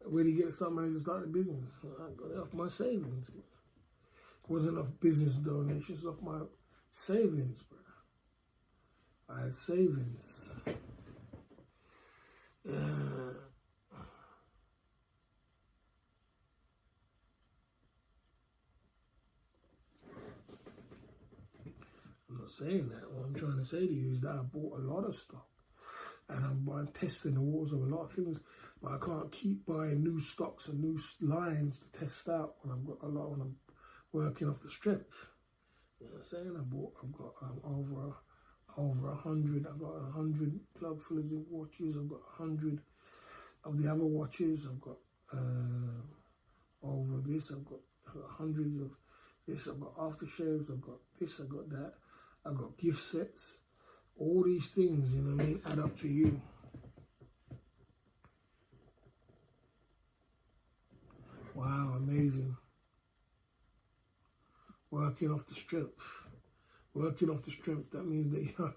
Where do you get some money to start a business? I got it off my savings. It wasn't off business donations, off my savings, brother. I had savings. I'm not saying that. What I'm trying to say to you is that I bought a lot of stock. And I'm testing the waters of a lot of things, but I can't keep buying new stocks and new lines to test out when I've got a lot, when I'm working off the strength. You know what I'm saying? I've got over 100. I've got 100 Club Full of Zinc watches. I've got 100 of the other watches. I've got over this. I've got hundreds of this. I've got aftershaves. I've got this. I've got that. I've got gift sets. All these things, you know what I mean, add up to you. Wow, amazing. Working off the strength. Working off the strength, that means that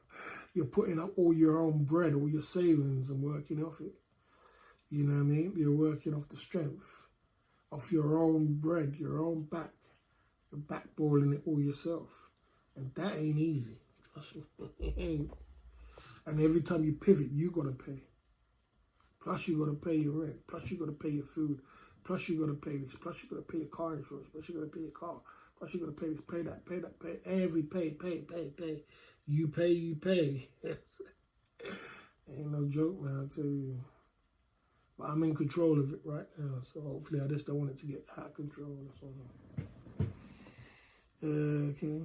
you're putting up all your own bread, all your savings, and working off it. You know what I mean? You're working off the strength. Off your own bread, your own back. You're backballing it all yourself. And that ain't easy. Trust me, it ain't. And every time you pivot, you got to pay. Plus, you got to pay your rent. Plus, you got to pay your food. Plus, you got to pay this. Plus, you got to pay your car insurance. Plus, you got to pay your car. Plus, you got to pay this, pay that, pay that, pay. Every pay. You pay. Ain't no joke, man, I tell you. But I'm in control of it right now, so hopefully I just don't want it to get out of control or something. Okay.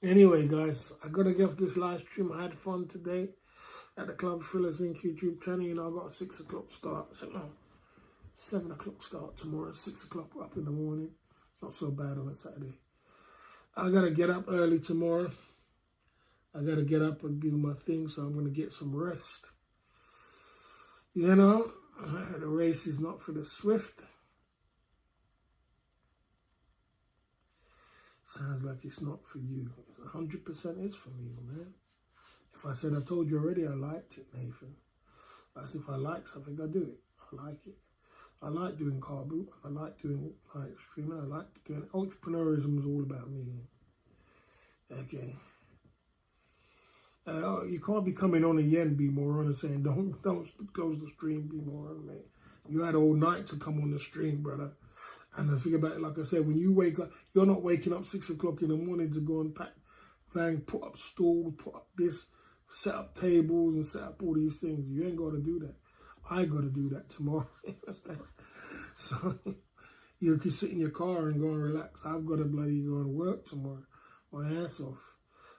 Anyway, guys, I gotta get off this live stream. I had fun today at the Club Fillers Inc. YouTube channel. You know, I got a 6 o'clock start. So no, 7 o'clock start tomorrow. 6 o'clock up in the morning. Not so bad on a Saturday. I gotta get up early tomorrow. I gotta get up and do my thing, so I'm gonna get some rest. You know, the race is not for the swift. Sounds like it's not for you. It's 100% is for me, man. If I said I told you already I liked it, Nathan. That's if I like something, I do it. I like it. I like doing car boot. I like doing live streaming. I like doing entrepreneurism is all about me. Okay. You can't be coming on again, be moron, and saying don't close the stream, be moron, mate. You had all night to come on the stream, brother. And the thing about it, like I said, when you wake up, you're not waking up 6 o'clock in the morning to go and pack, put up stools, put up this, set up tables, and set up all these things. You ain't got to do that. I got to do that tomorrow. So you can sit in your car and go and relax. I've got to bloody go and work tomorrow, my ass off.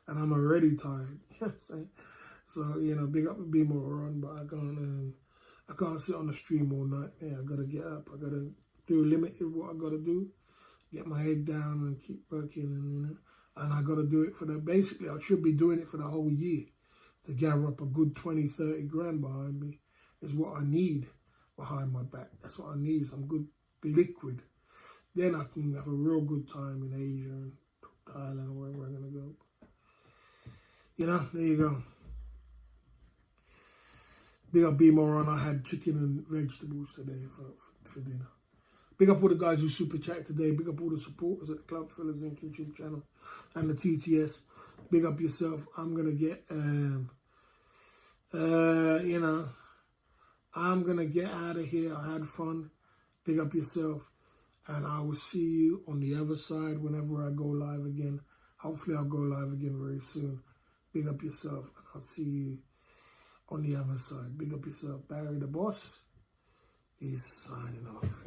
And I'm already tired. You know what I'm saying? So, you know, big up and be more on, but I can't sit on the stream all night. Yeah, I got to get up. I got to do limited what I got to do. Get my head down and keep working. And, you know, and I got to do it for basically, I should be doing it for the whole year to gather up a good 20, 30 grand behind me is what I need behind my back. That's what I need, some good liquid. Then I can have a real good time in Asia and Thailand or wherever I'm going to go. You know, there you go. Big up B-Moron. I had chicken and vegetables today for dinner. Big up all the guys who super chat today. Big up all the supporters at the Club Fillers Inc. YouTube channel and the TTS. Big up yourself. I'm going to get, you know, I'm going to get out of here. I had fun. Big up yourself. And I will see you on the other side whenever I go live again. Hopefully I'll go live again very soon. Big up yourself, and I'll see you on the other side. Big up yourself. Barry the Boss is signing off.